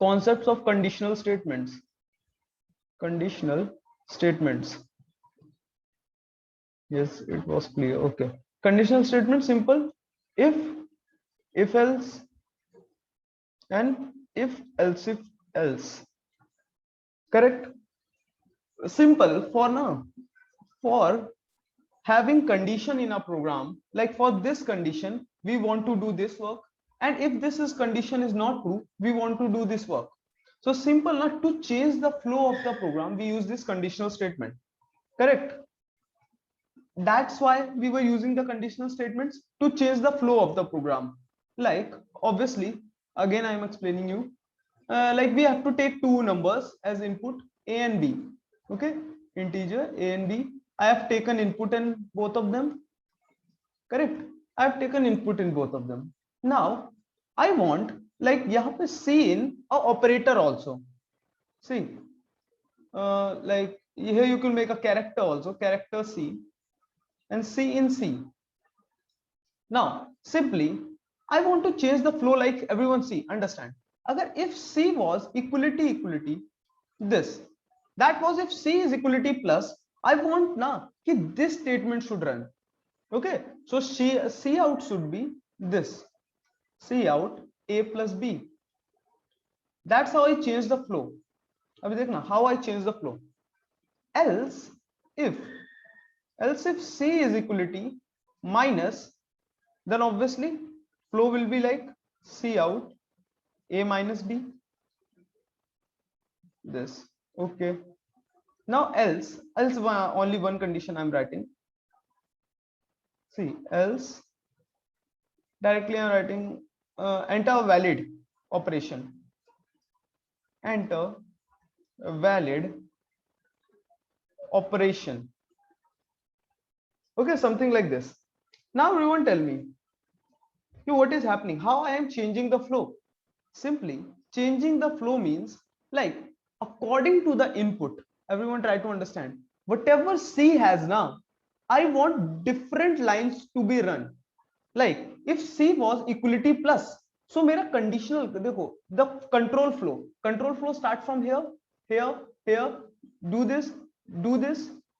Concepts of conditional statements. Conditional statements. Yes, it was clear. Okay. Conditional statement simple. If else, and if else. Correct. Simple for now. For having condition in a program, like for this condition, we want to do this work. And if this is condition is not true, we want to do this work. So simple, not to change the flow of the program, we use this conditional statement. Correct. That's why we were using the conditional statements to change the flow of the program. Like obviously, again I am explaining you, like we have to take two numbers as input, a and b. Okay, integer a and b. I have taken input in both of them. Correct. I have taken input in both of them. Now I want, like यहाँ पे see in a operator also. See, like here you can make a character also, character c, and C in C. Now, simply, I want to change the flow like everyone see, understand. Agar if C was equality, this, that was if C is equality plus, I want na कि this statement should run. Okay, so C out should be this, C out A plus B. That's how I change the flow. अभी देखना how I change the flow. Else if C is equality minus, then obviously flow will be like C out A minus B. This. Okay. Now else only one condition I'm writing. See, else directly I'm writing enter valid operation. Enter valid operation. Okay, something like this. Now everyone tell me, what is happening? How I am changing the flow? Simply changing the flow means like according to the input. Everyone try to understand. Whatever C has now, I want different lines to be run. Like if C was equality plus, so मेरा conditional देखो, the control flow start from here, do this.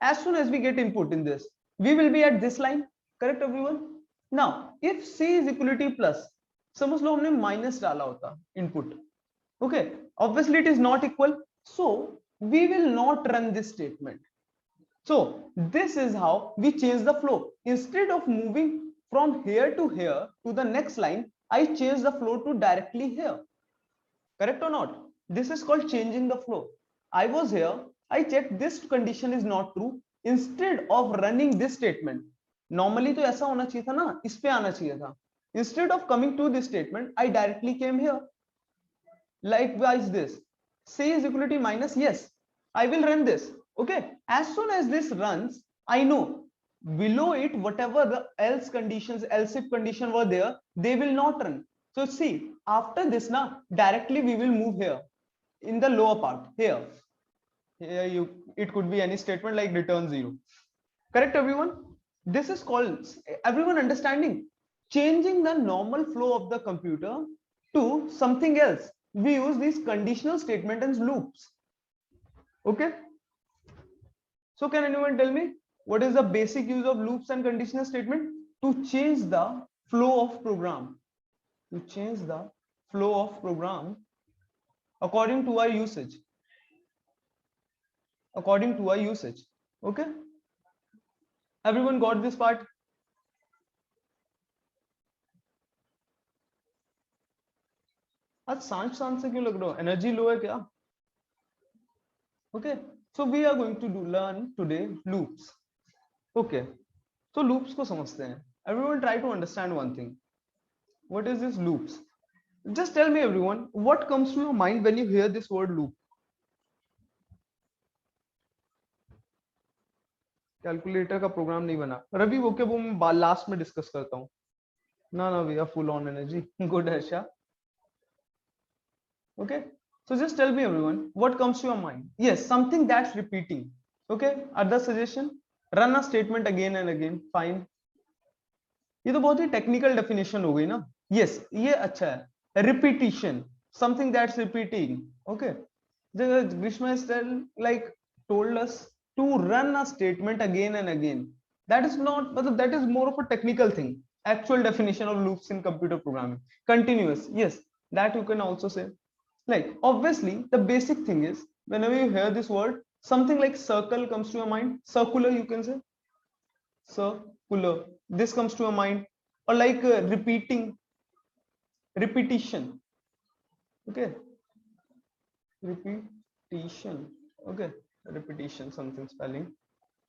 As soon as we get input in this, we will be at this line. Correct everyone? Now if C is equality plus, समझ लो हमने minus डाला होता input. Okay, obviously it is not equal, so we will not run this statement. So this is how we change the flow. Instead of moving from here to the next line, I change the flow to directly here. Correct or not? This is called changing the flow. I was here, I checked this condition is not true. Instead of running this statement, normally तो ऐसा होना चाहिए था ना, इस पे आना चाहिए था. Instead of coming to this statement, I directly came here. Likewise this, C is equality minus, yes, I will run this. Okay, as soon as this runs, I know below it whatever the else conditions, else if condition were there, they will not run. So see, after this now directly we will move here in the lower part here. It could be any statement like return 0. Correct everyone? This is called, everyone understanding, changing the normal flow of the computer to something else. We use these conditional statement and loops. Okay, so can anyone tell me what is the basic use of loops and conditional statement? To change the flow of program, according to our usage, okay, everyone got this part? आज सांझ से क्यों लग रहा हो, energy low है क्या? Okay, so we are going to learn today loops. Okay, so loops को समझते हैं. Everyone try to understand one thing. What is this loops? Just tell me everyone, what comes to your mind when you hear this word loop? Calculator का programme नहीं बना रवि, वो क्या वो मैं लास्ट में डिस्कस करता हूँ ना. We are full on energy. Good Harsha. Okay, so just tell me everyone, what comes to your mind? Yes, something that's repeating. Okay, other suggestion, run a statement again and again. Fine, ये तो बहुत ही technical definition हो गई ना. Yes, ये अच्छा है. repetition, something that's repeating. Okay, the Grishma is like told us to run a statement again and again. That is not, but that is more of a technical thing. Actual definition of loops in computer programming. Continuous, yes, that you can also say. Like obviously, the basic thing is whenever you hear this word, something like circle comes to your mind. Circular, you can say circular. This comes to your mind, or like repetition. Okay, repetition. Okay, repetition, something spelling.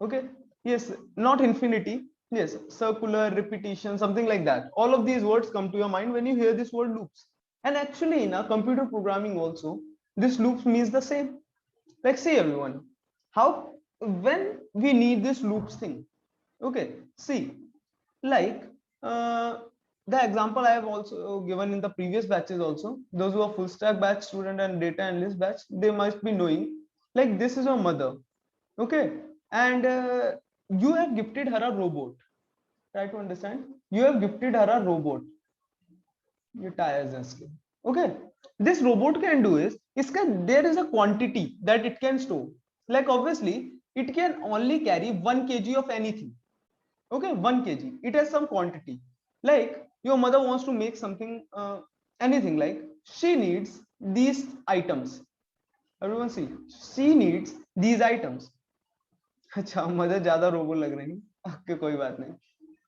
Okay, yes, not infinity. Yes, circular, repetition, something like that. All of these words come to your mind when you hear this word loops. And actually, in our computer programming also, this loops means the same. Like, see everyone, how when we need this loops thing. Okay, see, like uh, the example I have also given in the previous batches also, those who are full stack batch student and data analyst batch, they must be knowing, like this is your mother. Okay, and you have gifted her a robot. Try to understand, you have gifted her a robot. Your tires and skill. Okay, this robot can do is there is a quantity that it can store. Like obviously it can only carry 1 kg of anything. Okay, 1 kg, it has some quantity. Like your mother wants to make something, anything, like she needs these items. Everyone see, she needs these items. अच्छा, mother ज्यादा robo लग रही है, okay, कोई बात नहीं.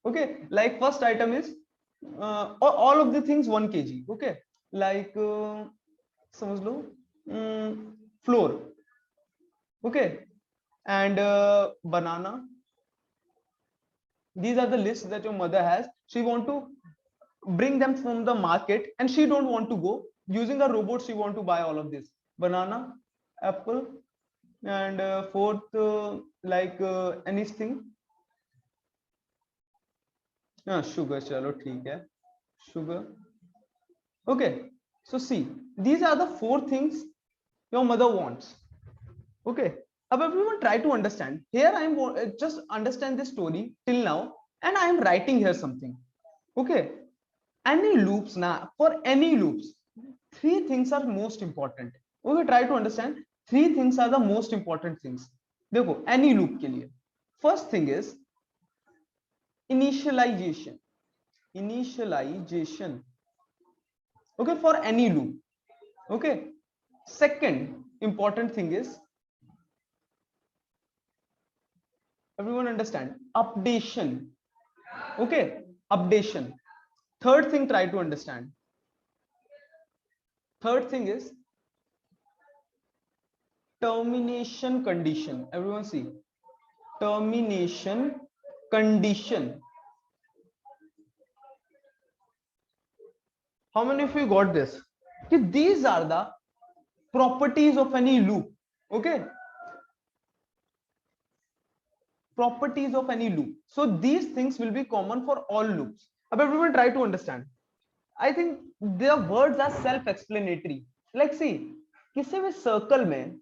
Okay, like first item is all of the things 1 kg. Okay, like समझ लो floor. Okay, and banana. These are the lists that your mother has. She want to bring them from the market and she don't want to go using a robot. She want to buy all of this: banana, apple, and fourth, like anything. Sugar, chalo theek hai, sugar. Okay, so see, these are the 4 things your mother wants. Okay, अब everyone try to understand here. I am just understand this story till now, and I am writing here something. Okay, any loops now, for any loops, 3 things are most important. Okay, try to understand, 3 things are the most important things. देखो any loop के लिए first thing is initialization. Initialization. Okay, for any loop. Okay, second important thing is, everyone understand, updation. Okay, updation. Third thing, try to understand, third thing is termination condition. Everyone see, termination condition. How many of you got this? These are the properties of any loop. Okay, properties of any loop. So these things will be common for all loops. Now everyone try to understand. I think their words are self-explanatory. Like see, किसी भी circle में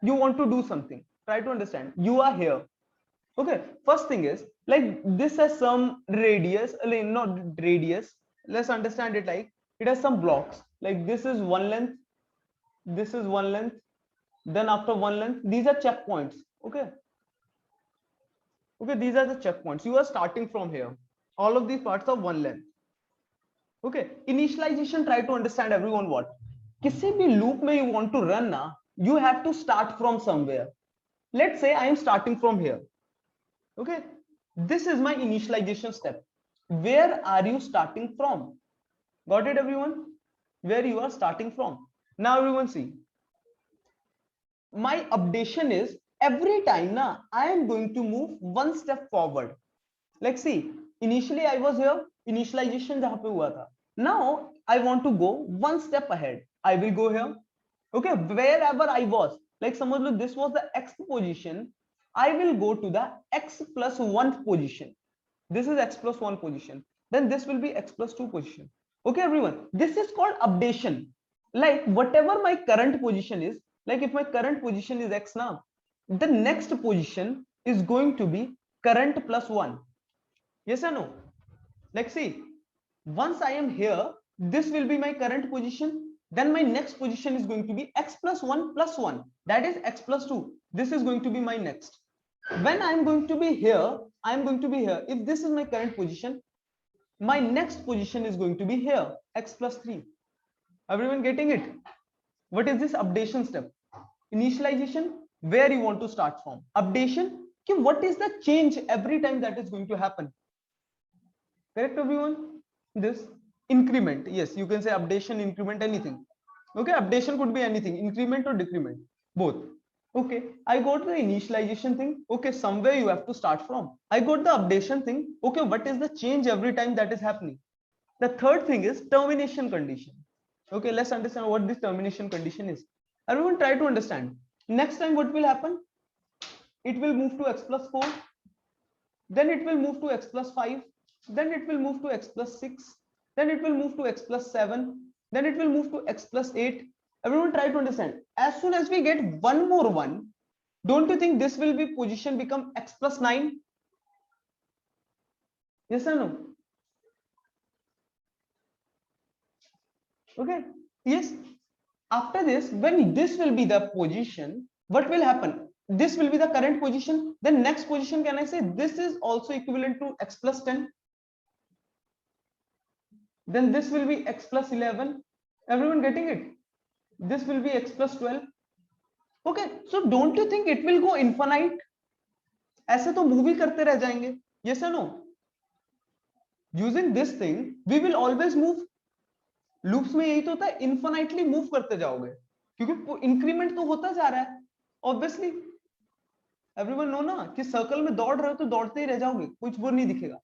you want to do something. Try to understand. You are here. Okay. First thing is, like this has some radius, not radius. Let's understand it like it has some blocks. Like this is one length. This is one length. Then after one length, these are checkpoints. Okay. Okay, these are the checkpoints. You are starting from here. All of these parts are one length. Okay, initialization, try to understand everyone what. किसी भी loop में you want to run ना, you have to start from somewhere. Let's say I am starting from here. Okay, this is my initialization step. Where are you starting from? Got it, everyone? Where you are starting from. Now everyone see. My updation is every time na I am going to move one step forward. Like see, initially I was here, initialization jahan pe hua tha. Now I want to go one step ahead. I will go here. Okay, wherever I was, like समझ लो this was the x position, I will go to the x plus 1 position. This is x plus 1 position. Then this will be x plus 2 position. Okay, everyone, this is called updation. Like whatever my current position is, like if my current position is x now, the next position is going to be current plus 1. Yes or no? Like see, once I am here, this will be my current position. Then my next position is going to be x plus 1 plus 1. That is x plus 2. This is going to be my next. When I'm going to be here, I'm going to be here. If this is my current position, my next position is going to be here, x plus 3. Everyone getting it? What is this updation step? Initialization, where you want to start from. Updation, what is the change every time that is going to happen? Correct, everyone? This increment, yes, you can say updation, increment, anything. Okay, updation could be anything, increment or decrement, both. Okay, I got the initialization thing. Okay, somewhere you have to start from. I got the updation thing. Okay, what is the change every time that is happening? The third thing is termination condition. Okay, let's understand what this termination condition is. Everyone try to understand. Next time what will happen? It will move to x plus 4, then it will move to x plus 5, then it will move to x plus 6, then it will move to x plus 7, then it will move to x plus 8. Everyone try to understand. As soon as we get one more one, don't you think this will be position become x plus 9? Yes or no? Okay, yes. After this, when this will be the position, what will happen? This will be the current position. Then next position, can I say this is also equivalent to x plus 10? Then this will be x plus 11. Everyone getting it? This will be x plus 12. Okay, so don't you think it will go infinite? ऐसे तो move ही करते रह जाएंगे. Yes or no? Using this thing, we will always move. Loops में यही तो होता है, इन्फिनाइटली मूव करते जाओगे क्योंकि इंक्रीमेंट तो होता जा रहा है ऑब्वियसली. एवरीवन नो ना कि सर्कल में दौड़ रहे हो तो दौड़ते ही रह जाओगे, कुछ वो नहीं दिखेगा.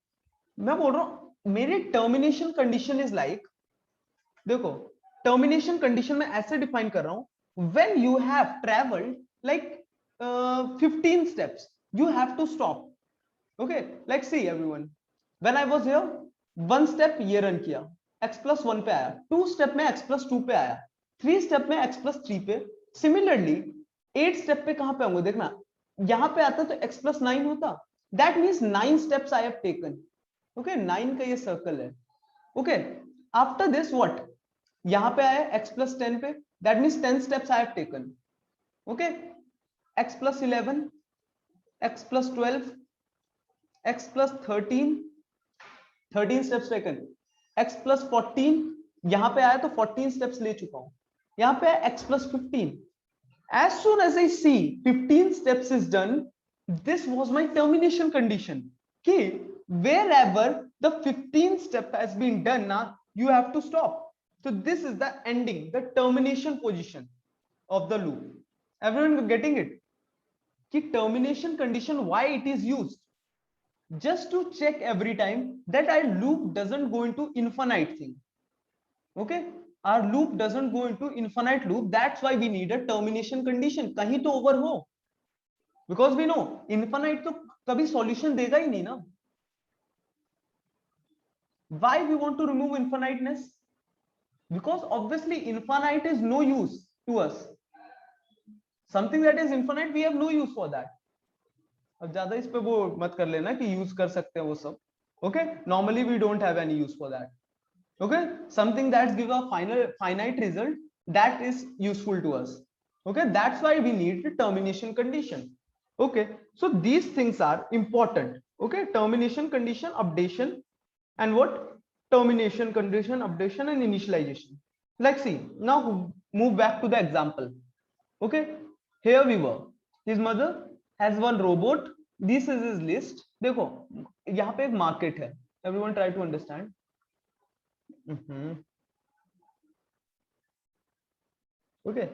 मैं बोल रहा हूं मेरी टर्मिनेशन कंडीशन इज लाइक, देखो टर्मिनेशन कंडीशन में ऐसे डिफाइन कर रहा हूं, when you have travelled like 15 steps you have to stop. Okay, like see everyone, when I was here, one step ये रन किया, x प्लस 1 पे आया, 2 स्टेप में x प्लस 2 पे आया, 3 स्टेप में x प्लस 3 पे. सिमिलरली 8 स्टेप पे कहां पे आऊंगा, देखना यहां पे आता तो x प्लस 9 होता. That means 9 steps I have taken. Okay, 9 का ये सर्कल है. ओके, आफ्टर दिस व्हाट, यहां पे आया x प्लस 10 पे, that means 10 steps I have taken. Okay, x plus 11, x plus 12, x plus 13, 13 steps taken. x plus 14, यहां पे आया तो 14 स्टेप्स ले चुका हूं. यहां पे x plus 15. As soon as I see 15 steps is done, this was my termination condition. कि wherever the 15 step has been done, now you have to stop. So this is the ending, the termination position of the loop. Everyone getting it? कि termination condition, why it is used? Just to check every time that our loop doesn't go into infinite thing. Okay, our loop doesn't go into infinite loop. That's why we need a termination condition. कहीं तो over हो, because we know infinite तो कभी solution देगा ही नहीं ना. Why we want to remove infiniteness? Because obviously infinite is no use to us. Something that is infinite, we have no use for that. अब ज्यादा इस पे वो मत कर लेना कि यूज कर सकते हैं वो सब. Okay, normally we don't have any use for that. Okay, something that give a finite result that is useful to us. Okay, that's why we need the termination condition. Okay, so these things are important. Okay, termination condition, updation, and what, termination condition, updation, and initialization. Let's see. Now move back to the example. Okay, here we were. His mother has one robot. This is his list. देखो यहाँ पे एक market है. Everyone try to understand. Okay,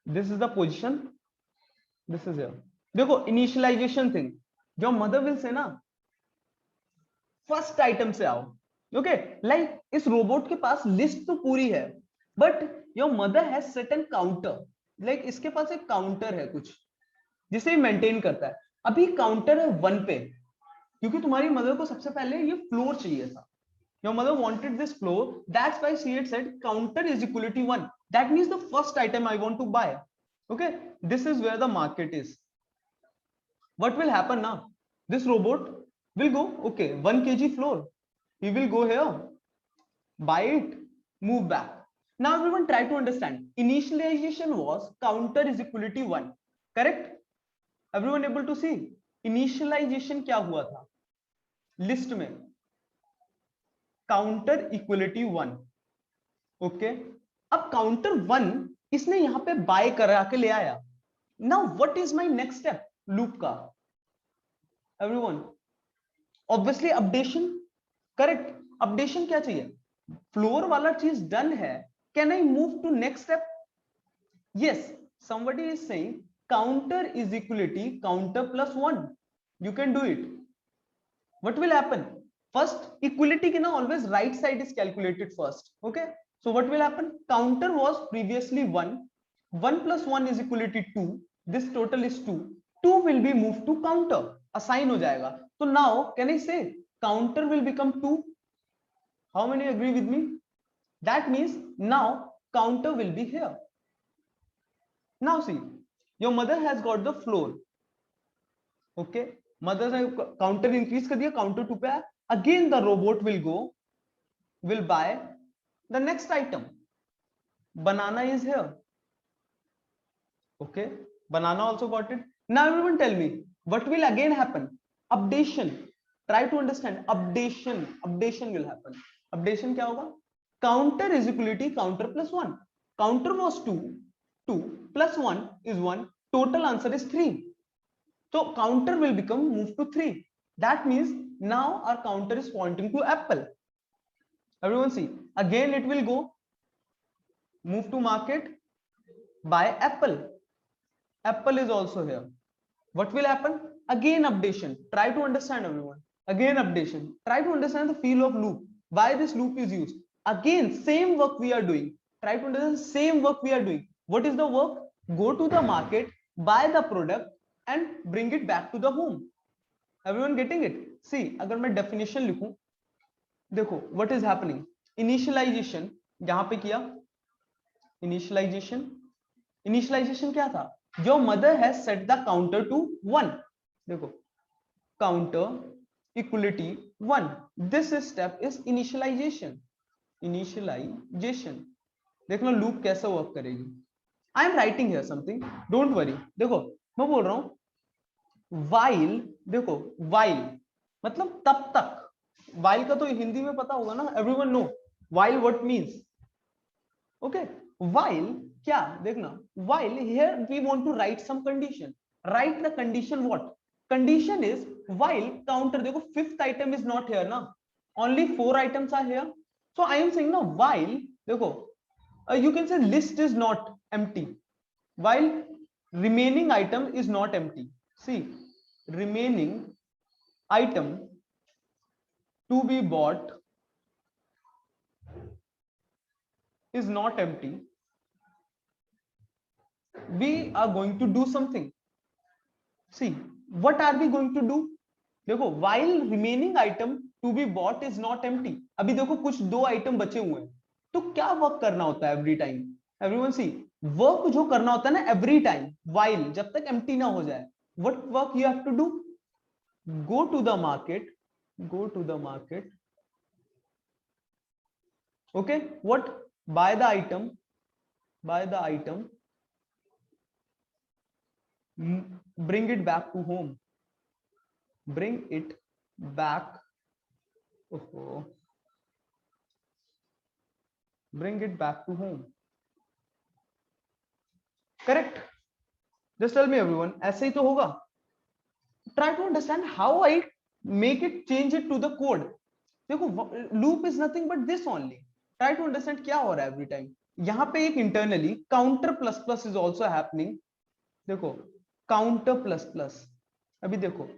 this is the position. This is here. देखो initialization thing. जो mother will say ना, first item से आओ. Okay, like इस रोबोट के पास लिस्ट तो पूरी है, but your mother has certain counter. Like इसके पास एक काउंटर है कुछ जिसे मेंटेन करता है. अभी काउंटर है 1 पे, क्योंकि तुम्हारी मदर को सबसे पहले ये फ्लोर चाहिए था. Your mother wanted this flour, that's why she had said counter is equal to 1. That means the first item I want to buy. Okay, this is where the market is. What will happen now, this robot will go, okay 1 kg flour, he will go here, buy it, move back. Now everyone try to understand. Initialization was counter is equal to 1. Correct? Everyone able to see? Initialization क्या हुआ था? List में counter equality 1. Okay, अब counter 1 इसने यहां पे buy करा के ले आया. Now what is my next step loop का? Everyone, obviously updation. Correct? Updation क्या चाहिए? फ्लोर वाला चीज डन है. Can I move to next step? Yes, somebody is saying counter is equality counter plus 1. You can do it. What will happen? First, equality can always right side is calculated first. Okay, so what will happen? Counter was previously 1. 1 plus 1 is equal to 2. This total is 2. 2 will be moved to counter, assign हो जाएगा. So now can I say counter will become 2? How many agree with me? That means now counter will be here. Now see, your mother has got the floor. Okay, mother ने counter increase कर दिया, counter 2 पे आया. Again the robot will buy the next item. Banana is here. Okay, banana also got it. Now everyone tell me what will again happen? Updation. Try to understand. Updation will happen. Updation क्या होगा? Counter is equal to counter plus 1. Counter was 2 plus 1 is 1. Total answer is 3. So counter will become moved to 3. That means now our counter is pointing to apple. Everyone see, again it will go move to market, buy apple. Apple is also here. What will happen? Again updation. Try to understand everyone. Again updation. Try to understand the feel of loop. Why this loop is used. Again same work we are doing. Try to understand same work we are doing. What is the work? Go to the market, buy the product and bring it back to the home. Everyone getting it? See, अगर मैं definition लिखूं, देखो what is happening. Initialization यहां पे किया. Initialization क्या था? Your mother has set the counter to 1. देखो, counter equality 1. This step is initialization. देखना loop कैसे work करेगी. I am writing here something. Don't worry. देखो, मैं बोल रहा हूं while. देखो while मतलब तब तक. while का तो हिंदी में पता होगा ना? Everyone know while what means. Okay, while क्या देखना, while here we want to write some condition. Write the condition. What condition is? While counter, देखो fifth item is not here ना, only 4 items are here. So I am saying now while, देखो you can say list is not empty, while remaining item is not empty. See, remaining item to be bought is not empty. We are going to do something. See, what are we going to do? देखो while remaining item to be bought is not empty. अभी देखो कुछ 2 item बचे हुए हैं, तो क्या work करना होता है every time? Everyone see, work जो करना होता है ना एवरी टाइम, while जब तक एम्प्टी ना हो जाए, what work you have to do? Go to the market. Okay, what? Buy the item, bring it back to home. Bring it back to home. Correct? Just tell me everyone, ऐसे ही तो होगा. Try to understand how I make it, change it to the code. देखो loop is nothing but this only. Try to understand क्या हो रहा है every time. यहाँ पे एक internally counter plus plus is also happening. देखो counter plus plus. अभी देखो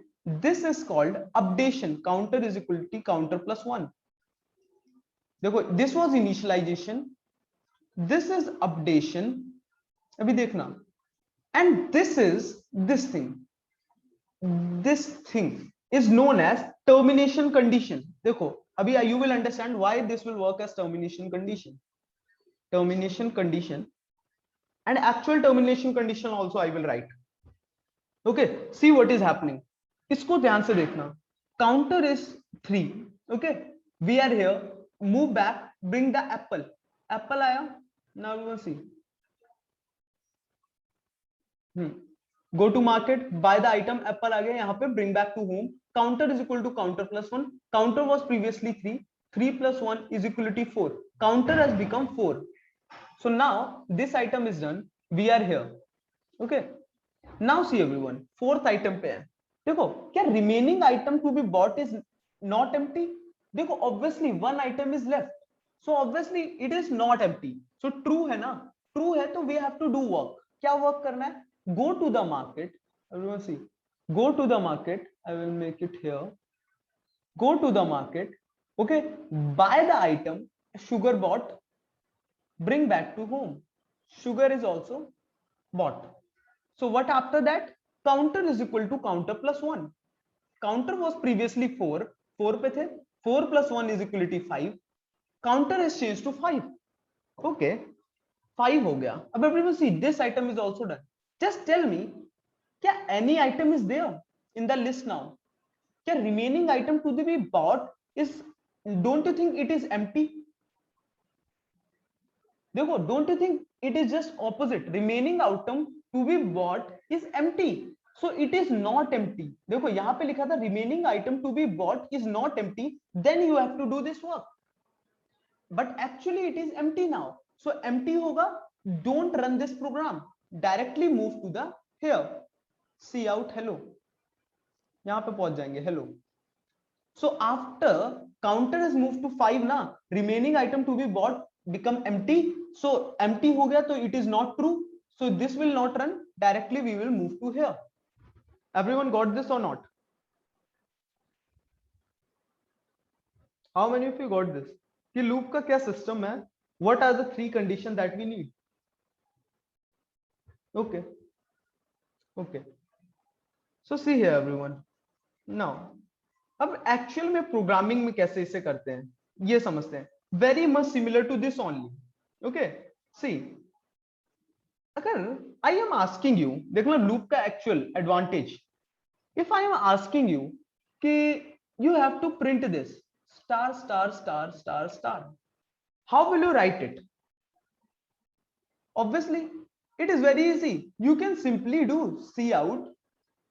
this is called updation. Counter is equal to counter plus 1. देखो this was initialization, this is updation. अभी देखना, and this is this thing. This thing is known as termination condition. देखो अभी you will understand why this will work as termination condition. And actual termination condition also I will write. Okay, see what is happening. इसको ध्यान से देखना. Counter is 3. Okay, we are here. Move back, bring the apple. Apple आया, now you will see go to market buy the item, apple आ गया, यहाँ पे bring back to home, counter is equal to counter plus 1, counter was previously 3, 3 plus 1 is equal to 4, counter has become 4. So now this item is done, we are here. Okay, now see everyone, fourth item पे है, देखो क्या remaining item to be bought is not empty, देखो obviously one item is left, so obviously it is not empty, so true है ना, true है तो we have to do work, क्या work करना है, go to the market, everyone see, go to the market, I will make it here, go to the market, okay, buy the item, sugar bought, bring back to home, sugar is also bought. So what after that, counter is equal to counter plus 1, counter was previously 4, 4 पे थे, 4 plus 1 is equal to 5, counter is changed to 5. Okay, 5 हो गया. अब everyone see this item is also done. Just tell me, क्या any item is there in the list now, क्या remaining item to be bought is, don't you think it is empty? देखो, don't you think it is just opposite, remaining item to be bought is empty, so it is not empty. देखो यहाँ पे लिखा था remaining item to be bought is not empty, then you have to do this work, but actually it is empty now, so empty होगा, don't run this program, directly move to the here, see out hello, यहाँ पे पहुंच जाएंगे hello. So after counter has moved to 5 ना, remaining item to be bought become empty, so empty हो गया तो it is not true, so this will not run, directly we will move to here. Everyone got this or not? How many of you got this कि loop का क्या system है, what are the 3 conditions that we need? Okay, okay, so see here everyone, now अब actual में programming में कैसे इसे करते हैं ये समझते हैं, very much similar to this only. Okay, see अगर आई एम आस्किंग यू, देखना लूप का actual advantage, if I am asking you कि you have to print this star star star star star, how will you write it? Obviously it is very easy, you can simply do cout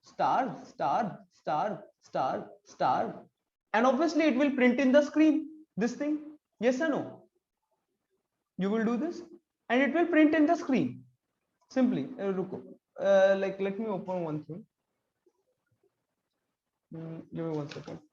star star star star star, and obviously it will print in the screen this thing, yes or no? You will do this and it will print in the screen simply. Ruko, like let me open one thing, give me 1 second.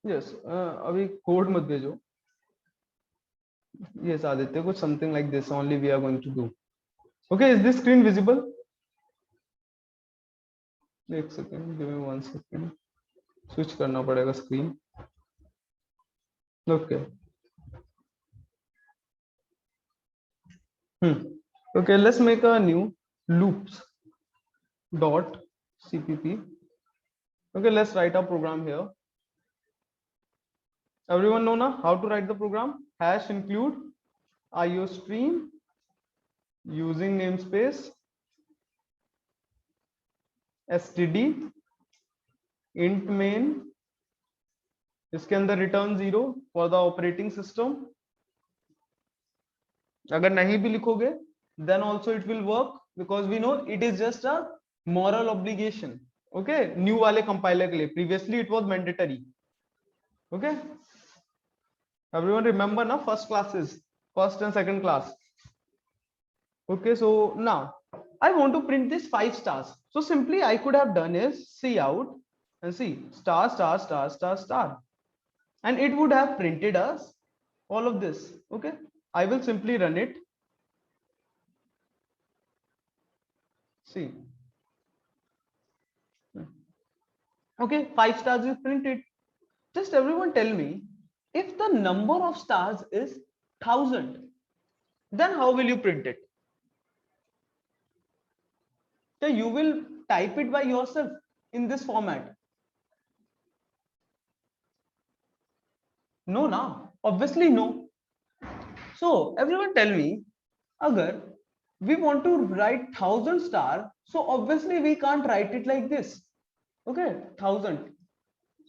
Yes, अभी code मत भेजो. Yes, Aditya, कुछ something like this only we are going to do. Okay, is this screen visible? एक second, give me 1 second, switch करना पड़ेगा screen. Okay. Okay, let's make a new loops dot cpp. Okay, let's write a program here. Everyone know now how to write the program? Hash include iostream using namespace std int main, इसके अंदर return 0 for the operating system. अगर नहीं भी लिखोगे then also it will work because we know it is just a moral obligation. Okay, new वाले compiler के लिए, previously it was mandatory. Okay, everyone remember now first classes, first and second class. Okay, so now I want to print this 5 stars, so simply I could have done is see out and see star star star star star, and it would have printed us all of this. Okay, I will simply run it. See, okay, 5 stars is printed. Just everyone tell me, if the number of stars is 1000, then how will you print it? So you will type it by yourself in this format? No, now obviously no. So everyone tell me, agar we want to write 1000 star, so obviously we can't write it like this. Okay, 1000.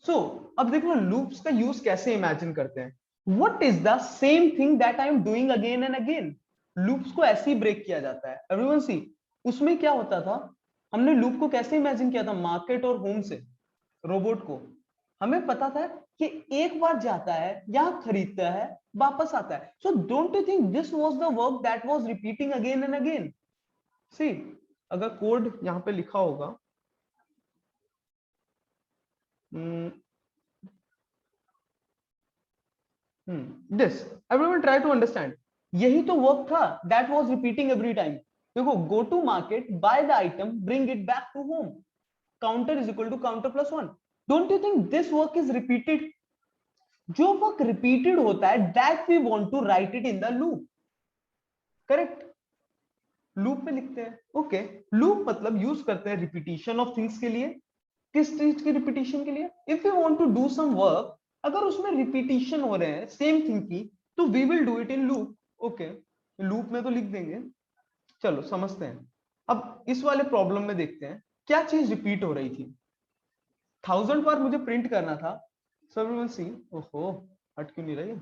So अब देखो loops का use कैसे imagine करते हैं. What is the same thing that I am doing again and again? Loops को ऐसे ही break किया जाता है. Everyone see, उसमें क्या होता था, हमने loop को कैसे imagine किया था, market और home से रोबोट को. हमें पता था कि एक बार जाता है, यहां खरीदता है, वापस आता है. So don't you think this was the work that was repeating again and again? See, अगर कोड यहां पे लिखा होगा, this everyone try to understand. यही तो वर्क था that was repeating every time. देखो, go to market, buy the item, bring it back to home, counter is equal to counter plus 1. Don't you think this work is repeated? जो work repeated होता है that we want to write it in the loop. Correct? Loop में लिखते हैं. Okay, loop मतलब use करते हैं repetition of things के लिए. किस चीज की रिपीटिशन के लिए? If you want to do some work, अगर उसमें रिपीटिशन हो रहे हैं सेम थिंग की, तो we will do it in loop. Okay, loop में तो लिख देंगे. चलो समझते हैं. अब इस वाले प्रॉब्लम में देखते हैं क्या चीज रिपीट हो रही थी. 1000 बार मुझे प्रिंट करना था. सो एवरीवन सी, ओहो हट क्यों नहीं रही है.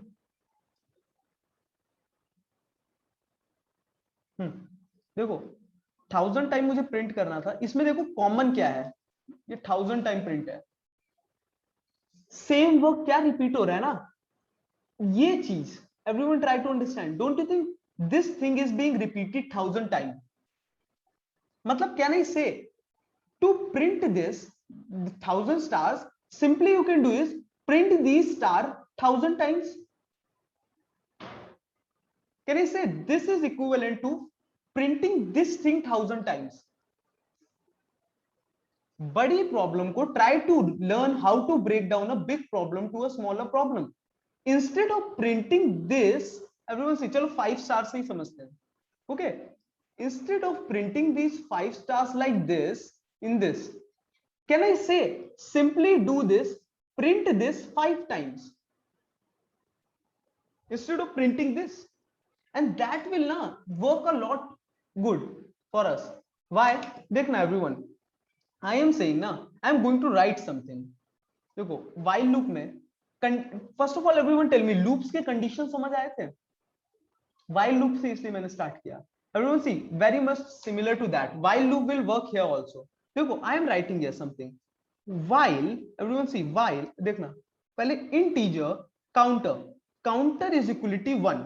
देखो, 1000 टाइम मुझे प्रिंट करना था. इसमें देखो कॉमन क्या है, ये 1000 टाइम प्रिंट है. सेम वर्क क्या रिपीट हो रहा है ना, ये चीज. Everyone try to understand. Don't you think this thing is being repeated 1000 time? मतलब can I say to print this 1000 stars, simply you can do is print these star 1000 times. Can I say this is equivalent to printing this thing 1000 times? बड़ी problem को try to learn how to break down a big problem to a smaller problem. Instead of printing this, everyone से चलो 5 star से ही समझते हैं. Okay, instead of printing this 5 stars like this in this, can I say simply do this, print this 5 times instead of printing this, and that will not work a lot good for us. Why? देखना everyone, I am saying ना, I am going to write something. देखो while loop में, first of all everyone tell me, loops के condition समझ आए थे? while loop से इसलिए मैंने start किया. Everyone see, very much similar to that. while loop will work here also. देखो, I am writing here something. while, everyone see, while देखना, पहले integer counter is equal to 1.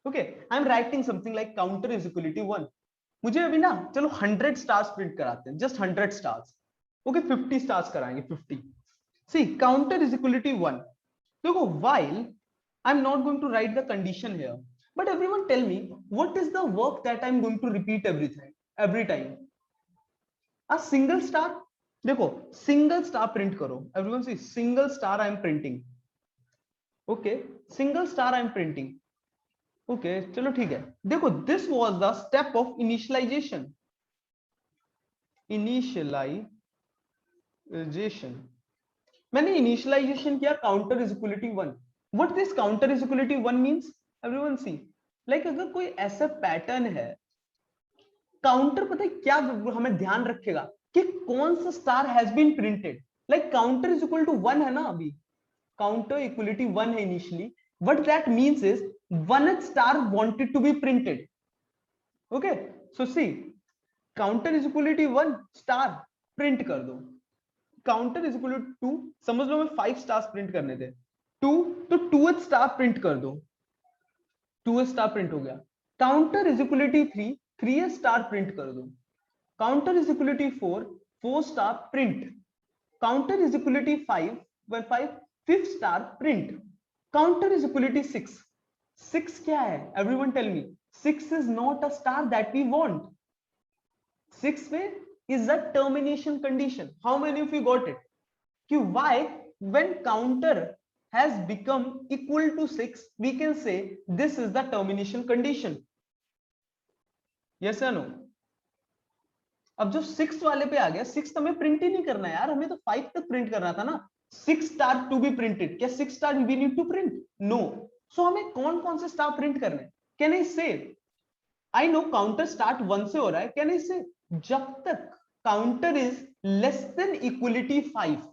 okay, I am writing something like counter is equal to 1. मुझे अभी ना चलो 100 stars print कराते हैं, just 100 stars. okay, 50 stars कराएंगे, 50. see, counter is equal to 1. देखो, while I'm not going to write the condition here, but everyone tell me what is the work that I'm going to repeat every time? a single star. देखो, single star print करो. Everyone see, single star I am printing. Okay, single star I am printing. Okay, चलो ठीक है. देखो, this was the step of initialization. मैंने initialization किया counter is equal to 1. What this counter is equal to 1 means? Everyone see, like अगर कोई ऐसा pattern है, काउंटर पता है क्या हमें ध्यान रखेगा कि कौन सा star has been printed. Like counter is equal to 1 है ना, अभी काउंटर इक्वलिटी 1 है initially. What that means is 1th star wanted to be printed. Okay, so see, counter is equality 1 star print कर दो. काउंटर इज इक्वल टू 2, समझ लो मैं 5 stars print करने थे. 2 तो 2th स्टार प्रिंट कर दो. 2th स्टार प्रिंट हो गया. Counter is equal to 3, 3th star print कर दो. Counter is equal to 4, 4 star print. Counter is equal to 5, 5 5th star print. Counter is equal to 6. 6 क्या है? Everyone tell me. 6 is not a star that we want. 6 में is a termination condition. How many of you got it? कि why when counter has become equal to 6, we can say this is the termination condition. Yes या no? अब जो 6 वाले पे आ गया, 6 हमें print ही नहीं करना है यार, हमें तो 5 तक प्रिंट करना था ना। 6 स्टार टू बी प्रिंटेड, क्या 6 star we need to print? No. So हमें कौन कौन से स्टार प्रिंट करने हैं? कैन आई से, आई नो काउंटर स्टार्ट 1 से हो रहा है, कैन आई से जब तक counter is less than equality 5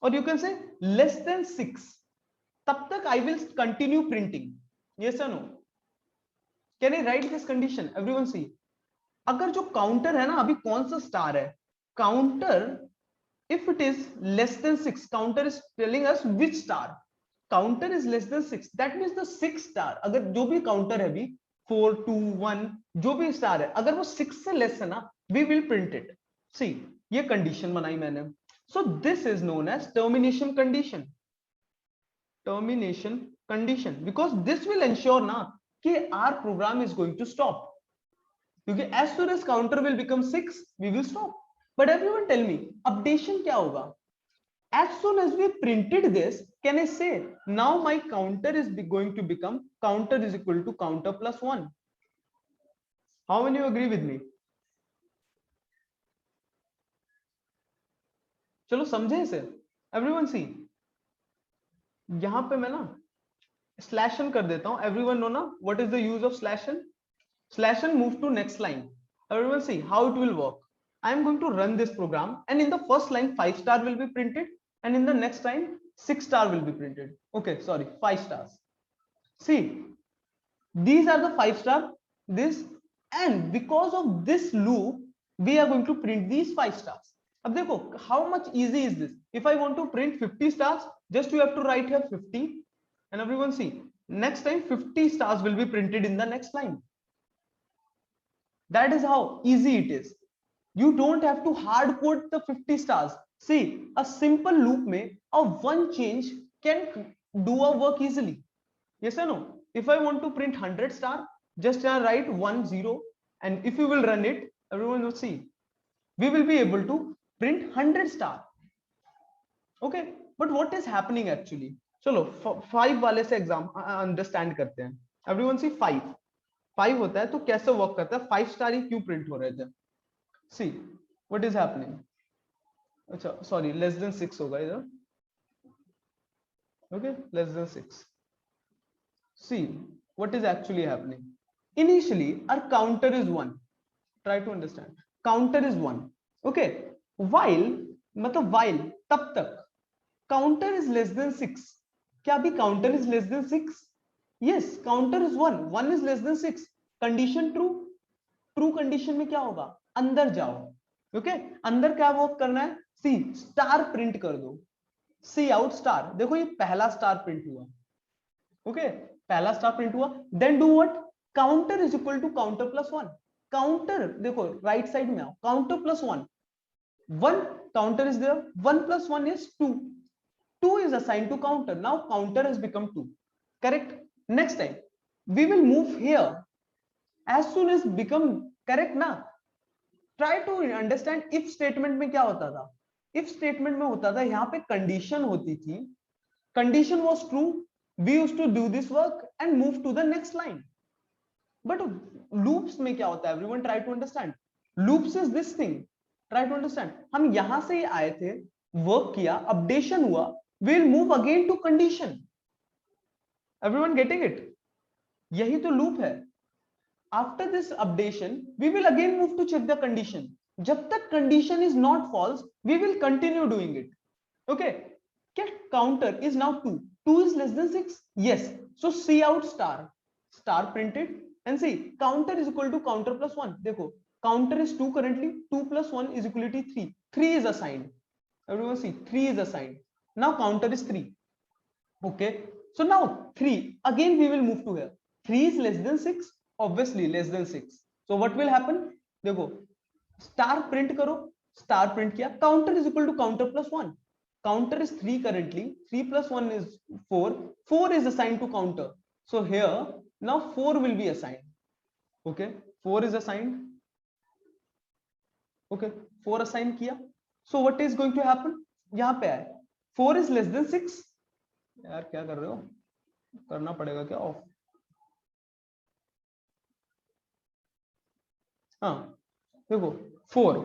और you can say less than 6, तब तक I will continue printing. Yes और no? Can I write this condition? Everyone see, अगर जो काउंटर है ना, अभी कौन सा स्टार है counter, if it is less than 6, counter is telling us which star, counter is less than 6, that means the 6 star, अगर जो भी काउंटर है अभी 4 2 1 जो भी स्टार है, अगर वो 6 से लेस है ना, we will print it। see, ये कंडीशन बनाई मैंने। so this is known as termination condition, termination condition, because this will ensure ना कि our program is going to stop, क्योंकि as soon as counter will become 6 we will stop। but everyone tell me updation क्या होगा? as soon as we printed this, can I say now my counter is going to become counter is equal to counter plus 1? How many you agree with me? चलो समझे इसे? Everyone see, यहां पे मैं ना slash N कर देता हूं। एवरीवन नो ना what is the use of slash N? Slash N move to next line. Everyone see how it will work. I am going to run this program, and in the first line 5 star will be printed, and in the next line 6 star will be printed. Okay, sorry, 5 stars. See, these are the 5 star, this, and because of this loop we are going to print these 5 stars। अब देखो how much easy is this? If I want to print 50 stars, just you have to write here 50, and everyone see next time 50 stars will be printed in the next line। that is how easy it is। you don't have to hard code the 50 stars। see, a simple loop में a one change can do a work easily। yes or no? if I want to print 100 star, just write 1 0, and if you will run it, everyone will see we will be able to print 100 star। okay, but what is happening actually? चलो 5 वाले से exam understand करते हैं। Everyone see 5 होता है तो कैसे work करता है, 5 स्टार ही क्यों प्रिंट हो रहे थे? सी व्हाट इज हैपनिंग, अच्छा सॉरी लेस देन 6 होगा इधर। okay, less than 6। see what is actually happening, initially our counter is 1, try to understand, counter is 1। okay, while मतलब while तब तक counter is less than 6, क्या अभी counter is less than 6? yes, counter is 1, 1 is less than 6, condition true। True condition में क्या होगा, अंदर जाओ। ओके, अंदर क्या वर्क करना है? सी स्टार प्रिंट कर दो, सी आउट स्टार। देखो ये पहला स्टार प्रिंट हुआ। ओके, पहला स्टार प्रिंट हुआ, then do what, counter is equal to counter plus 1। Counter देखो राइट साइड में आओ, counter plus 1, 1 counter is there, 1 plus 1 is 2, 2 is assigned to counter, now counter has become 2, correct? next time we will move here, as soon as become correct ना। Try to understand if statement में क्या होता था। If statement में होता था यहाँ पे कंडीशन होती थी, condition was true, we used to do this work and move to the next line. But loops में क्या होता है, everyone try to understand, loops is this thing, try to understand. हम यहां से ही आए थे, वर्क किया, अपडेशन हुआ, we will move again to condition. Everyone getting it? यही तो लूप है। after this updation we will again move to check the condition, jab tak condition is not false we will continue doing it। okay, get counter is now 2, 2 is less than 6, yes, so see out star, star printed, and see counter is equal to counter plus 1। देखो counter is 2 currently, 2 plus 1 is equal to 3, 3 is assigned, everyone see 3 is assigned, now counter is 3। okay, so now 3 again we will move to here, 3 is less than 6, obviously less than 6, so what will happen, देखो star print करो, star print किया, counter is equal to counter plus 1, counter is 3 currently, 3 plus 1 is 4, 4 is assigned to counter, so here now 4 will be assigned। okay, 4 is assigned, okay, 4 assign किया, so what is going to happen, यहाँ पे आए 4 is less than 6, यार क्या कर रहे हो, करना पड़ेगा क्या ऑफ, हाँ देखो 4,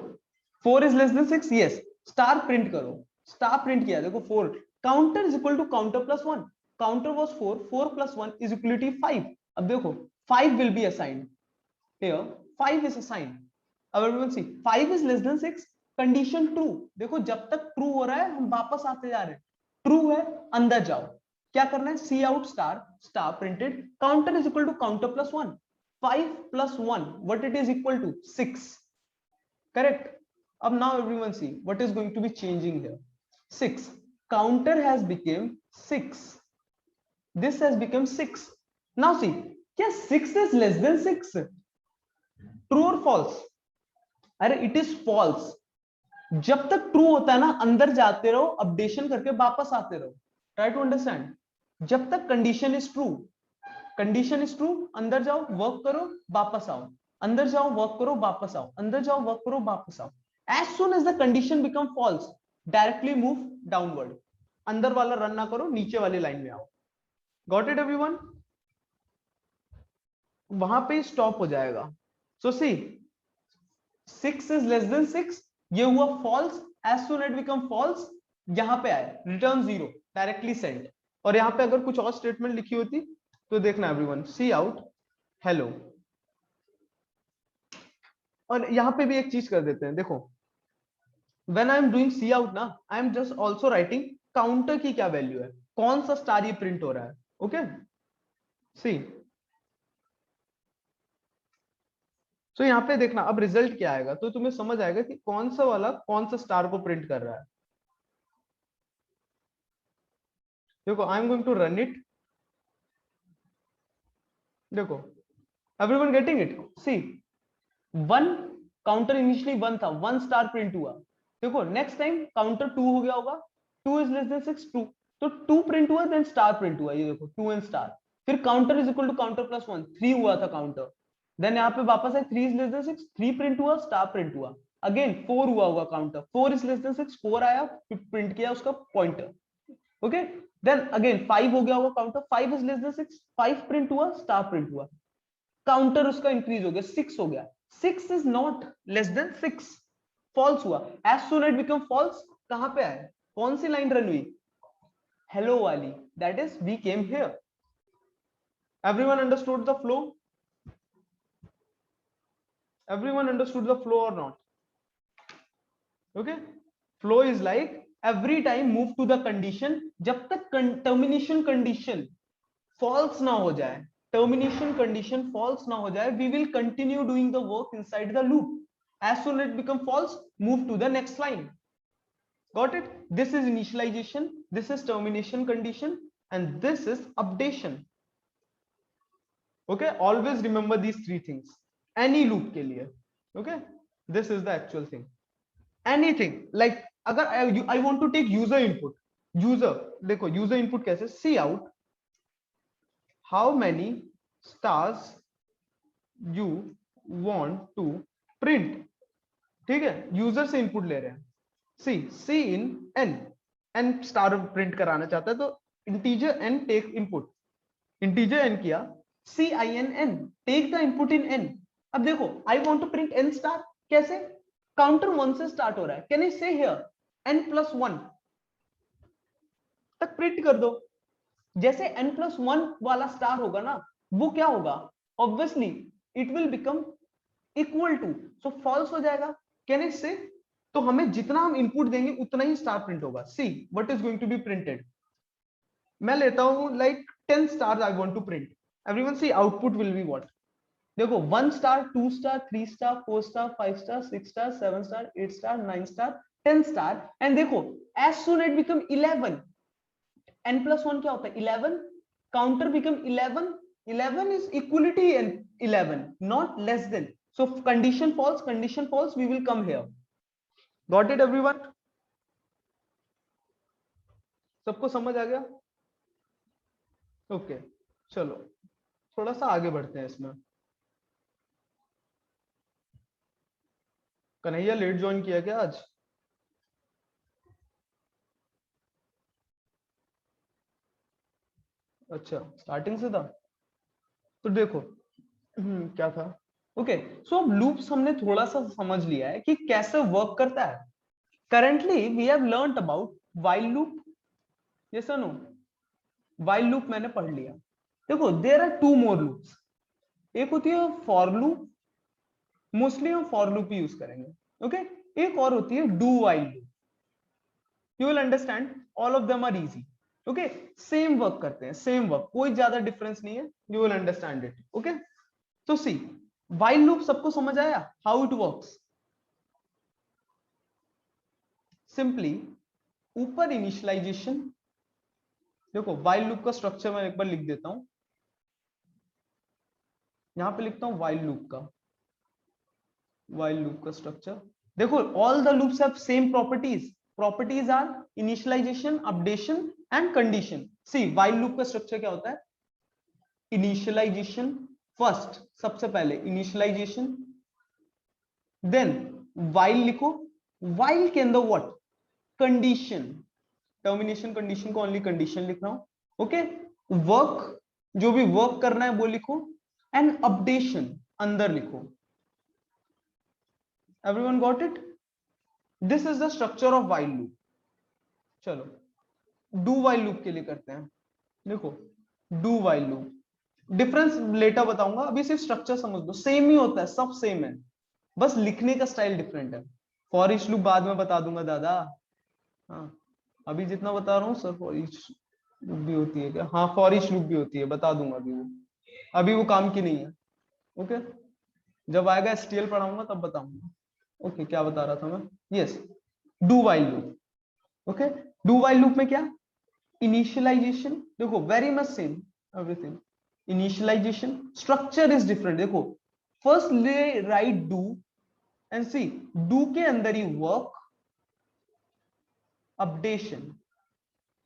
4 is less than 6, yes, star print करो, स्टार प्रिंट किया, देखो 4, counter is equal to counter plus 1, counter was 4, 4 plus 1 is equal to 5, अब देखो 5 will be assigned here, 5 is assigned, अब everyone see 5 is less than 6, condition true, देखो जब तक true हो रहा है हम वापस आते जा रहे हैं, ट्रू है अंदर जाओ, क्या करना है, सी out star, star printed, counter is equal to counter plus 1, 5 plus 1 what it is equal to 6, correct, अब now everyone see what is going to be changing here, 6, counter has become 6, this has become 6, now see क्या 6 is less than 6, true or false, अरे it is false, जब तक true होता है ना अंदर जाते रहो, अपडेशन करके वापस आते रहो, ट्राई टू अंडरस्टैंड, जब तक condition is true, condition is true, अंदर जाओ वर्क करो वापस आओ, अंदर जाओ वर्क करो वापस आओ, अंदर जाओ वर्क करो वापस आओ, as soon as the condition become false directly move downward, अंदर वाला रन ना करो, नीचे वाली लाइन में आओ, गॉट इट एवरीवन, वहां पे स्टॉप हो जाएगा, so see 6 is less than 6, ये हुआ false, as soon it become false, यहां पे आए रिटर्न 0 डायरेक्टली सेंड, और यहां पे अगर कुछ और स्टेटमेंट लिखी होती तो देखना एवरीवन, सी आउट हेलो, और यहां पे भी एक चीज कर देते हैं, देखो when I am doing cout ना, I am just also writing counter की क्या वैल्यू है, कौन सा स्टार ये प्रिंट हो रहा है, ओके सी, तो यहाँ पे देखना अब रिजल्ट क्या आएगा, तो तुम्हें समझ आएगा कि कौन सा वाला कौन सा स्टार को प्रिंट कर रहा है, देखो I am going to run it, देखो everyone getting it, see 1, counter initially 1 था, 1 स्टार प्रिंट हुआ, देखो नेक्स्ट टाइम काउंटर 2 हो गया होगा, 2 इज लेस देन 6, 2, तो 2 प्रिंट हुआ देन स्टार प्रिंट हुआ, ये देखो 2 एंड स्टार, फिर counter is equal to counter plus 1, 3 हुआ था काउंटर, देन यहाँ पे वापस है 3 इज लेस देन 6, 3 प्रिंट हुआ, स्टार प्रिंट हुआ, अगेन 4 हुआ होगा काउंटर, 4 इज लेस देन 6, 4 आया, फिर प्रिंट किया उसका पॉइंटर, ओके, देन अगेन 5 हो गया होगा counter, 5 is less than 6, 5 print हुआ, स्टार प्रिंट हुआ, काउंटर उसका इंक्रीज हो गया, 6 हो गया, 6 is not less than 6, false हुआ, as soon it become false, कहां पे आए, कौन सी लाइन रन हुई, हेलो वाली, that is we came here, everyone understood the flow, everyone understood the flow or not, okay, flow is like every time move to the condition, जब तक termination condition false ना हो जाए, termination condition false ना हो जाए, we will continue doing the work inside the loop, as soon as it become false move to the next line, got it, this is initialization, this is termination condition, and this is updation, okay, always remember these three things any loop के लिए, okay, this is the actual thing, anything like अगर I want to take user input, user देखो user input कैसे, see out how many stars you want to print, ठीक है, user से input ले रहे हैं, cin n star print कराना चाहता है, तो integer n take input, integer n किया, C I N n take the input in n, अब देखो I want to print n star, कैसे, काउंटर 1 से स्टार्ट हो रहा है, कैन आई से हियर n प्लस 1 तक प्रिंट कर दो, जैसे n प्लस 1 वाला स्टार होगा ना, वो क्या होगा, obviously it will become equal to, so false हो जाएगा, कैन आई से, तो हमें जितना हम इनपुट देंगे उतना ही स्टार प्रिंट होगा, see what is going to be printed, मैं लेता हूं like 10 star I want to print, everyone see output will be what, देखो 1 star 2 star 3 star 4 star 5 star 6 star 7 star 8 star 9 star 10 star, and देखो as soon it become 11, n plus 1 क्या होता है 11, counter become 11, 11 is equality and 11 not less than, so condition false we will come here, got it everyone, सबको समझ आ गया, okay चलो थोड़ा सा आगे बढ़ते हैं इसमें, कन्हैया लेट ज्वाइन किया क्या आज, अच्छा स्टार्टिंग से था, तो देखो क्या था, ओके, सो अब लूप्स हमने थोड़ा सा समझ लिया है कि कैसे वर्क करता है. Currently we have learned about while loop. Yes और नो? व्हाइल लूप मैंने पढ़ लिया. देखो there are two more loops. एक होती है फॉर लूप, मोस्टली हम फॉर लूप ही यूज करेंगे. ओके, एक और होती है do while loop. You will understand, all of them are easy. Okay, same work करते हैं, सेम वर्क, कोई ज्यादा डिफरेंस नहीं है. You will understand it. Okay, तो सी, व्हाइल लूप सबको समझ आया हाउ इट वर्क्स? सिंपली ऊपर इनिशियलाइजेशन. देखो व्हाइल लूप का स्ट्रक्चर मैं एक बार लिख देता हूं. यहां पे लिखता हूं व्हाइल लूप का स्ट्रक्चर. देखो all the loops have same properties. Properties are initialisation, updation and condition. See while loop का स्ट्रक्चर क्या होता है? इनिशियलाइजेशन फर्स्ट, सबसे पहले इनिशियलाइजेशन, देन व्हाइल लिखो. व्हाइल के अंदर व्हाट? कंडीशन. टर्मिनेशन कंडीशन को ओनली कंडीशन लिख रहा हूं. ओके, वर्क, जो भी वर्क करना है वो लिखो, एंड अपडेशन अंदर लिखो. Everyone got it? This is the structure of while loop. चलो डू व्हाइल लूप के लिए करते हैं. देखो डू व्हाइल लूप डिफरेंस लेटर बताऊंगा, अभी सिर्फ स्ट्रक्चर समझ लो. सेम ही होता है, सब सेम है, बस लिखने का स्टाइल डिफरेंट है. फॉर ईच लूप बाद में बता दूंगा दादा. हाँ, अभी जितना बता रहा हूँ सर, फॉर ईच लूप भी होती है क्या? हाँ, फॉर ईच लूप भी होती है, बता दूंगा. अभी वो काम की नहीं है. ओके, जब आएगा एसटीएल पढ़ाऊंगा तब बताऊंगा. ओके, क्या बता रहा था मैं? Yes, do while loop. Okay, do while loop में क्या? इनिशियलाइजेशन. देखो very much same everything. Initialization, structure is different. देखो फर्स्ट ले write do and see, do के अंदर ही work, updation.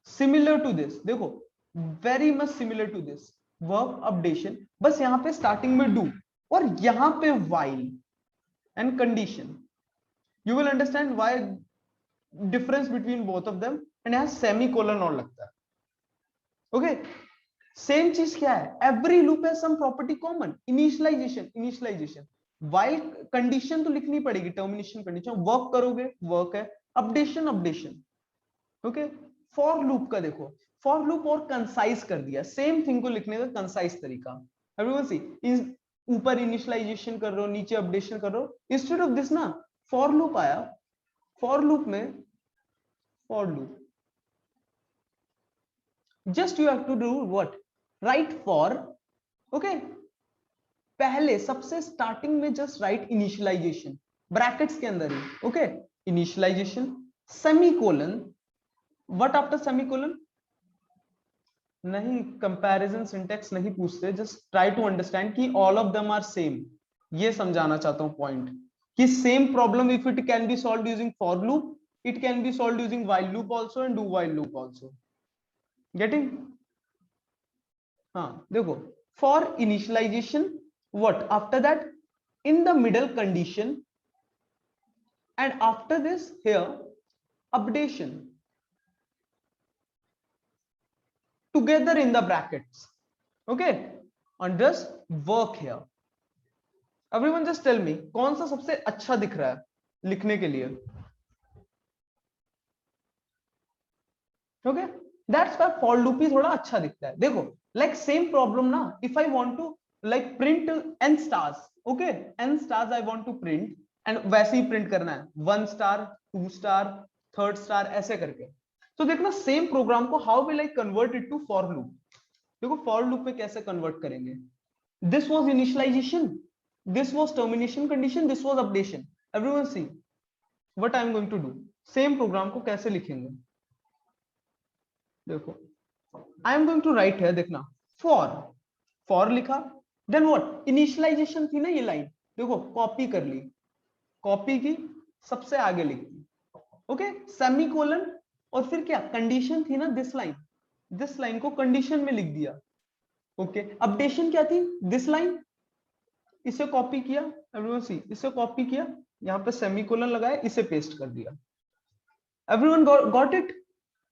Similar to this, देखो very much similar to this, work updation. बस यहां पे स्टार्टिंग में डू और यहां पे while and condition. You will understand why difference between both of them. And यहां सेमी कोलन और लगता है. ओके, सेम चीज क्या है? Every loop has some property common. Initialisation while condition तो लिखनी पड़ेगी, टर्मिनेशन कंडीशन. वर्क करोगे, वर्क है. अपडेशन. ओके, फॉर लूप का देखो, फॉर लूप और कंसाइज कर दिया, सेम थिंग को लिखने का कंसाइज तरीका. एवरीवन सी, ऊपर इनिशियलाइजेशन कर रहे हो, नीचे अपडेशन कर रहे हो. इंस्टेड ऑफ दिस ना, फॉर लूप आया. फॉर लूप में, for loop just you have to do what? Write for. Okay, पहले सबसे स्टार्टिंग में जस्ट राइट इनिशियलाइजेशन, ब्रैकेट्स के अंदर ही. Okay, initialization semicolon. What after semicolon? नहीं, कंपैरिजन सिंटेक्स नहीं पूछते. जस्ट ट्राई टू अंडरस्टैंड कि all of them are same. ये समझाना चाहता हूं पॉइंट, कि same problem if it can be solved using for loop, it can be solved using while loop also and do while loop also. Getting? हाँ, देखो for initialization, what after that? In the middle condition, and after this here updation together in the brackets. Okay, and just work here. Everyone just tell me कौन सा सबसे अच्छा दिख रहा है लिखने के लिए? Okay, that's why for loop ही थोड़ा अच्छा दिखता है. देखो like same problem ना, if I want to like print n stars, okay, n stars I want to print, and वैसे ही print करना है 1 star 2 star 3rd star ऐसे करके. तो देखना सेम प्रोग्राम को how will I convert it to for loop. देखो for loop में कैसे कन्वर्ट करेंगे? This was initialisation, this was termination condition, this was updation. Everyone see what I am going to do. Same program को कैसे लिखेंगे? देखो I am going to write है, देखना फॉर. फॉर लिखा, देन व्हाट? इनिशियलाइजेशन थी ना ये लाइन, देखो कॉपी कर ली, कॉपी की, सबसे आगे लिख दी. ओके, सेमीकोलन, और फिर क्या? कंडीशन थी ना दिस लाइन को कंडीशन में लिख दिया. ओके, अपडेशन क्या थी? दिस लाइन, इसे कॉपी किया. एवरीवन सी, इसे कॉपी किया, यहां पे सेमीकोलन लगाया, इसे पेस्ट कर दिया. Everyone got it?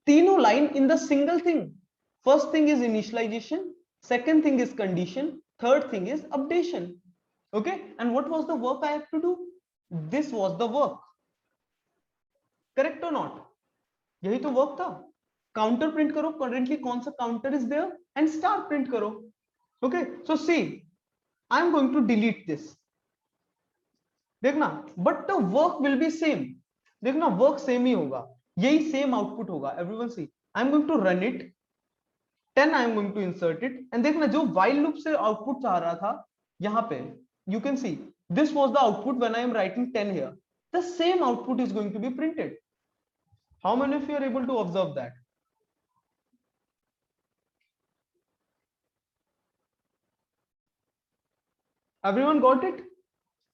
तीनों line in the single thing. First thing is initialization, second thing is condition, third thing is updation. Okay, and what was the work I have to do? This was the work. Correct or not? यही तो work था. Counter print करो, currently कौन सा counter is there, and star print करो. Okay, so see I am going to delete this. देखना, but the work will be same. देखना, work same ही होगा, यही सेम आउटपुट होगा. Everyone see, I am going to run it. 10 I am going to insert it, and देखना जो while loop से output चाह रहा था यहां पे, you can see this was the output when I am writing 10 here. The same output is going to be printed. How many of you are able to observe that? Everyone got it?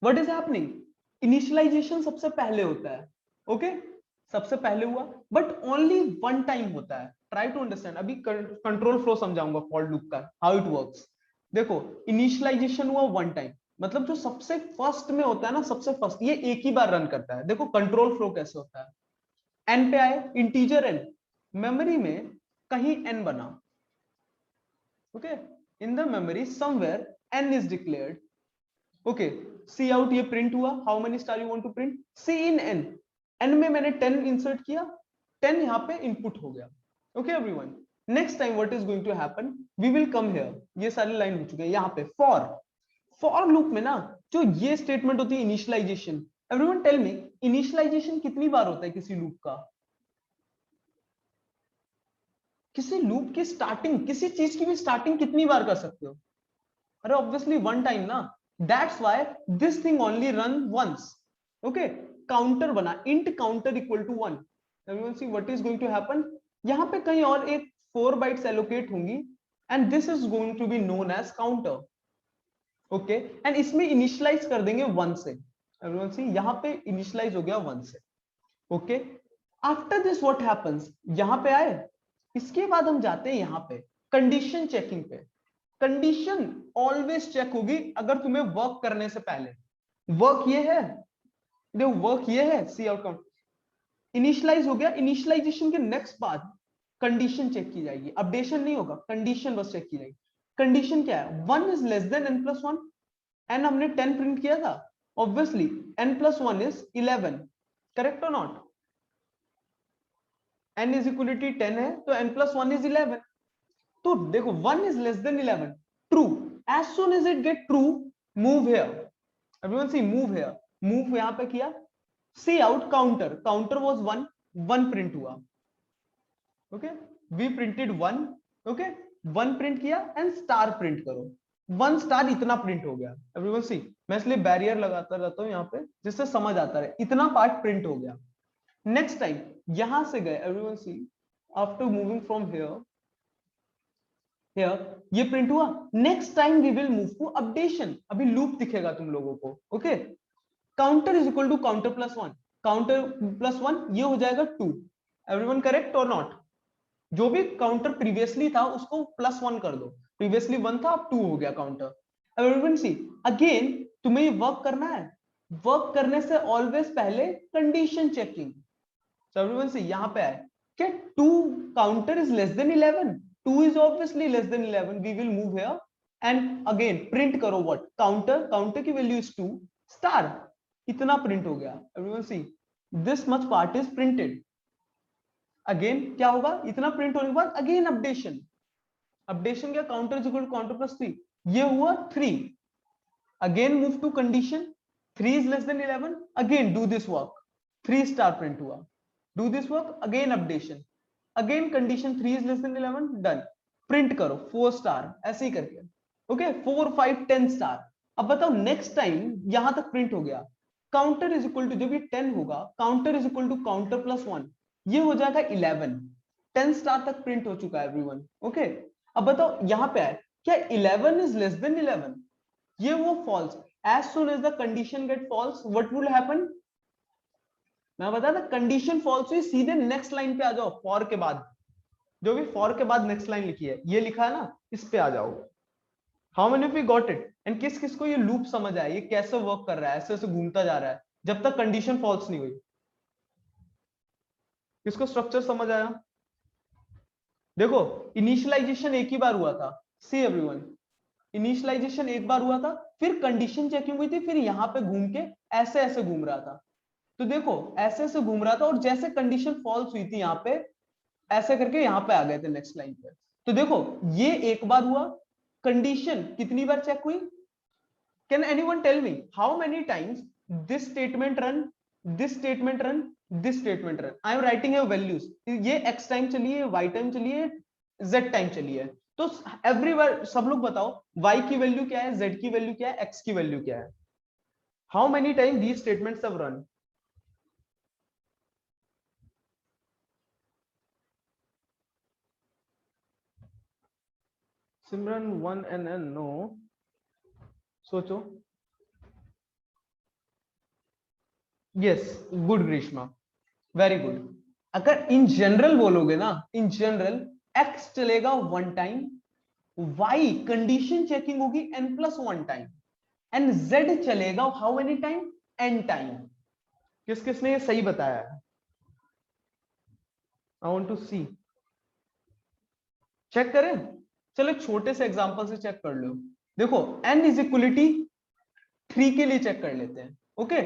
What is happening? Initialisation सबसे पहले होता है. Okay, सबसे पहले हुआ, but only one time होता है. Try to understand. अभी कंट्रोल फ्लो समझाऊंगा फॉर लूप का, हाउ इट वर्क्स. देखो, इनिशियलाइजेशन हुआ वन टाइम, मतलब जो सबसे फर्स्ट में होता है ना, सबसे फर्स्ट, ये एक ही बार रन करता है. देखो कंट्रोल फ्लो कैसे होता है. एन पे आए, इंटीजर एन, मेमोरी में कहीं एन बना. Okay, in the memory somewhere n is declared. Okay, C out, ये प्रिंट हुआ. How many star you want to print? C in n. N में मैंने 10 इंसर्ट किया, 10 यहाँ पे इनपुट हो गया. Okay everyone, next time what is going to happen, we will come here. ये सारी लाइन हो चुके हैं यहाँ पे. फॉर लूप में ना जो ये स्टेटमेंट होती है initialisation. Everyone tell me, initialisation कितनी बार होता है किसी लूप का? किसी लूप की स्टार्टिंग, किसी चीज की भी स्टार्टिंग कितनी बार कर सकते हो? अरे ऑब्वियसली वन टाइम ना. That's why this thing only run once. Okay, counter बना, int counter equal to 1. Everyone see what is going to happen. यहां पे कहीं और एक 4 बाइट्स एलोकेट होंगी, and this is going to be known as counter. Okay, and इसमें initialize कर देंगे 1 से. एवरीवन सी, यहां पे इनिशियलाइज हो गया 1 से. Okay, after this what happens, यहां पे आए, इसके बाद हम जाते हैं यहां पे कंडीशन चेकिंग पे. कंडीशन ऑलवेज चेक होगी अगर तुम्हें वर्क करने से पहले. वर्क ये है, देखो वर्क ये है, सी आउटकम इनिशियलाइज हो गया. इनिशियलाइजेशन के नेक्स्ट बाद कंडीशन चेक की जाएगी, अपडेशन नहीं होगा, कंडीशन बस चेक की जाएगी. कंडीशन क्या है? 1 is less than n plus 1. N हमने 10 प्रिंट किया था, obviously n plus 1 is 11. Correct और नॉट? n इज इक्वलिटी 10 है, तो n प्लस 1 इज 11. तो देखो 1 is less than 11, true. As soon as it get true, move here. Everyone see, move here. Move यहां पे किया. See out counter. Counter was 1. 1 print हुआ. Okay, we printed 1. Okay, 1 print किया and star print करो. 1 star इतना print हो गया. Everyone see, मैं इसलिए बैरियर लगाता रहता हूं यहां पे, जिससे समझ आता रहे. इतना पार्ट प्रिंट हो गया. नेक्स्ट टाइम यहां से गए, everyone see, after moving from here, ये प्रिंट हुआ. Next time we will move to updation. अभी लूप दिखेगा तुम लोगों को. Okay, counter is equal to counter plus 1. Counter plus 1 ये हो जाएगा 2. एवरीवन करेक्ट और नॉट? जो भी काउंटर प्रीवियसली था उसको प्लस 1 कर दो. प्रीवियसली 1 था, अब 2 हो गया काउंटर. एवरीवन सी, अगेन तुम्हें ये वर्क करना है. वर्क करने से ऑलवेज पहले condition checking. So everyone see, यहाँ पे आए क्या, 2 counter is less than 11. 2 is obviously less than 11. We will move here and again print करो what? Counter. Counter की value is 2. Star. इतना print हो गया. Everyone see, this much part is printed. Again क्या होगा? इतना print होने के बाद again updation. Updation क्या? Counter is equal to counter plus 3. ये हुआ 3. Again move to condition. 3 is less than 11. Again do this work. 3 star print हुआ. Do this work, again updation, again condition 3 is less than 11, done. Print करो 4 star, ऐसे ही करके. Okay, 4 5 10 star. अब बताओ next time यहां तक प्रिंट हो गया. काउंटर इज इक्वल टू, जो भी 10 होगा, counter is equal to counter plus 1, ये हो जाएगा 11. 10 स्टार तक प्रिंट हो चुका है एवरीवन. ओके, अब बताओ यहां पे है क्या, 11 इज लेस देन 11, ये वो false. As soon as the condition get false, what will happen? मैं बता था, कंडीशन फॉल्स हुई, सीधे नेक्स्ट लाइन पे आ जाओ. फॉर के बाद, जो भी फॉर के बाद नेक्स्ट लाइन लिखी है, ये लिखा है ना, इस पे आ जाओ. How many of you got it? And किस किस को ये लूप समझ आया, ये कैसे वर्क कर रहा है, ऐसे ऐसे घूमता जा रहा है जब तक कंडीशन फॉल्स नहीं हुई? किसको स्ट्रक्चर समझ आया? देखो इनिशियलाइजेशन एक ही बार हुआ था. सी एवरीवन, इनिशियलाइजेशन एक बार हुआ था, फिर कंडीशन चेकिंग हुई थी, फिर यहाँ पे घूम के ऐसे ऐसे घूम रहा था। तो देखो ऐसे ऐसे घूम रहा था और जैसे कंडीशन फॉल्स हुई थी यहाँ पे, ऐसे करके यहाँ पे आ गए थे नेक्स्ट लाइन पे। तो देखो ये एक बार हुआ, कंडीशन कितनी बार चेक हुई? Can anyone tell me how many times this statement run, this statement run, this statement run? I am writing your values, ये एक्स टाइम चलिए, वाई टाइम चलिए, जेड टाइम चलिए। तो एवरीवन सब लोग बताओ, y की वैल्यू क्या है, z की वैल्यू क्या है, x की वैल्यू क्या है? How many time these statements have run? Simran 1 and n no, सोचो। Yes, good Greeshma, very good. अगर इन जनरल बोलोगे ना, इन जनरल x चलेगा 1 टाइम, y कंडीशन चेकिंग होगी n+1 टाइम, एंड z चलेगा how many time, n time. किस किसने ये सही बताया है? I want to see, check करें। चलो एक छोटे से एग्जांपल से चेक कर लो। देखो n इज इक्वलिटी 3 के लिए चेक कर लेते हैं। ओके,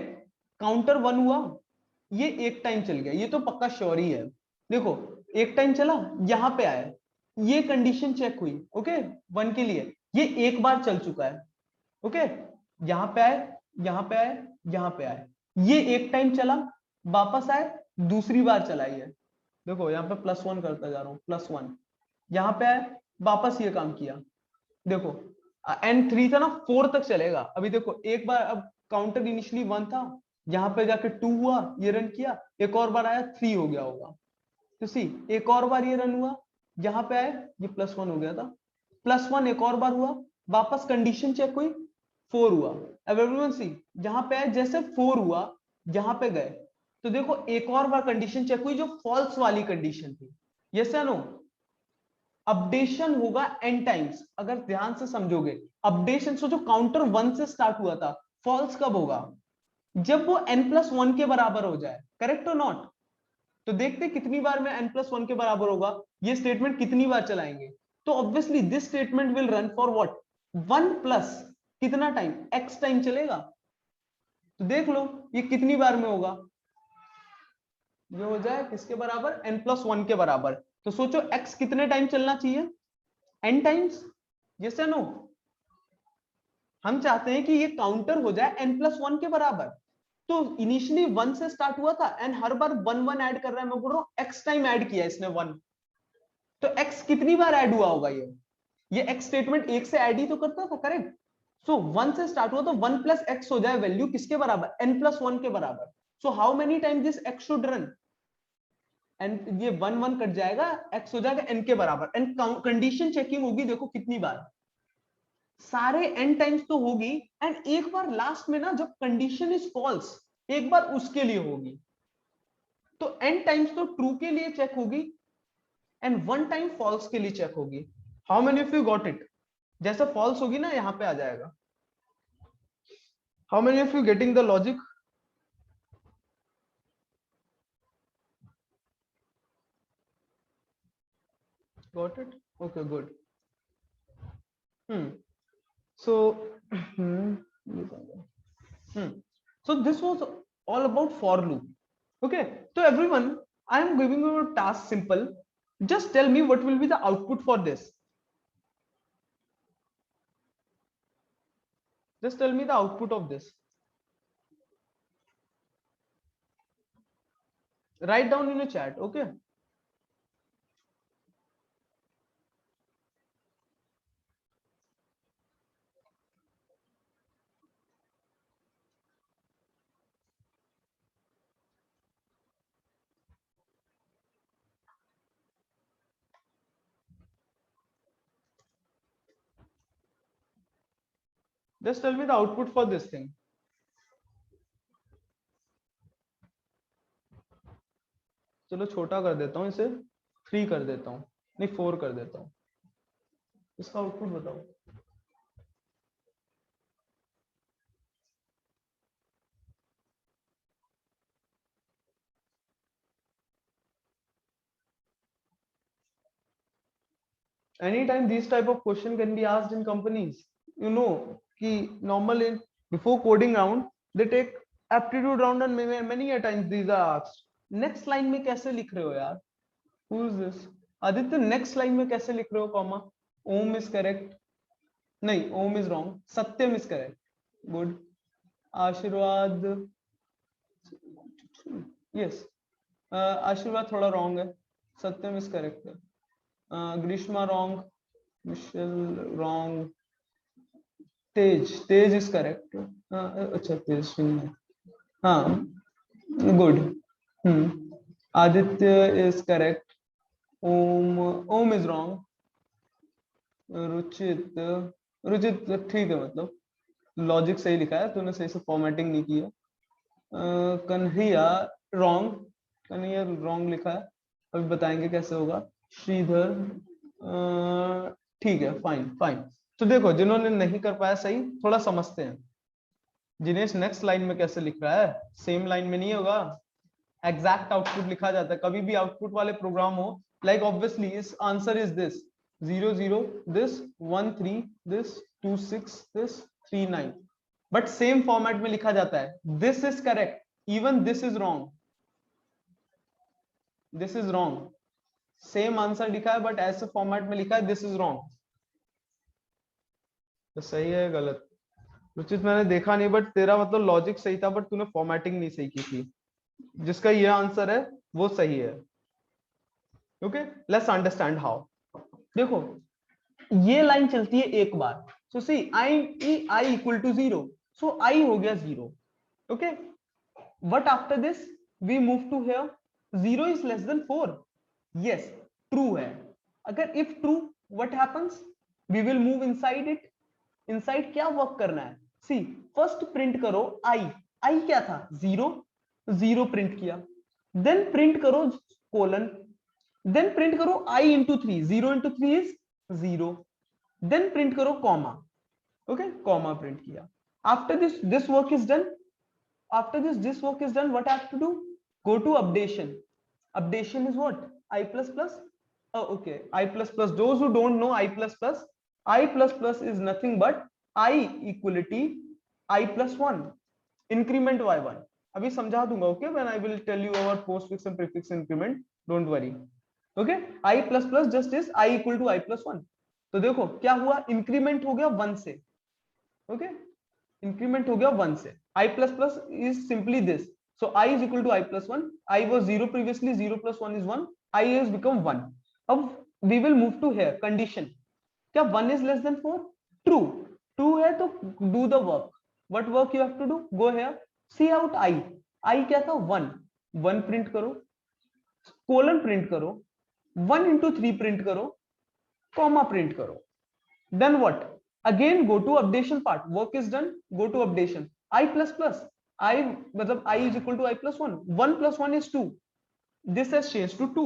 काउंटर 1 हुआ, ये एक टाइम चल गया, ये तो पक्का श्योर ही है। देखो एक टाइम चला, यहां पे आया, ये कंडीशन चेक हुई। ओके, 1 के लिए ये एक बार चल चुका है। ओके, यहां पे आए, यहां पे आए, यहां पे आए, ये एक टाइम चला, वापस आए, दूसरी बार चला ये। देखो यहाँ पे +1 करता जा रहा हूं, +1, यहां पे आए, वापस ये काम किया। देखो n3 था ना, 4 तक चलेगा। अभी देखो एक बार, अब काउंटर इनिशियली 1 था, यहां पे जाके 2 हुआ, ये रन किया, एक और बार आया 3 हो गया होगा। तो सी एक और बार ये रन हुआ, यहां पे आए, ये +1 हो गया था, +1 एक और बार हुआ, वापस कंडीशन चेक हुई, 4 हुआ। अब एवरीवन सी, यहां पे आए, जैसे 4 हुआ, यहां पे गए, तो देखो एक और बार कंडीशन चेक हुई जो फॉल्स वाली कंडीशन थी। यस या नो? अपडेशन होगा n टाइम्स, अगर ध्यान से समझोगे। अपडेशन सोचो, काउंटर 1 से स्टार्ट हुआ था, फॉल्स कब होगा? जब वो n+1 के बराबर हो जाए, करेक्ट और नॉट? तो देखते कितनी बार में n+1 के बराबर होगा, ये स्टेटमेंट कितनी बार चलाएंगे। तो obviously this statement will run for what, 1 plus कितना टाइम, x टाइम चलेगा। तो देख लो ये कितनी बार में होगा, ये हो जाए किसके बराबर, n+1 के बराबर। तो सोचो x कितने टाइम चलना चाहिए, n टाइम्स। यस या नो? हम चाहते हैं कि ये काउंटर हो जाए n+1 के बराबर। तो इनिशियली 1 से स्टार्ट हुआ था, एंड हर बार 1 1 ऐड कर रहा है, मैं बोल रहा हूं x टाइम ऐड किया इसने 1। तो x कितनी बार ऐड हुआ होगा ये x स्टेटमेंट एक से ऐड ही तो करता था, करेक्ट? सो 1 से स्टार्ट हुआ, तो 1 प्लस x हो जाए वैल्यू किसके बराबर, n+1 के बराबर। So how many time this x should run, and ये 1 1 कट जाएगा, x हो जाएगा n के बराबर, एंड कंडीशन चेकिंग होगी, देखो कितनी बार, सारे n टाइम्स तो होगी। एंड एक बार लास्ट में ना, जब कंडीशन इज फॉल्स, एक बार उसके लिए होगी। तो n टाइम्स तो ट्रू के लिए चेक होगी, एंड 1 टाइम फॉल्स के लिए चेक होगी। How many of you got it? जैसे फॉल्स होगी ना, यहां पे आ जाएगा। How many of you getting the logic? Got it? Okay, good. So so this was all about for loop. Okay, so everyone, I am giving you a task, simple. Just tell me what will be the output for this. Just tell me the output of this. Write down in the chat. Okay, just tell me the output for this thing. चलो छोटा कर देता हूँ इसे, 3 कर देता हूँ, नहीं 4 कर देता हूँ। इसका आउटपुट बताओ। Anytime these type of question can be asked in companies. you know कि normally before coding round they take aptitude round and many a times these are asked. Next line में कैसे लिख रहे हो यार? Who is this? Aditya next line में कैसे लिख रहे हो comma? Om is correct. नहीं, Om is wrong. Satyam is correct. Good. आशीर्वाद, yes. आशीर्वाद थोड़ा wrong है. Satyam is correct. Grishma wrong. Michelle wrong. Tej is correct. अच्छा तेज नहीं है. हाँ, good. Aditya is correct. Om is wrong. Ruchit ठीक है, मतलब लॉजिक सही लिखा है तूने, सही से फॉर्मेटिंग नहीं की है. कन्हैया रॉन्ग, कन्हैया रॉन्ग लिखा है, अभी बताएंगे कैसे होगा. श्रीधर ठीक है, फाइन फाइन. तो देखो जिन्होंने नहीं कर पाया सही, थोड़ा समझते हैं. जिनेश नेक्स्ट लाइन में कैसे लिख रहा है, सेम लाइन में नहीं होगा. एग्जैक्ट आउटपुट लिखा जाता है, कभी भी आउटपुट वाले प्रोग्राम हो, लाइक ऑब्वियसली इस answer is this 0 0 this 1 3 this 2 6 this 3 9, but same format में लिखा जाता है. This is correct, even this is wrong, this is wrong. Same answer लिखा है बट ऐसे फॉर्मेट में लिखा है दिस इज रॉन्ग. तो सही है गलत? रुचित मैंने देखा नहीं, बट तेरा मतलब लॉजिक सही था, बट तूने फॉर्मेटिंग नहीं सही की थी. जिसका ये आंसर है वो सही है. Okay, let's understand how. देखो ये लाइन चलती है एक बार. सो सी आई इक्वल टू 0, सो आई हो गया 0. Okay, but after this we move to here. 0 is less than 4. Yes, true है. अगर if true, what happens? We will move inside it. Inside क्या वर्क करना है? सी, फर्स्ट प्रिंट करो आई. आई क्या था? 0. 0 प्रिंट किया. देन प्रिंट करो कोलन. देन प्रिंट करो I into 3. 0 into 3 is 0. Then print करो कॉमा. ओके, कॉमा प्रिंट किया. After this work is done. After this work is done, what I have to do? Go to updation. Updation is what? I plus plus. Oh, okay. I plus plus. Those who don't know I plus plus is nothing but I equality I plus 1. Increment y1. अभी समझा दूंगा. Okay, when I will tell you about postfix and prefix increment, don't worry. Okay, I plus plus just is I equal to I plus 1. तो देखो क्या हुआ, increment हो गया 1 से. ओके, इंक्रीमेंट हो गया 1 से. I plus plus is simply this. So I is equal to I plus 1. I was 0 previously. 0 plus 1 is 1. I has become 1. अब we will move to here. Condition. क्या 1 is less than 4? True. True है तो do the work. What work you have to do? Go here. See out I. I क्या था? 1. 1 print करो. Colon print करो. 1 into 3 print करो. Comma print करो. Then what? Again go to updation part. Work is done. Go to updation. I plus plus. I मतलब I is equal to I plus 1. 1 plus 1 is 2. This has changed to 2.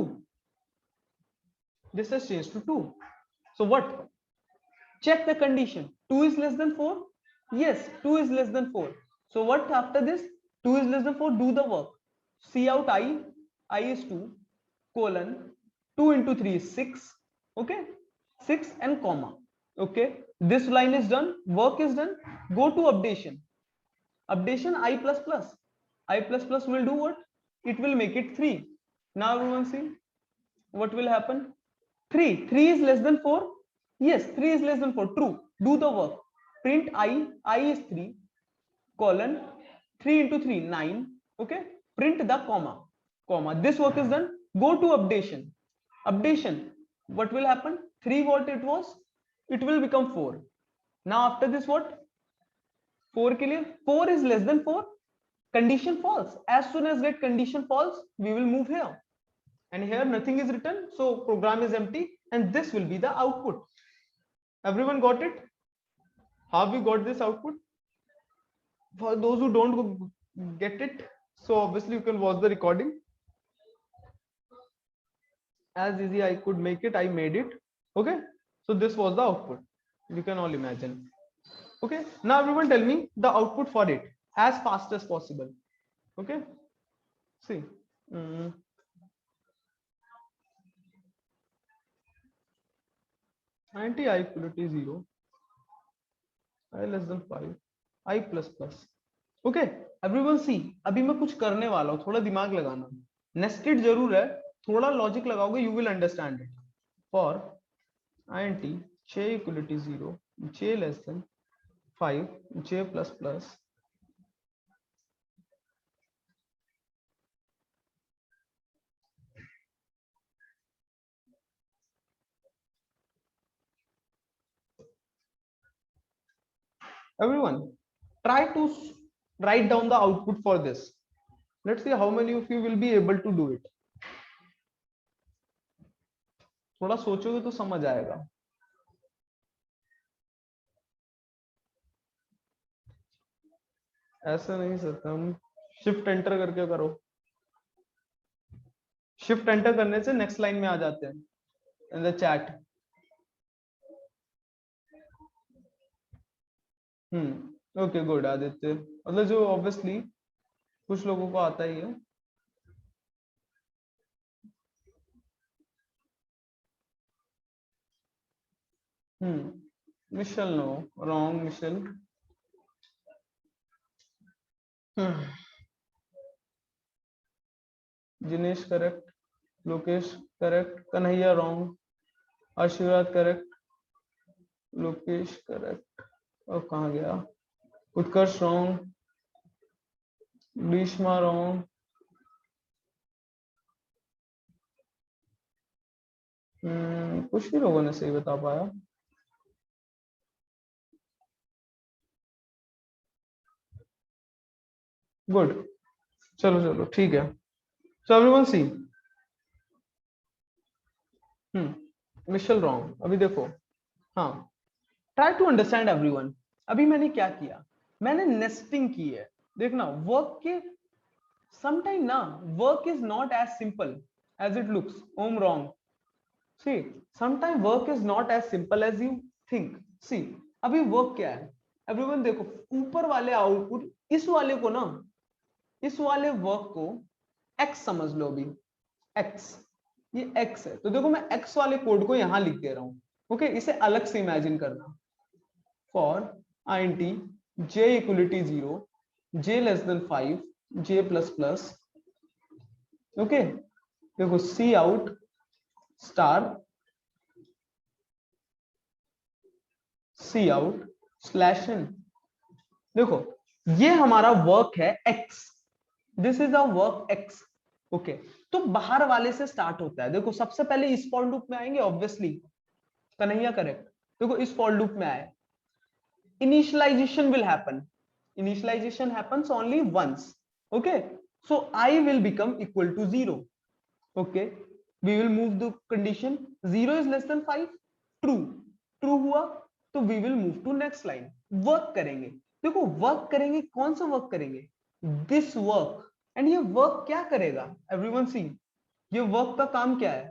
This has changed to 2. So what? Check the condition. 2 is less than 4. Yes, 2 is less than 4. So what after this? 2 is less than 4. Do the work. See out I. I is 2. Colon. 2 into 3 is 6. Okay. 6 and comma. Okay. This line is done. Work is done. Go to updation. Updation I plus plus. I plus plus will do what? It will make it 3. Now everyone see what will happen. 3 is less than 4. Yes, 3 is less than 4. True. Do the work. Print I is 3. Colon 3 into 3 9. Okay, print the comma. This work is done. Go to updation. Updation, what will happen? 3 what it was, it will become 4. Now after this what? 4 के लिए 4 is less than 4. Condition false. As soon as get condition false, we will move here. And here nothing is written, so program is empty, and this will be the output. Everyone got it? Have you got this output? For those who don't get it, so obviously you can watch the recording. As easy I could make it, I made it. Okay, so this was the output. You can all imagine. Okay, now everyone tell me the output for it as fast as possible. Okay, see. Anti-I equality 0. I less than 5 I plus plus. Okay everyone see, अभी मैं कुछ करने वाला हूँ, थोड़ा दिमाग लगाना, nested जरूर है, थोड़ा लॉजिक लगाओगे you will understand it. For int j equality 0 j less than 5 j plus plus everyone try to write down the output for this. Let's see how many of you will be able to do it. थोड़ा सोचोगे तो समझ आएगा. ऐसा नहीं सकता, हम shift enter करके करो. शिफ्ट एंटर करने से नेक्स्ट लाइन में आ जाते हैं in the chat. Okay good Aditya, मतलब जो ऑब्वियसली कुछ लोगों को आता ही है. Michelle no wrong Michelle. Jinesh correct, Lokesh correct, Kanhaiya wrong, Aashirwad correct, Lokesh correct, और कहाँ गया, उत्कर्ष रॉन्ग, भीष्मा रॉन्ग, कुछ ही लोगों ने सही बता पाया. गुड, चलो चलो ठीक है. सो एवरीवन सी, मिशेल रॉन्ग. अभी देखो, हाँ, ट्राई टू अंडरस्टैंड एवरीवन. अभी मैंने क्या किया, मैंने नेस्टिंग की है. देखना वर्क के समटाइम ना, work is not as simple as it looks. Om wrong. See sometime work is not as simple as you think. See अभी वर्क क्या है एवरीवन, देखो ऊपर वाले आउटपुट, इस वाले को ना, इस वाले वर्क को x समझ लो. अभी x, ये x है, तो देखो मैं x वाले कोड को यहां लिख दे रहा हूं. ओके इसे अलग से इमेजिन करना. For int j equality 0 j less than 5 j plus plus. Okay देखो सी out star c out slash n. देखो ये हमारा वर्क है x, this is a work x. Okay तो बाहर वाले से स्टार्ट होता है. देखो सबसे पहले इस फॉर लूप में आएंगे ऑब्वियसली, कन्हैया करेक्ट. देखो इस फॉर लूप में आए, initialization will happen. Initialization happens only once. Okay, so I will become equal to 0. Okay, we will move the condition 0 is less than 5, true. True हुआ तो we will move to next line. Work करेंगे. देखो work करेंगे, कौन सा work करेंगे, this work. And ये work क्या करेगा एवरीवन सी, ये वर्क का काम क्या है,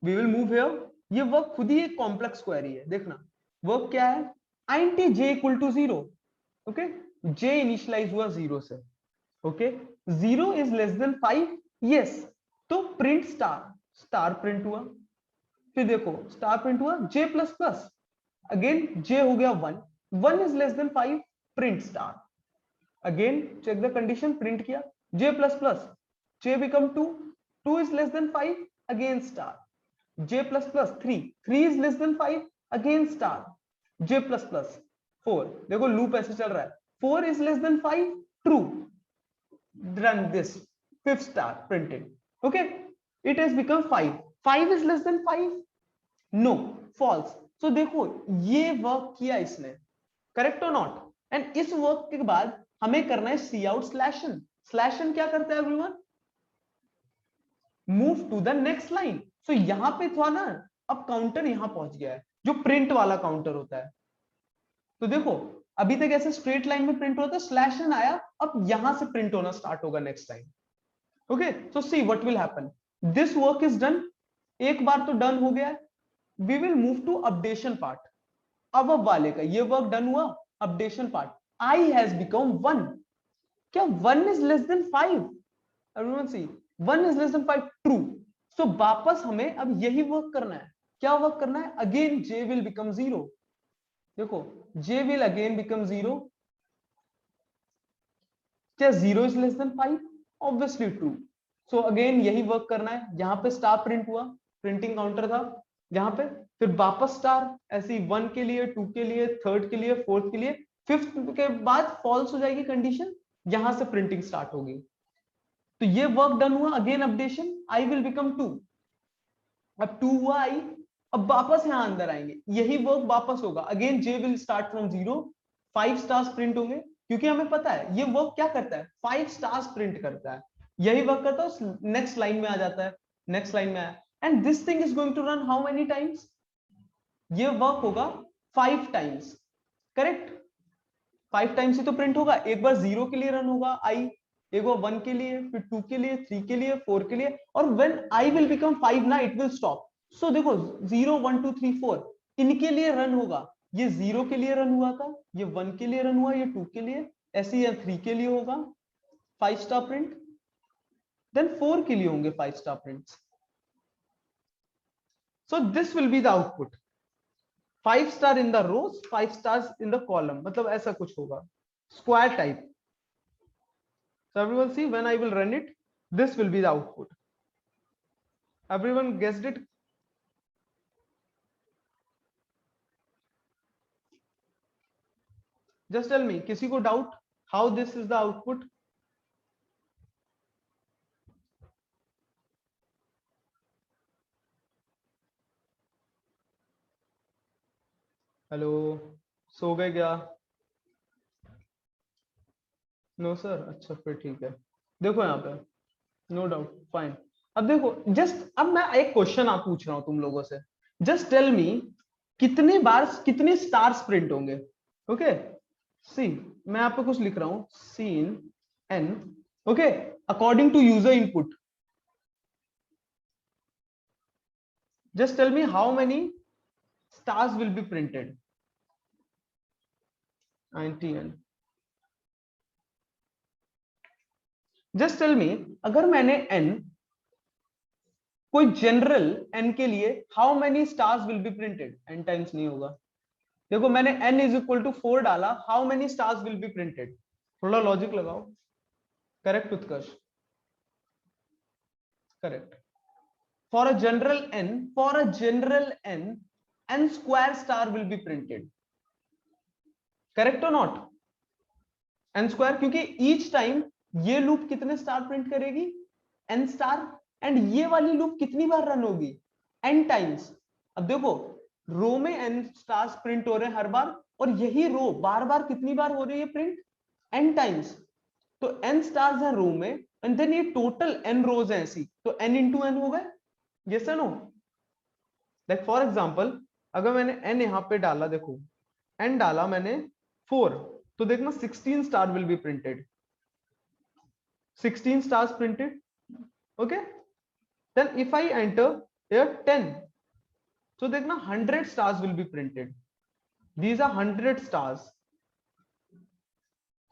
we will move here. ये वर्क खुद ही एक कॉम्प्लेक्स क्वेरी है. देखना वर्क क्या है, int j equal to 0. Okay j initialise हुआ 0 से. Okay 0 is less than 5, yes, तो प्रिंट स्टार, स्टार प्रिंट हुआ. फिर देखो स्टार प्रिंट हुआ j plus plus, again j हो गया 1, 1 is less than 5, print star. Again check the condition, print किया j plus plus, j become 2, 2 is less than 5, again star. j plus plus 3, 3 is less than 5, again star. j plus plus 4, देखो loop ऐसे चल रहा है, 4 is less than 5, true. run this, fifth star printed. Okay, it has become 5, 5 is less than 5, no, false. So देखो ये work किया इसने, correct और नॉट. एंड इस वर्क के बाद हमें करना है सी out slash n. Slash n क्या करता है everyone, move to the next line. So यहां पे था ना, अब काउंटर यहां पहुंच गया है, जो प्रिंट वाला काउंटर होता है. तो देखो अभी तक ऐसे स्ट्रेट लाइन में प्रिंट होता है, स्लैश एन आया, अब यहां से प्रिंट होना स्टार्ट होगा next time. Okay so see what will happen, this work is done. एक बार तो डन हो गया, we will move to updation part. अब वाले का ये वर्क डन हुआ, updation part, I has become 1. क्या 1 is less than 5, everyone see 1 is less than 5, true. So वापस हमें अब यही वर्क करना है. क्या वर्क करना है, अगेन j विल बिकम 0. देखो j will again become 0. क्या 0 is less than 5? Obviously true. So again यही वर्क करना है, यहाँ पे स्टार प्रिंट हुआ, प्रिंटिंग काउंटर था यहाँ पे, फिर वापस स्टार, ऐसी 1 के लिए, 2 के लिए, थर्ड के लिए, फोर्थ के लिए, फिफ्थ के बाद फॉल्स हो जाएगी कंडीशन, यहां से प्रिंटिंग स्टार्ट होगी। तो ये वर्क डन हुआ, again updation, I will become 2, अब 2 हुआ आई, अब वापस यहां अंदर आएंगे, यही वर्क वापस होगा, again J will start from 0, 5 stars print होंगे, क्योंकि हमें पता है ये वर्क क्या करता है, 5 स्टार्स प्रिंट करता है, यही वर्क करता है, नेक्स्ट लाइन में आ जाता है, नेक्स्ट लाइन में आया, and this thing is going to run how many times, ये वर्क होगा 5 टाइम्स, करेक्ट, 5 टाइम्स ही तो प्रिंट होगा, एक बार 0 के लिए रन होगा आई, एक बार 1 के लिए, फिर 2 के लिए, 3 के लिए, 4 के लिए, और व्हेन आई विल बिकम 5 ना इट विल स्टॉप। सो देखो 0 1 2 3 4 इनके लिए रन होगा, ये 0 के लिए रन हुआ था, ये 1 के लिए रन हुआ, ये 2 के लिए, ऐसे ये 3 के लिए होगा 5 स्टार प्रिंट, देन 4 के लिए होंगे 5 star prints. So this will be the output, 5 star in the rows, 5 stars in the column, मतलब ऐसा कुछ होगा, square type. So everyone see, when I will run it, this will be the output. Everyone guessed it? Just tell me, किसी को doubt how this is the output? Hello, सो गए क्या? No sir, अच्छा फिर ठीक है, देखो यहाँ पे, नो डाउट, फाइन। अब देखो जस्ट, अब मैं एक क्वेश्चन आप पूछ रहा हूं तुम लोगों से, जस्ट टेल मी कितने बार कितने स्टार्स प्रिंट होंगे, ओके? सी, मैं यहाँ पे कुछ लिख रहा हूं, C in n, okay, according to user input, just tell me how many stars will be printed. 90n, just tell me, अगर मैंने n कोई जनरल n के लिए, how many stars will be printed, n times नहीं होगा, देखो मैंने n is equal to 4 डाला, how many stars will be printed, थोड़ा लॉजिक लगाओ, correct Utkarsh, correct, for a general n, for a general n, n square star will be printed, correct और not, n square, क्योंकि each time ये loop कितने star print करेगी, n star, and ये वाली loop कितनी बार run होगी, n times. अब देखो रो में n स्टार्स प्रिंट हो रहे हैं हर बार, और यही रो बार बार कितनी बार हो रही है प्रिंट, n टाइम्स, तो n स्टार्स है रो में, एंड देन ये टोटल n रोज है ऐसी, तो n इंटू n हो गए, yes no? Like for example, अगर मैंने n यहां पे डाला, देखो n डाला मैंने 4, तो देखना 16 star will be printed, 16 stars printed, okay? Then if I enter here 10, so देखना 100 stars will be printed, these are 100 stars,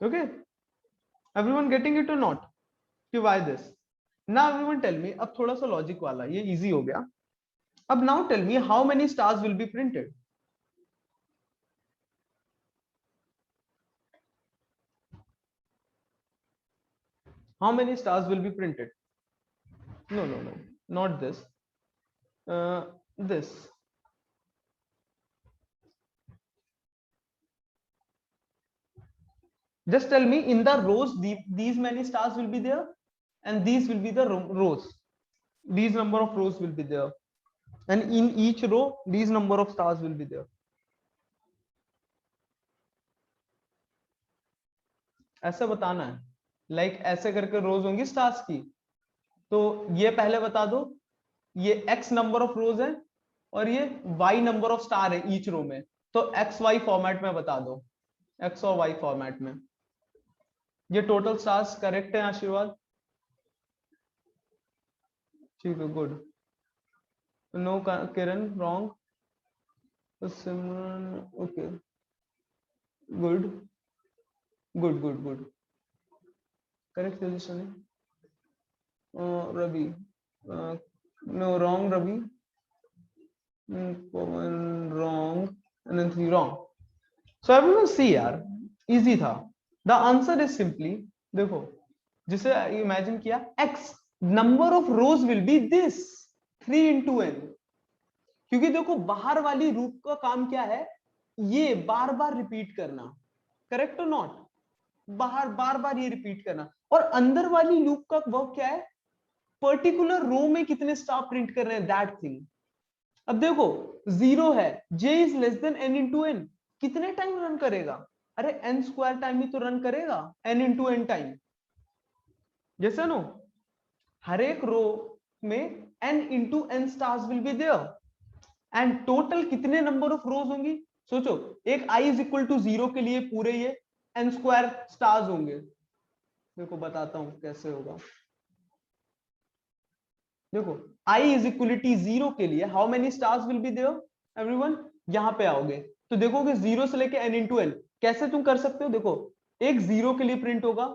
okay? Everyone getting it or not? कि why this? Now everyone tell me, अब थोड़ा सा logic वाला, ये easy हो गया, अब now tell me how many stars will be printed, how many stars will be printed? No, no, no, not this, this, just tell me in the rows, these many stars will be there, and these will be the rows, these number of rows will be there, and in each row these number of stars will be there. ऐसा बताना है, like ऐसे करके रोज होंगी stars की, तो ये पहले बता दो, ये x नंबर ऑफ रोज है, और ये y नंबर ऑफ स्टार है ईच रो में, तो एक्स वाई फॉर्मेट में बता दो, x और y फॉर्मेट में, ये टोटल स्टार्स करेक्ट है आशीर्वाद? ठीक है, good, no Kiran wrong, Simran okay, good good good good, correct suggestion है, Ravi, no, wrong, Ravi, wrong, and then 3 wrong. So everyone see यार, इजी था। द आंसर इज सिंपली, देखो जिसे इमेजिन किया, x number of rose will be this 3 into n। क्योंकि देखो बाहर वाली रूप का काम क्या है, ये बार बार रिपीट करना, करेक्ट और नॉट, बाहर बार बार ये रिपीट करना। और अंदर वाली लूप का वर्क क्या है, पर्टिकुलर रो में कितने स्टार प्रिंट कर रहे हैं, दैट थिंग। अब देखो 0 है, j is less than n into n, कितने टाइम रन करेगा, अरे n स्क्वायर टाइम ही तो रन करेगा, n इंटू एन टाइम, जैसे नो हर एक रो में n into n stars will be there, and total कितने नंबर ऑफ रोज होंगी, सोचो, एक i इज इक्वल टू 0 के लिए पूरे ये n स्क्वायर स्टार्स होंगे। देखो बताता हूं कैसे होगा। देखो i इज इक्वलिटी 0 के लिए how many stars will be there, everyone यहां पे आओगे तो देखोगे 0 से लेके n इंटू एन, कैसे तुम कर सकते हो, देखो एक 0 के लिए प्रिंट होगा,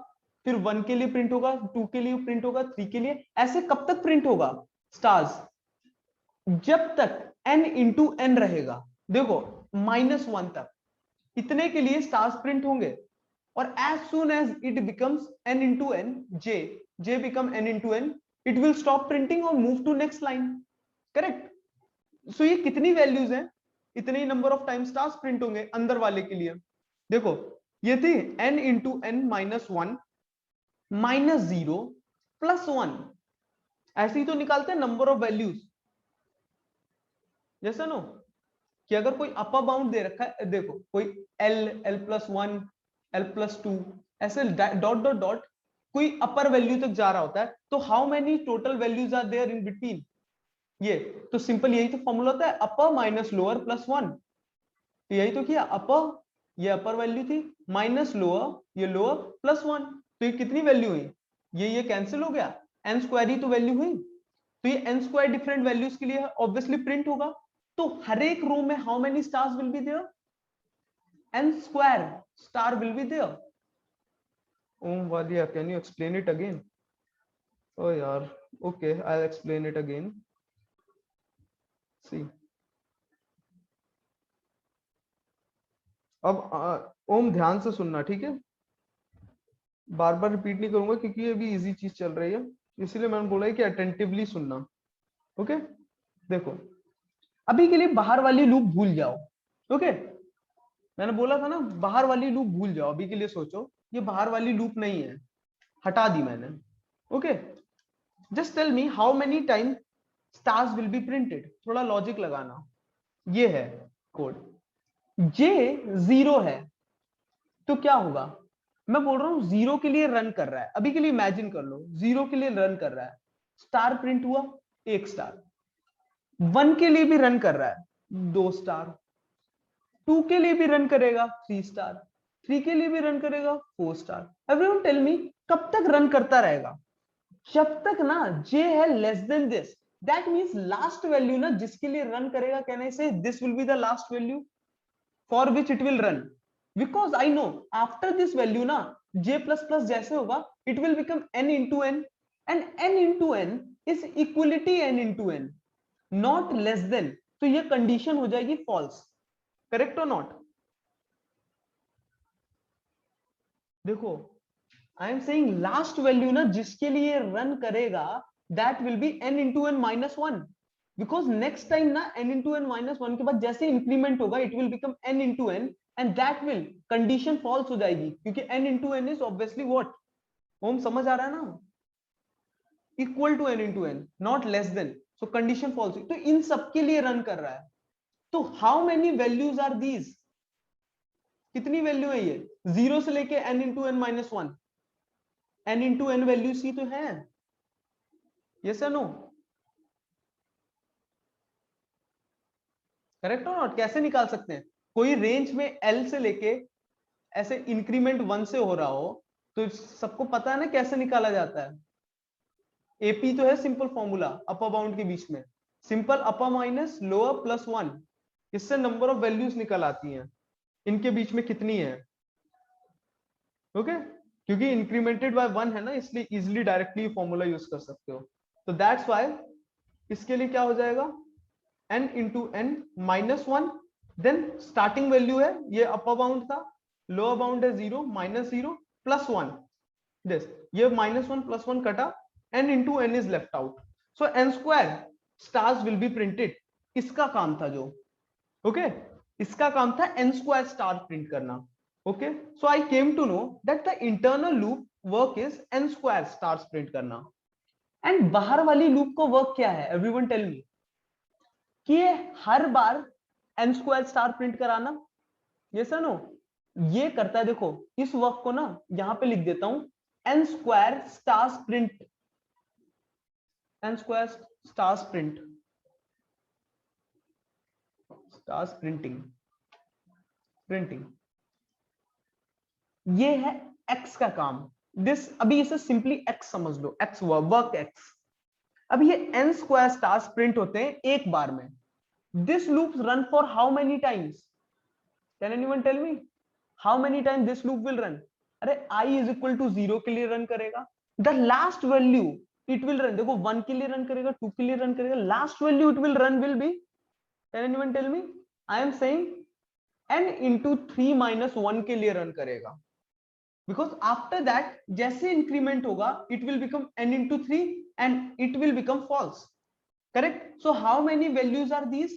फिर 1 के लिए प्रिंट होगा, 2 के लिए प्रिंट होगा, 3 के लिए, ऐसे कब तक प्रिंट होगा स्टार्स, जब तक n इंटू एन रहेगा। देखो -1 तक इतने के लिए स्टार्स प्रिंट होंगे, और as soon as it becomes n into n, j become n into n, it will stop printing और move to next line, correct. So ये कितनी वैल्यूज हैं, इतने ही number of time stars print होंगे अंदर वाले के लिए। देखो ये थी n इंटू एन -1 -0 +1, ऐसे ही तो निकालते हैं नंबर ऑफ वैल्यूज, जैसा नो कि अगर कोई अपर बाउंड दे रखा है, देखो कोई l l+1 l+2 ऐसे डॉट डॉट डॉट कोई अपर वैल्यू तक जा रहा होता है, तो how many total values are there in between, ये तो सिंपल यही तो फॉर्मूला होता है, अपर माइनस लोअर +1। तो यही तो किया, अपर ये अपर वैल्यू थी, माइनस लोअर ये लोअर +1, तो ये कितनी वैल्यू हुई, ये कैंसिल हो गया, n स्क्वायर ही तो वैल्यू हुई, तो ये n स्क्वायर डिफरेंट वैल्यूज के लिए ऑब्वियसली प्रिंट होगा। तो हर एक रो में how many stars will be there, n square star will be there. Om Wadia, can you explain it again? ओ यार, okay I will explain it again. See अब ओम ध्यान से सुनना, ठीक है, बार बार रिपीट नहीं करूंगा क्योंकि ये भी इजी चीज चल रही है, इसीलिए मैंने बोला है कि अटेंटिवली सुनना। ओके देखो, अभी के लिए बाहर वाली लूप भूल जाओ, ओके मैंने बोला था ना बाहर वाली लूप भूल जाओ, अभी के लिए सोचो ये बाहर वाली लूप नहीं है, हटा दी मैंने। Okay just tell me how many time stars will be printed, थोड़ा लॉजिक लगाना, ये है कोड, j 0 है तो क्या होगा, मैं बोल रहा हूं 0 के लिए रन कर रहा है, अभी के लिए इमेजिन कर लो 0 के लिए रन कर रहा है, स्टार प्रिंट हुआ 1 स्टार, 1 के लिए भी रन कर रहा है 2 स्टार, 2 के लिए भी रन करेगा 3 स्टार, 3 के लिए भी रन करेगा 4 स्टार। एवरीवन टेल मी कब तक रन करता रहेगा, जब तक ना j है less than this, that means last value ना जिसके लिए रन करेगा, कहने से this will be the last value for which it will run, because I know after this value ना j प्लस प्लस जैसे होगा it will become n into n, and n into n is equality n into n, not less than, तो ये condition हो जाएगी false, correct और not. देखो I am saying last value ना जिसके लिए रन करेगा that will be n into n -1, because next time ना n इंटू एन -1 के बाद जैसे इंक्रीमेंट होगा it will become n into n, and that will condition false हो जाएगी क्योंकि n into n is obviously what, होम समझ आ रहा है ना, equal to n into n not less than, so condition false, तो इन सबके लिए रन कर रहा है। तो how many values are these, कितनी वैल्यू है ये, 0 से लेके n into n -1, n into n values ही तो है, यस या नो, करेक्ट और नॉट, कैसे निकाल सकते हैं, कोई रेंज में l से लेके ऐसे इंक्रीमेंट 1 से हो रहा हो तो सबको पता है ना कैसे निकाला जाता है, एपी तो है सिंपल फॉर्मूला अपर बाउंड के बीच में, सिंपल अपर माइनस लोअर +1, इससे नंबर ऑफ वैल्यूज निकल आती हैं, इनके बीच में कितनी है, ओके क्योंकि इंक्रीमेंटेड बाय 1 है ना, इसलिए इजिली डायरेक्टली फॉर्मूला यूज कर सकते हो, तो दैट्स व्हाई इसके लिए क्या हो जाएगा n into n -1, then starting value है, ये अपर बाउंड था, लोअर बाउंड है 0, -0 +1, दिस, ये -1 +1 कटा, n into n is left out, so n square stars will be printed. इसका काम था जो, ओके इसका काम था n square स्टार प्रिंट करना. Okay so I came to know that the internal loop work is n square stars print करना. And बाहर वाली लूप को वर्क क्या है, एवरीवन टेल मी, कि ये हर बार n स्क्वायर स्टार प्रिंट कराना, ये सर नो, ये करता है. देखो इस वर्क को ना यहां पे लिख देता हूं, n square stars print, n square stars print, stars printing, printing, ये है x का काम. दिस, अभी इसे सिंपली x समझ लो, x वर्क x. अब ये n स्क्वायर स्टार्स प्रिंट होते हैं एक बार में. This loop run for how many times, can anyone tell me how many times this loop will run? अरे i इज इक्वल टू 0 के लिए रन करेगा, the last value it will run, देखो 1 के लिए रन करेगा, 2 के लिए रन करेगा, last value it will run will be, can anyone tell me? I am saying n into 3 minus 1 के लिए रन करेगा, because after that जैसे इंक्रीमेंट होगा it will become n into 3 and it will become false, correct? So how many values are these?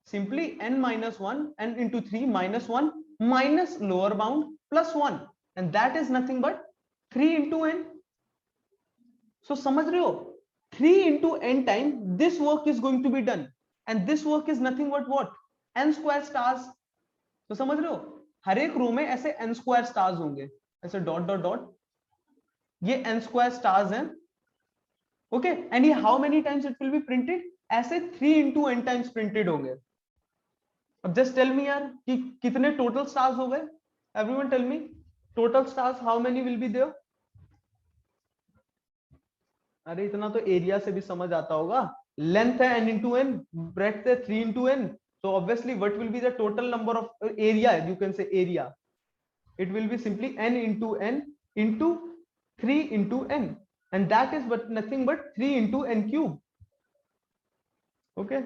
Simply n minus 1, n into 3 minus 1 minus lower bound plus 1, and that is nothing but 3 into n. So समझ रहे हो, 3 into n time this work is going to be done, and this work is nothing but what, n square stars. तो समझ रहे हो, हर एक row में ऐसे n स्क्वायर स्टार्स होंगे, ऐसे डॉट डॉट डॉट, ये n स्क्वायर स्टार्स हैं, ओके. एंड ये how many times it will be printed, ऐसे 3 into n टाइम्स प्रिंटेड होंगे. अब जस्ट टेल मी यार कि कितने टोटल स्टार्स हो गए, everyone tell me total stars how many will be there. अरे इतना तो एरिया से भी समझ आता होगा, लेंथ है n into n, ब्रेड्थ है 3 into n, so obviously what will be the total number of area, you can say area, it will be simply n into n into 3 into n, and that is but nothing but 3 into n cube. Okay,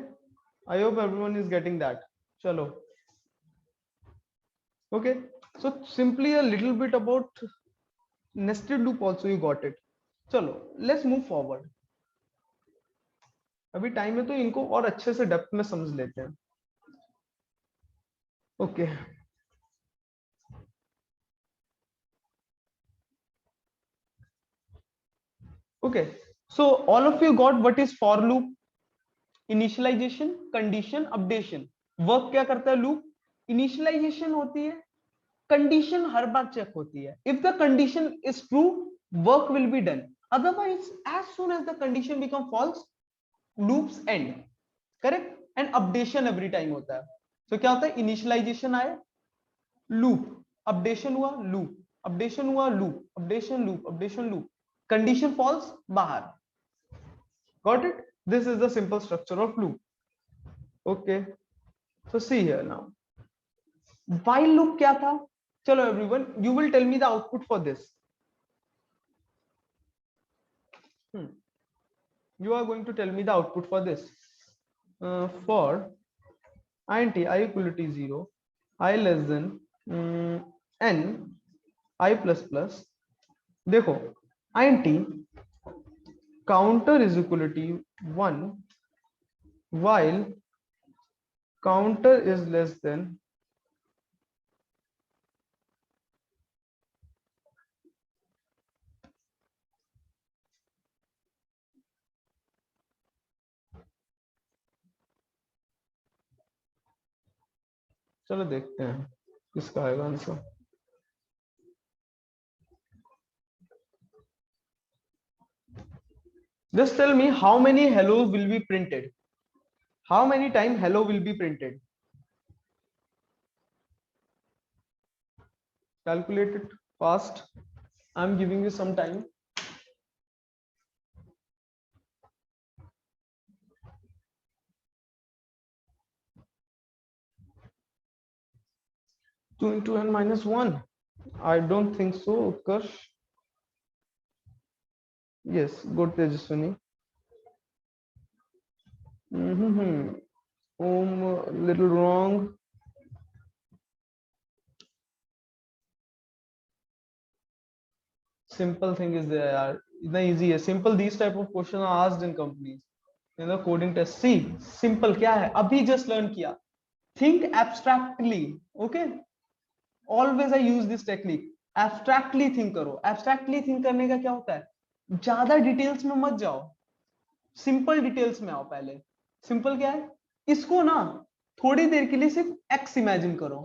I hope everyone is getting that. Chalo, okay, so simply a little bit about nested loop also you got it. चलो let's move forward, अभी time है तो इनको और अच्छे से depth में समझ लेते हैं. Okay okay, so all of you got what is for loop? Initialization, condition, updation. Work क्या करता है लूप? इनिशियलाइजेशन होती है, कंडीशन हर बार चेक होती है. If the condition is true work will be done, otherwise as soon as the condition become false loops end, correct? and updation every time होता है. so क्या होता है, इनिशियलाइजेशन आए, लूप, अपडेशन हुआ, लूप, अपडेशन हुआ, loop, updation, loop, updation, loop, condition false, बाहर. Got it? This is the simple structure of loop. Okay so see here now, while loop क्या था? चलो everyone, you will tell me the output for this. You are going to tell me the output for this. For int I equal to 0, I less than n, I plus plus. देखो int counter is equal to 1 while counter is less than चलो देखते हैं किसका आएगा answer. Just tell me how many hellos will be printed. How many time hello will be printed? Calculate it fast. I'm giving you some time. Two into n minus 1. I don't think so, Utkarsh. Yes, good Tejaswini. Little wrong. Simple thing is there यार, इतना easy है. Simple these type of question are asked in companies in the coding test. See, simple क्या है, अभी just learn किया. Think abstractly. Okay, always I use this technique. Abstractly think करो. Abstractly think करने का क्या होता है, ज्यादा डिटेल्स में मत जाओ, सिंपल डिटेल्स में आओ. पहले सिंपल क्या है, इसको ना थोड़ी देर के लिए सिर्फ x इमेजिन करो.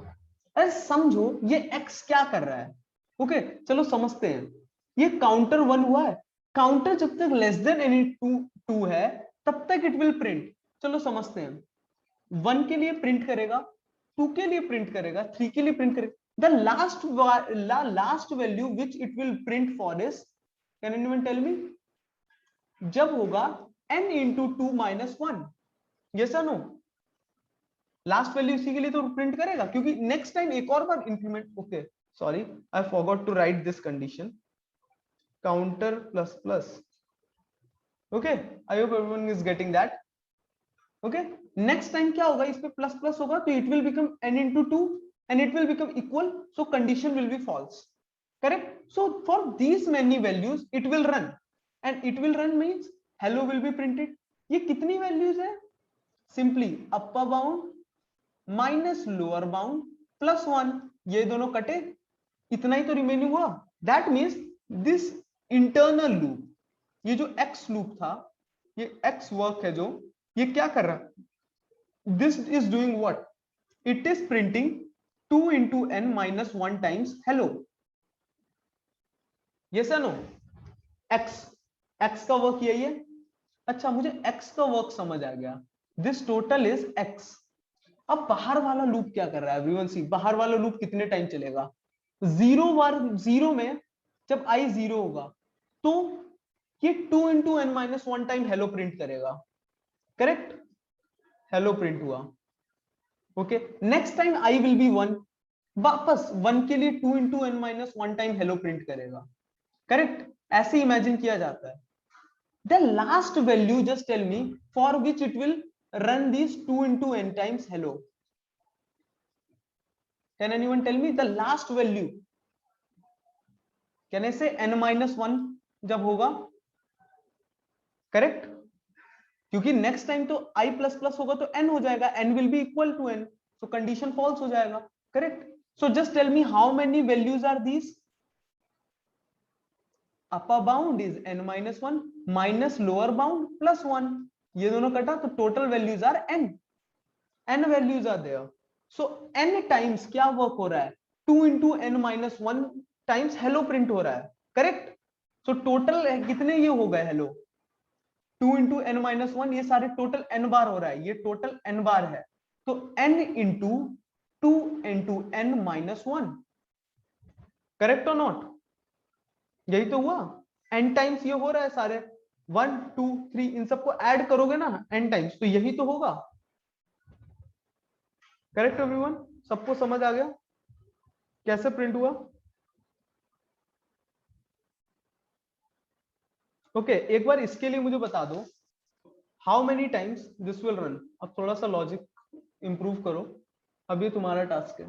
अरे समझो ये x क्या कर रहा है. ओके चलो समझते हैं. ये काउंटर 1 हुआ है. काउंटर जब तक लेस देन एनी टू है तब तक इट विल प्रिंट. चलो समझते हैं. 1 के लिए प्रिंट करेगा, 2 के लिए प्रिंट करेगा, 3 के लिए प्रिंट करेगा. The last value which it will print for is, can anyone tell me, जब होगा n इंटू 2 माइनस 1. यस और नो. लास्ट वैल्यू इसी के लिए तो प्रिंट करेगा, क्योंकि नेक्स्ट टाइम एक और बार increment. Okay sorry, I forgot to write this condition. Counter plus plus. Okay I hope everyone is getting that. Okay next time क्या होगा, इस पे प्लस प्लस होगा तो it will become n into 2 and it will become equal, so condition will be false. Correct. So for these many values it will run, and it will run means hello will be printed. ये कितनी values है, simply upper bound minus lower bound plus 1, ये दोनों कटे, इतना ही तो remaining हुआ. That means this internal loop, ये जो x लूप था, ये x वर्क है जो, ये क्या कर रहा है, this is doing what, it is printing 2 into n minus 1 times hello. Yes या नो. x का वर्क यही है. अच्छा मुझे x का वर्क समझ आ गया. This total is x. अब बाहर वाला लूप क्या कर रहा है, एवरीवन सी, बाहर वाला लूप कितने टाइम चलेगा, जीरो बार. जीरो में जब i जीरो होगा तो ये 2 into n minus 1 time hello print करेगा. करेक्ट, हेलो प्रिंट हुआ. Okay next time i will be 1, वापस 1 के लिए 2 into n minus 1 time hello print करेगा. करेक्ट, ऐसे इमेजिन किया जाता है. The last value, just tell me, for which it will run these 2 into n times hello. Can anyone tell me the last value? Can I say n minus 1 जब होगा. Correct, क्योंकि next time तो i plus plus होगा तो n हो जाएगा, n will be equal to n, so condition false हो जाएगा. Correct. So just tell me how many values are these. upper bound is n minus 1 minus lower bound plus 1, ये दोनों कटा तो total values are n values are there. So n times क्या work हो रहा है, 2 into n minus 1 times hello print हो रहा है. करेक्ट. सो टोटल कितने ये हो गए हेलो, 2 इंटू एन माइनस 1, ये सारे टोटल n बार हो रहा है, ये टोटल n बार है. तो n into 2 into n minus 1. Correct और नॉट, यही तो हुआ. n टाइम्स ये हो रहा है सारे, 1 2 3, इन सबको ऐड करोगे ना n टाइम्स, तो यही तो होगा. करेक्ट एवरीवन, सबको समझ आ गया कैसे प्रिंट हुआ. ओके एक बार इसके लिए मुझे बता दो, how many times this will run. अब थोड़ा सा लॉजिक इंप्रूव करो, अभी तुम्हारा टास्क है.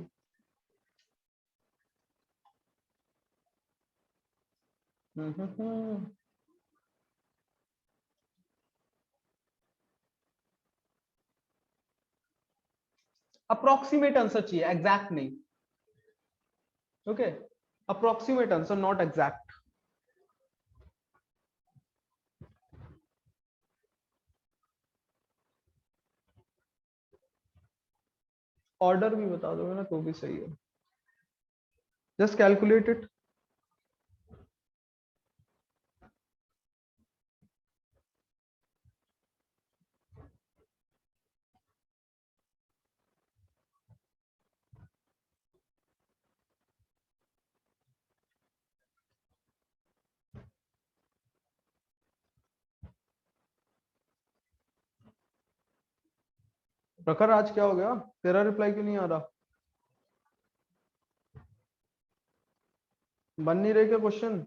अप्रोक्सीमेट आंसर चाहिए, एग्जैक्ट नहीं. Okay approximate answer, not exact. Order भी बता दोगे ना तो भी सही है. Just calculate it. प्रखर आज क्या हो गया, तेरा रिप्लाई क्यों नहीं आ रहा, बन नहीं रहे क्या question.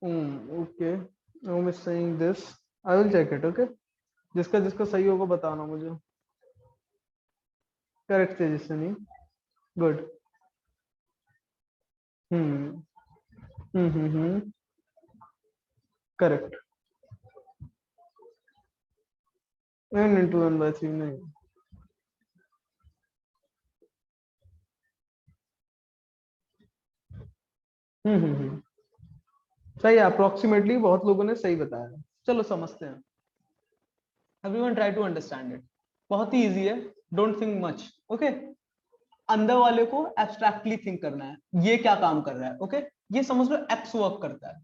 Okay, no miss saying this, I will check it. Okay, जिसका जिसका सही होगा बताना मुझे। Correct Tejaswini, good. Hmm hmm, correct. n into 1/3 नहीं। हम्म, सही है, अप्रोक्सीमेटली बहुत लोगों ने सही बताया। चलो समझते हैं। Everyone try to understand it. बहुत ही इजी है, डोंट थिंक मच। ओके, अंदर वाले को एब्स्ट्रैक्टली थिंक करना है, ये क्या काम कर रहा है। ओके, ये समझ लो एक्स वर्क करता है।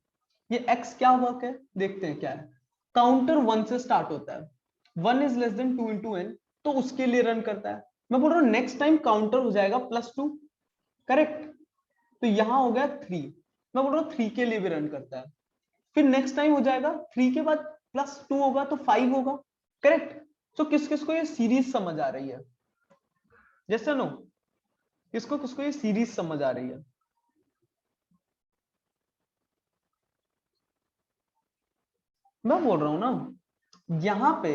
ये एक्स क्या वर्क है, देखते हैं क्या है। काउंटर 1 से स्टार्ट होता है, 1 is less than 2 into n, तो उसके लिए रन करता है। मैं बोल रहा हूँ नेक्स्ट टाइम काउंटर हो जाएगा +2, करेक्ट। तो यहां हो गया 3, मैं बोल रहा हूँ 3 के लिए भी रन करता है। फिर नेक्स्ट टाइम हो जाएगा 3 के बाद +2 होगा तो 5 होगा, करेक्ट। तो किस किस को ये सीरीज समझ आ रही है, जैसे नो, किसको किसको ये सीरीज समझ आ रही है। मैं बोल रहा हूं ना, यहां पे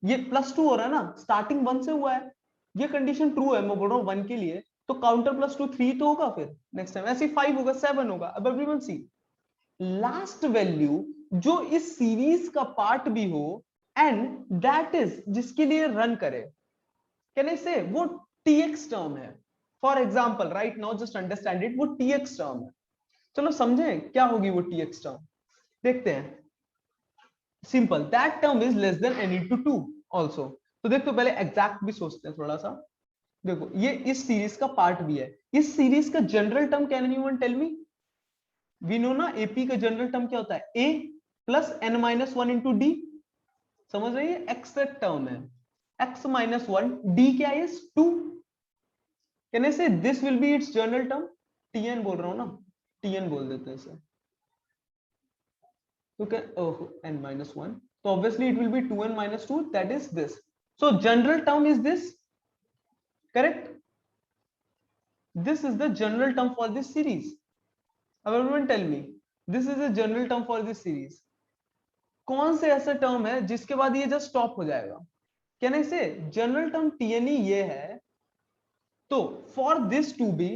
ये +2 हो रहा है ना, स्टार्टिंग 1 से हुआ है, ये कंडीशन ट्रू है। मैं बोल रहा हूँ 1 के लिए, तो काउंटर +2 3 तो होगा, फिर नेक्स्ट टाइम ऐसे 5 होगा, 7 होगा। अब एवरीवन सी, लास्ट वैल्यू जो इस सीरीज का पार्ट भी हो एंड दैट इज जिसके लिए रन करे, कैन आई से वो टीएक्स टर्म है। For example right now just understand it, वो टीएक्स टर्म है। चलो समझे क्या होगी वो टीएक्स टर्म, देखते हैं। Simple, that term is less than n into 2 also. तो देखो पहले एग्जैक्ट भी सोचते हैं थोड़ा सा। देखो ये इस सीरीज का पार्ट भी है, इस सीरीज का general term, can anyone tell me. We know ना एपी का जनरल टर्म क्या होता है, a plus n-1 into D. समझ रही है, एक्स टर्म है, x-1, d क्या है, 2। कैन आई से this will B it's general term, tn बोल रहा हूं ना, tn बोल देते हैं इसे। तो क्या, n-1, so obviously it will be 2n-2, that is this. So general term is this, correct? This is the general term for this series. Now everyone tell me, this is a general term for this series. कौन से ऐसा term है जिसके बाद ये just stop हो जाएगा, can I से जनरल टर्म tne ये है। तो for this to be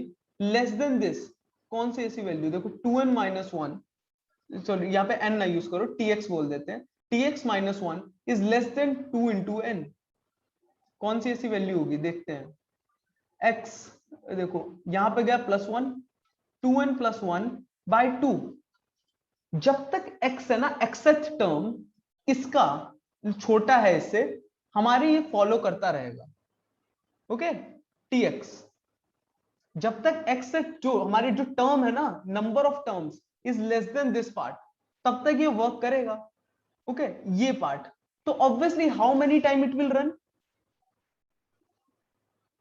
less than this, कौन सी ऐसी वैल्यू, देखो 2n-1, सॉरी यहाँ पे n ना यूज करो, tx बोल देते हैं, tx-1 is less than 2 into n. कौन सी ऐसी वैल्यू होगी, देखते हैं। x, देखो यहां पे गया +1, 2n+1/2। जब तक x है ना, एक्सेट टर्म इसका छोटा है इससे, हमारी ये फॉलो करता रहेगा। ओके, tx जब तक x से जो हमारी जो टर्म है ना, number of terms is less than this part, तब तक ये वर्क करेगा। ओके, ये पार्ट। तो obviously how many time it will run,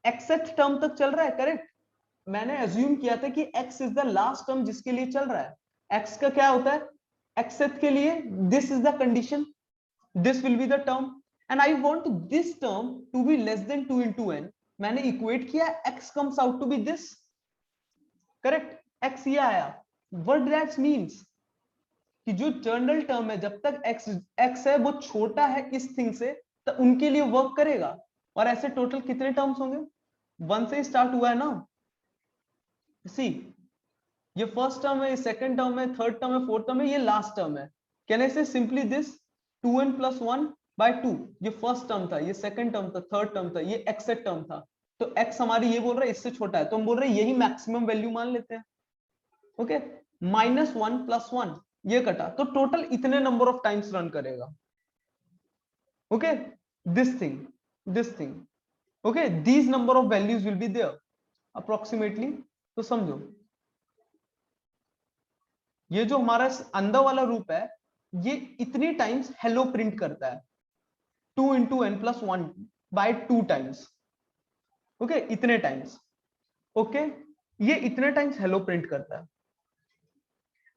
exact term तक चल रहा है, करेक्ट। मैंने अज्यूम किया था कि x is the last term जिसके लिए चल रहा है। x का क्या होता है, एक्सेट के लिए this is the condition, this will be the term, and I want this term to be less than 2 into n. मैंने इक्वेट किया, x comes out to be this, correct. x ये आया, व्हाट दैट मींस कि जो general term है जब तक x है वो छोटा है इस थिंग से, तो उनके लिए वर्क करेगा। और ऐसे टोटल कितने टर्म्स होंगे, 1 से स्टार्ट हुआ है ना। सी, ये फर्स्ट टर्म है, ये सेकंड टर्म है, थर्ड टर्म है, फोर्थ टर्म है, ये लास्ट टर्म है। कैन आई से सिंपली दिस 2n+1/2, ये फर्स्ट टर्म था, ये सेकंड टर्म था, थर्ड टर्म था, ये एक्सेट टर्म था। तो x हमारी ये बोल रहा है इससे छोटा है, तो हम बोल रहे हैं यही मैक्सिमम वैल्यू मान लेते हैं। ओके, -1+1 ये कटा, तो टोटल इतने नंबर ऑफ टाइम्स रन करेगा। Okay, this thing okay, these number of values will be there approximately. तो समझो, ये जो हमारा अंदर वाला रूप है, ये इतनी टाइम्स हेलो प्रिंट करता है, 2 × n+1/2 टाइम्स। ओके, इतने टाइम्स। ओके, ये इतने टाइम्स हेलो प्रिंट करता है।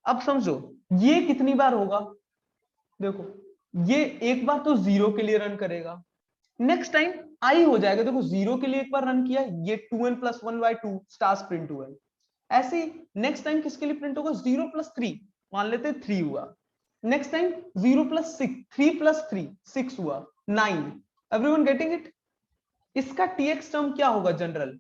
अब समझो ये कितनी बार होगा, देखो ये एक बार तो 0 के लिए रन करेगा, नेक्स्ट टाइम आई हो जाएगा। देखो 0 के लिए एक बार रन किया, ये 2n+1/2 स्टार्स प्रिंट हुआ है। ऐसे ही नेक्स्ट टाइम किसके लिए प्रिंट होगा, 0+3, मान लेते 3 हुआ। नेक्स्ट टाइम 0 प्लस 6, 3 प्लस 3 6 हुआ, 9। Everyone getting it? इसका टीएक्स टर्म क्या होगा जनरल,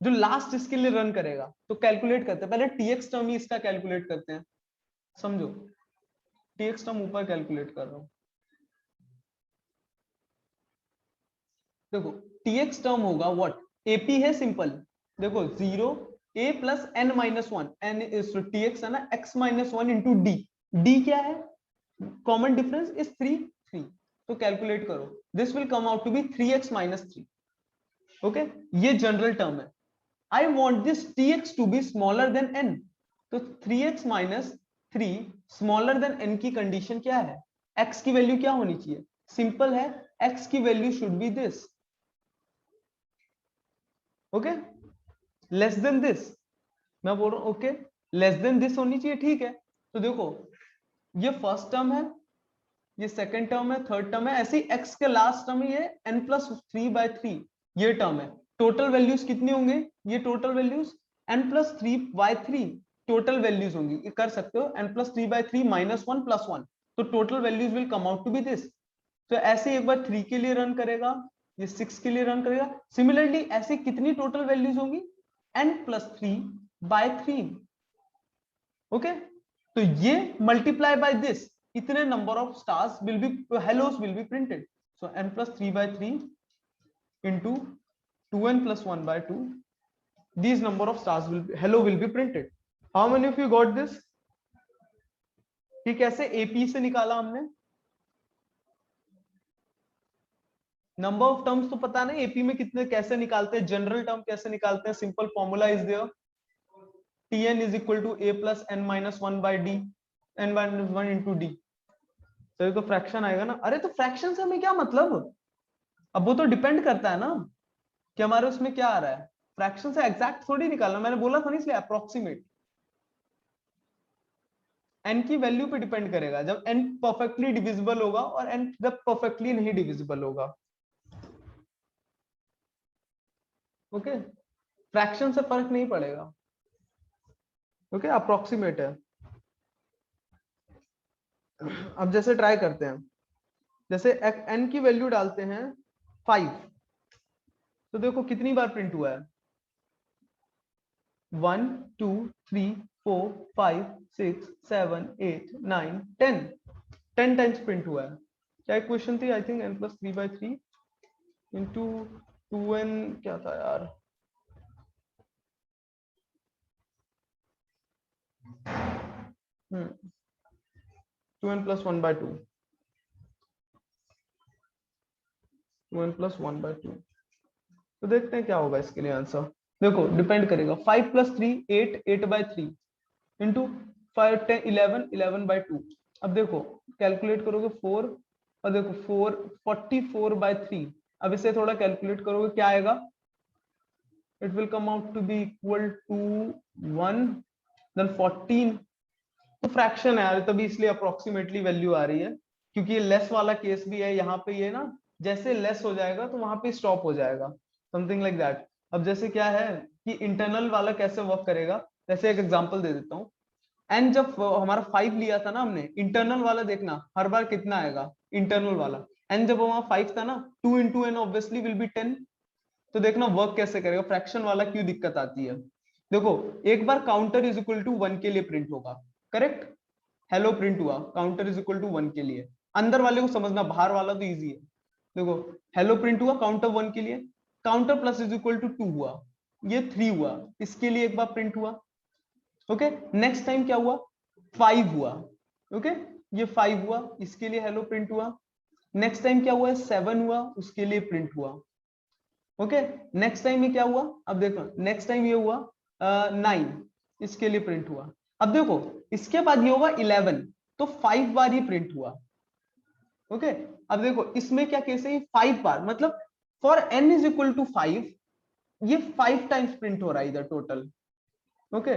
जो लास्ट इसके लिए रन करेगा? तो कैलकुलेट करते हैं, पहले टीएक्स टर्म ही इसका कैलकुलेट करते हैं। समझो, टीएक्स टर्म ऊपर कैलकुलेट कर रहा हूं। देखो टीएक्स टर्म होगा व्हाट, एपी है सिंपल। देखो 0 a plus n minus one, n TX है ना x minus one into D. D क्या है, कॉमन डिफरेंस इज 3 3। तो कैलकुलेट करो, this will come out to be 3x minus 3। Okay, ये जनरल टर्म है। I want this tx to be smaller than n, तो 3x minus 3 smaller than n की condition क्या है, x की value क्या होनी चाहिए? सिंपल है, x की value should be this. Okay, less than this, मैं बोल रहा हूं ओके लेस देन दिस होनी चाहिए, ठीक है। तो देखो ये फर्स्ट टर्म है, ये सेकंड टर्म है, थर्ड टर्म है, ऐसे ही x के लास्ट टर्म है ये n प्लस 3/3, ये टर्म है। टोटल वैल्यूज कितनी होंगे, ये total values n plus 3/3 total values होंगी। ये कर सकते हो n प्लस 3/3 माइनस 1 प्लस 1, तो total values will come out to be this. तो ऐसे एक बार 3 के लिए रन करेगा, ये 6 के लिए रन करेगा। सिमिलरली ऐसे कितनी टोटल वैल्यूज होंगी, n प्लस 3/3। ओके, तो ये मल्टीप्लाई बाय दिस, इतने number of stars will B, Hallows will be printed. So n plus 3/3 into 2n plus 1/2, these number of stars will be, hello will be printed. How many of you got this? ठीक, कैसे AP से निकाला हमने, number of terms तो पता नहीं AP में कितने कैसे निकालते हैं, जनरल टर्म कैसे निकालते हैं, simple formula is there, Tn is equal to a plus n minus 1 by d, n minus 1 into d। तो ये तो फ्रैक्शन आएगा ना। अरे तो फ्रैक्शन से हमें क्या मतलब, अब वो तो डिपेंड करता है ना कि हमारे उसमें क्या आ रहा है। फ्रैक्शन से एग्जैक्ट थोड़ी निकालना, मैंने बोला था ना इसलिए अप्रोक्सीमेट। n की वैल्यू पे डिपेंड करेगा, जब n परफेक्टली डिविजिबल होगा और n जब परफेक्टली नहीं डिविजिबल होगा। ओके, फ्रैक्शन से फर्क नहीं पड़ेगा। ओके, अप्रोक्सीमेट है। अब जैसे ट्राई करते हैं, जैसे n की वैल्यू डालते हैं 5, तो देखो कितनी बार प्रिंट हुआ है, 1 2 3 4 5 6 7 8 9 10, 10 टाइम्स प्रिंट हुआ है। क्या इक्वेशन थी, I think n plus 3/3 into 2n, क्या था यार, हम्म 2n प्लस 1/2, 2n प्लस 1/2। तो देखते हैं क्या होगा इसके लिए आंसर। देखो डिपेंड करेगा, 5 प्लस 3 8, 8/3 इंटू 5 10 11, 11/2। अब देखो कैलकुलेट करोगे 4, और देखो 4 44/3। अब इसे थोड़ा कैलकुलेट करोगे क्या आएगा, it will come out to be equal to 1 then 14। तो फ्रैक्शन है यार, तभी इसलिए अप्रोक्सीमेटली वैल्यू आ रही है, क्योंकि ये लेस वाला केस भी है यहाँ पे, ये ना जैसे लेस हो जाएगा तो वहां पे स्टॉप हो जाएगा, समथिंग लाइक दैट। अब जैसे क्या है कि इंटरनल वाला कैसे वर्क करेगा, जैसे एक एग्जांपल दे देता हूँ। एन जब हमारा 5 लिया था ना हमने, इंटरनल वाला देखना हर बार कितना आएगा इंटरनल वाला। एन जब वहां 5 था ना, 2 into n obviously will be 10। तो देखना वर्क कैसे करेगा, फ्रैक्शन वाला क्यों दिक्कत आती है। देखो एक बार काउंटर इज इक्वल टू 1 के लिए प्रिंट होगा, करेक्ट, हेलो प्रिंट हुआ काउंटर इज इक्वल टू 1 के लिए। अंदर वाले को समझना, बाहर वाला तो इजी है। देखो हेलो प्रिंट हुआ काउंटर 1 के लिए, counter plus is equal to 2 हुआ, ये 3 हुआ, इसके लिए एक बार प्रिंट हुआ। ओके, नेक्स्ट टाइम क्या हुआ, 5 हुआ। ओके, ये 5 हुआ, इसके लिए हेलो प्रिंट हुआ। नेक्स्ट टाइम क्या हुआ, 7 हुआ, उसके लिए प्रिंट हुआ। ओके, नेक्स्ट टाइम में क्या हुआ, अब देखो नेक्स्ट टाइम ये हुआ 9, इसके लिए प्रिंट हुआ। अब देखो इसके बाद ये होगा 11, तो 5 बार ये प्रिंट हुआ। ओके, अब देखो इसमें क्या केस है, 5 बार, मतलब for n is equal to 5, ये 5 टाइम्स प्रिंट हो रहा है इधर टोटल। ओके,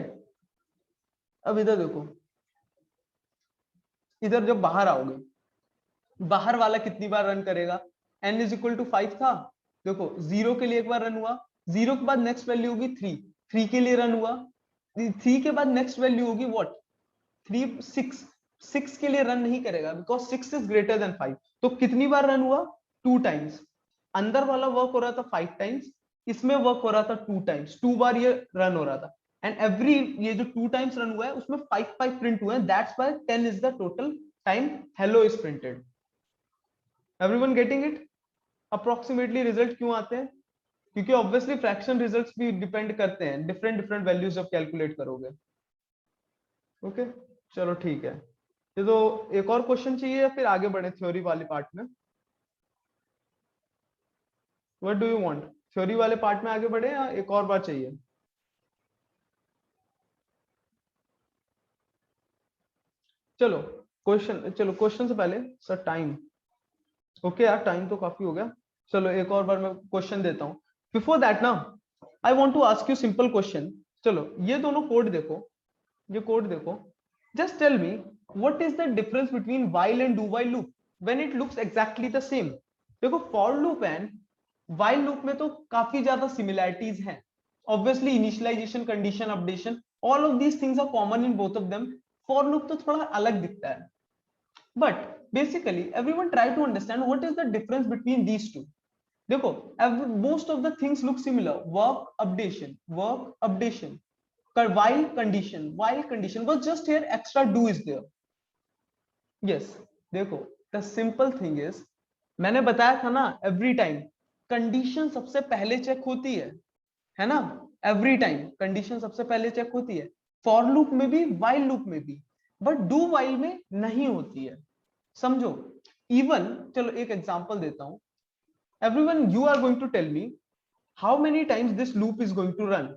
अब इधर देखो, इधर जब बाहर आओगे, बाहर वाला कितनी बार रन करेगा, n इज इक्वल टू 5 था, देखो 0 के लिए एक बार रन हुआ, 0 के बाद नेक्स्ट वैल्यू होगी 3, 3 के लिए रन हुआ, 3 के बाद नेक्स्ट वैल्यू होगी व्हाट 3 6 6 के लिए रन नहीं करेगा बिकॉज 6 इज ग्रेटर देन 5। तो कितनी बार रन हुआ? 2 टाइम्स। अंदर वाला वर्क हो रहा था 5 टाइम्स, इसमें वर्क हो रहा था 2 टाइम्स, 2 बार ये रन हो रहा था। एंड एवरी ये जो 2 टाइम्स रन हुआ है उसमें 5 5 प्रिंट हुए हैं, that's why 10 is the total time hello is printed. Everyone getting it? Approximately result क्यों आते हैं? क्योंकि ऑब्वियसली फ्रैक्शन रिजल्ट्स भी डिपेंड करते हैं, डिफरेंट डिफरेंट वैल्यूज जब कैलकुलेट करोगे। ओके चलो ठीक है। ये तो एक और क्वेश्चन चाहिए या फिर आगे बढ़े थ्योरी वाले पार्ट में? What do you want? Theory वाले पार्ट में आगे बढ़े या एक और बार चाहिए? चलो चलो क्वेश्चन से पहले सर टाइम। ओके यार टाइम तो काफी हो गया। चलो एक और बार मैं क्वेश्चन देता हूँ। बिफोर दैट ना I want to ask you simple question. चलो ये दोनों कोड देखो, ये कोड देखो। Just tell me what is the difference between while and do while loop when it looks exactly the same. देखो for loop and while loop में तो काफी ज्यादा सिमिलैरिटीज हैं। Obviously initialization, condition, updation, all of these things are common in both of them. For loop तो थोड़ा अलग दिखता है, but basically everyone try to understand what is the difference between these two. देखो most of the things look similar, work updation, while condition was just here, extra do is there. Yes, देखो the simple thing is मैंने बताया था ना every time condition सबसे पहले check होती है ना? एवरी टाइम कंडीशन सबसे पहले चेक होती है, फॉर लूप में भी व्हाइल लूप में भी, बट डू व्हाइल में नहीं होती है। समझो इवन, चलो एक एग्जांपल देता हूं। Everyone you are going to tell me how many times this loop is going to run.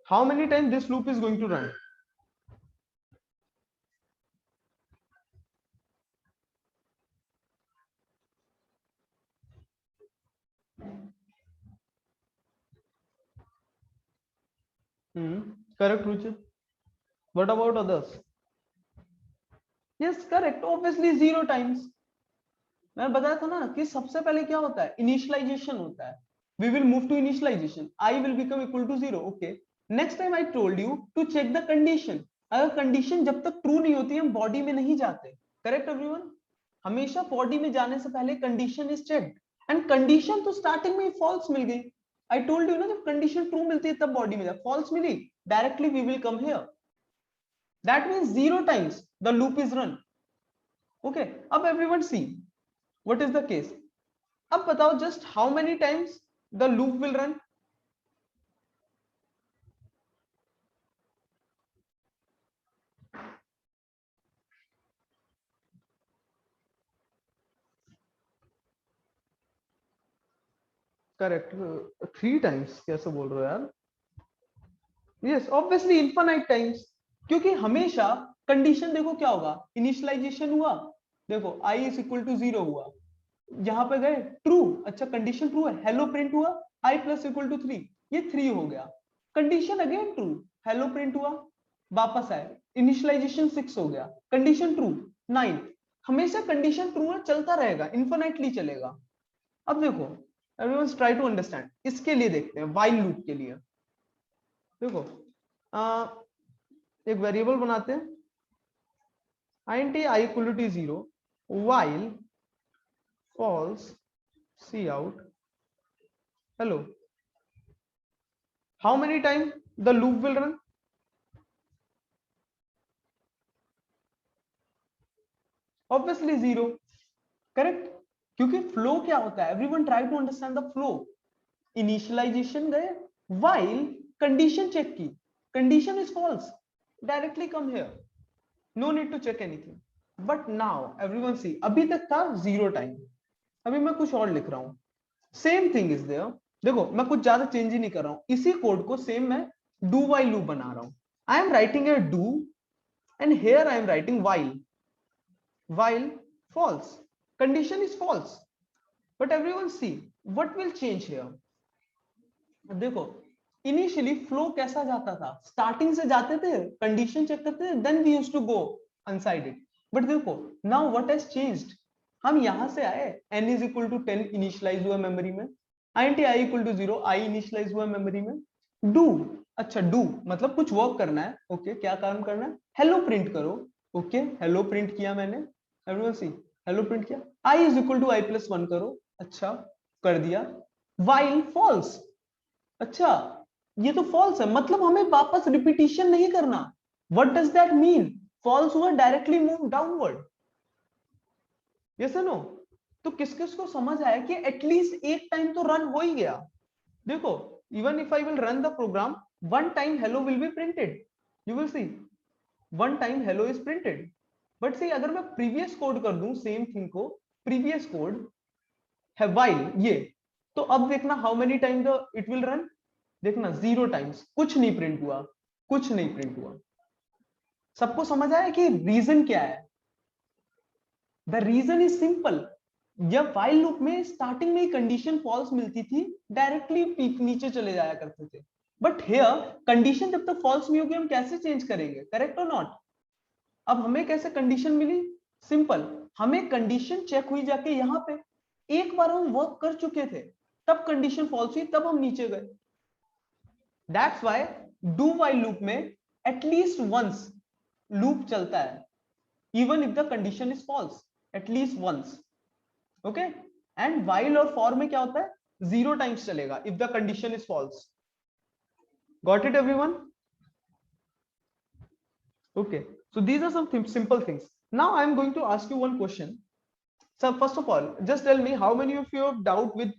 How many times this loop is going to run? Correct Ruchi? What about others? Yes correct, obviously 0 times. मैंने बताया था ना कि सबसे पहले क्या होता है, इनिशियलाइजेशन होता है। We will move to initialization, i will become equal to 0। Okay, next time I told you to check the condition. अगर कंडीशन जब तक ट्रू नहीं होती हम बॉडी में नहीं जाते। Correct everyone? हमेशा बॉडी में जाने से पहले condition is checked, and condition तो स्टार्टिंग में फॉल्स मिल गई। आई टोल्ड यू ना, जब कंडीशन ट्रू मिलती है तब बॉडी में जा, फॉल्स मिली directly we will come here. That means 0 times the loop is run. Okay, अब everyone see what is the case. अब बताओ just how many times the loop will run? Correct, 3 times कैसे बोल रहे हो यार? यस ऑब्वियसली इनफाइनाइट टाइम्स, क्योंकि हमेशा कंडीशन देखो क्या होगा, इनिशियलाइजेशन हुआ, देखो आई इज इक्वल टू 0 हुआ, यहां पे गए ट्रू, अच्छा कंडीशन ट्रू है, हेलो प्रिंट हुआ, आई प्लस इक्वल टू 3, ये 3 हो गया। Condition again true, hello print हुआ, वापस आए, इनिशियलाइजेशन 6 हो गया, कंडीशन ट्रू 9। हमेशा कंडीशन ट्रू है, चलता रहेगा, इन्फिनाइटली चलेगा। अब देखो एवरीवन ट्राई टू अंडरस्टैंड, इसके लिए देखते हैं व्हाइल लूप के लिए। देखो एक वेरिएबल बनाते हैं, int I equal to 0 while false cout hello, how many time the loop will run? Obviously 0। Correct, क्योंकि फ्लो क्या होता है, everyone try to understand the flow. Initialization गए, while कंडीशन चेक की, condition is false, directly come here, no need to check anything. But now everyone see, अभी तक था 0 time, अभी मैं कुछ और लिख रहा हूं, सेम थिंग इज देयर। देखो मैं कुछ ज्यादा चेंज ही नहीं कर रहा हूं, इसी कोड को सेम मैं डू वाइल लूप बना रहा हूं। आई am writing a do and here I am writing while false, condition is false, but everyone see what will change here। देखो इनिशियली फ्लो कैसा जाता था, स्टार्टिंग से जाते थे, कंडीशन चेक करते थे, then we used to go inside. But देखो नाउ व्हाट हैज चेंज्ड, हम यहां से आए, n is equal to 10 initialize हुआ मेमोरी में, int i equal to 0 i initialize हुआ मेमोरी में। डू, अच्छा डू मतलब कुछ वर्क करना है, ओके क्या काम करना है, हेलो प्रिंट करो, ओके हेलो प्रिंट किया मैंने, एवरीवन सी हेलो प्रिंट किया, i is equal to i plus 1 करो, अच्छा कर दिया, while false, अच्छा ये तो फॉल्स है, मतलब हमें वापस रिपीटिशन नहीं करना। What does that mean, false हुआ directly move downward, yes no. तो किस किस को समझ आया कि एटलीस्ट एक टाइम तो रन हो ही गया। देखो even if I will run the program, one time hello will be printed, you will see one time hello is printed. But see अगर मैं प्रीवियस कोड कर दूं सेम थिंग को, प्रीवियस कोड है व्हाइल ये, तो अब देखना how many time the it will run, देखना 0 टाइम्स, कुछ नहीं प्रिंट हुआ, कुछ नहीं प्रिंट हुआ। सबको समझ आया कि रीजन क्या है, द रीजन इज सिंपल, जब व्हाइल लूप में स्टार्टिंग में ही कंडीशन फॉल्स मिलती थी, डायरेक्टली नीचे चले जाया करते थे। बट हियर कंडीशन जब तक फॉल्स नहीं होगी हम कैसे चेंज करेंगे, करेक्ट और नॉट। अब हमें कैसे कंडीशन मिली, सिंपल, हमें कंडीशन चेक हुई जाके यहां पे, एक बार हम वर्क कर चुके थे, तब कंडीशन फॉल्स हुई, तब हम नीचे गए। That's why do while loop में एटलीस्ट वंस लूप चलता है, even if the condition is false, at least once, okay। and while और for में क्या होता है, 0 times चलेगा if the condition is false। got it everyone, okay। so these are some simple things। now I am going to ask you one question। so first of all just tell me how many of you have doubt with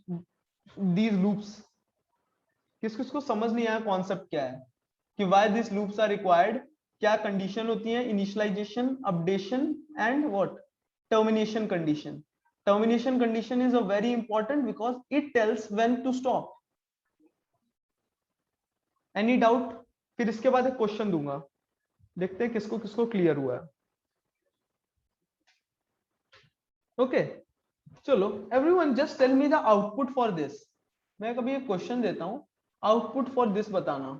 these loops, किस किस को समझ नहीं आया concept क्या है, कि why these loops are required, क्या कंडीशन होती है, initialization, updation and what, termination condition। termination condition is a very important because it tells when to stop। any doubt, फिर इसके बाद एक क्वेश्चन दूंगा, देखते हैं किसको किसको क्लियर हुआ है, ओके। चलो everyone just tell me the output for this, मैं कभी एक क्वेश्चन देता हूं, आउटपुट फॉर दिस बताना।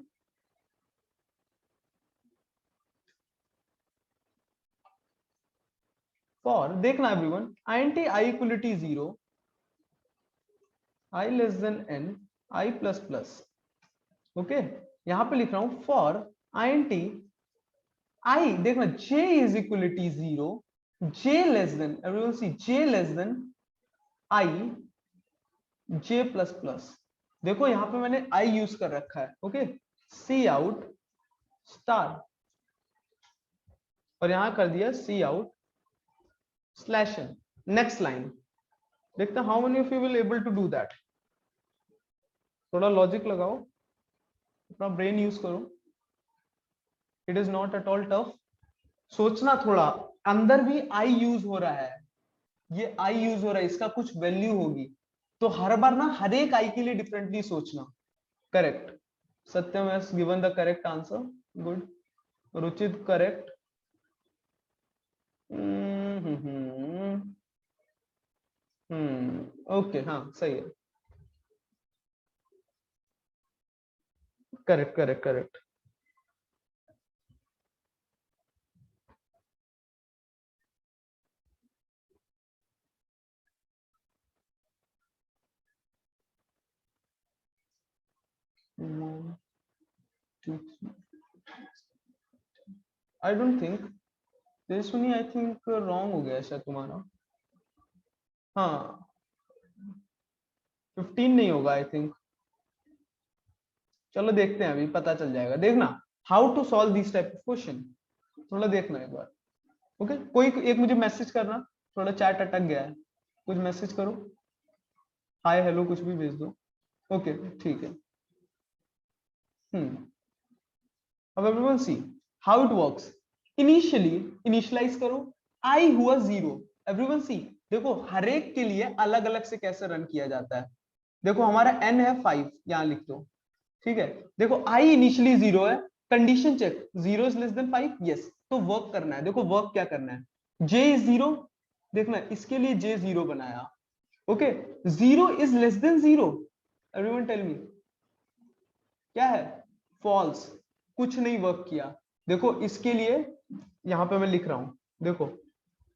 फॉर देखना everyone, int i equality 0, i less than n, i plus plus, okay. यहां पे लिख रहा हूं फॉर int i, देखना j is equality 0, j less than, everyone see j less than i j plus plus. देखो यहां पे मैंने i यूज कर रखा है, ओके, सी आउट स्टार, और यहां कर दिया C out slash n। Next line देखते हैं how many of you will able to do that, थोड़ा लॉजिक लगाओ, अपना ब्रेन यूज करो, it is not at all tough, सोचना थोड़ा, अंदर भी आई यूज हो रहा है, ये आई यूज हो रहा है, इसका कुछ वैल्यू होगी, तो हर बार ना हर एक आई के लिए डिफरेंटली सोचना। Correct, Satyam has given the correct answer, good, Ruchit correct, okay हाँ सही है, correct correct correct. I don't think, Tejaswini I think wrong हो गया शायद तुम्हारा, हाँ 15 नहीं होगा आई थिंक, चलो देखते हैं अभी पता चल जाएगा, देखना how to solve this type of question, थोड़ा देखना एक बार, ओके। कोई एक मुझे मैसेज करना, थोड़ा चैट अटक गया है, कुछ मैसेज करो, हाय हेलो कुछ भी भेज दो, ओके ठीक है। अब everyone see how it works, initially initialize करो, आई हुआ 0, एवरीवन सी देखो हर एक के लिए अलग अलग से कैसे रन किया जाता है, देखो हमारा n है 5, यहां लिख दो, ठीक है। देखो आई इनिशियली 0 है, condition check 0 is less than 5, yes, तो वर्क करना है, देखो वर्क क्या करना है, j इज 0, देखना इसके लिए j 0 बनाया, okay, 0 is less than 0, everyone tell me, क्या है, फॉल्स, कुछ नहीं वर्क किया। देखो इसके लिए यहां पे मैं लिख रहा हूं, देखो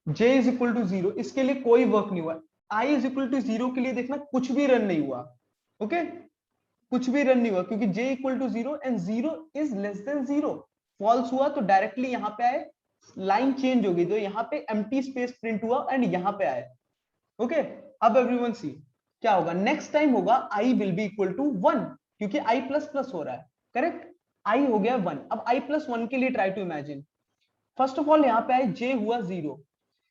j इज इक्वल टू 0, इसके लिए कोई वर्क नहीं हुआ। i इज इक्वल टू 0 के लिए देखना कुछ भी रन नहीं हुआ। ओके, कुछ भी रन नहीं हुआ क्योंकि j equal to 0 and 0 is less than 0। False हुआ तो डायरेक्टली यहां पे आए, लाइन चेंज होगी तो यहाँ पे एम्प्टी स्पेस प्रिंट हुआ एंड यहाँ पे आए। ओके, अब एवरीवन सी क्या होगा, नेक्स्ट टाइम होगा i will be equal to 1 क्योंकि i प्लस प्लस हो रहा है। करेक्ट, i हो गया 1। अब i प्लस 1 के लिए try to imagine, first of all यहाँ पे आए j हुआ 0,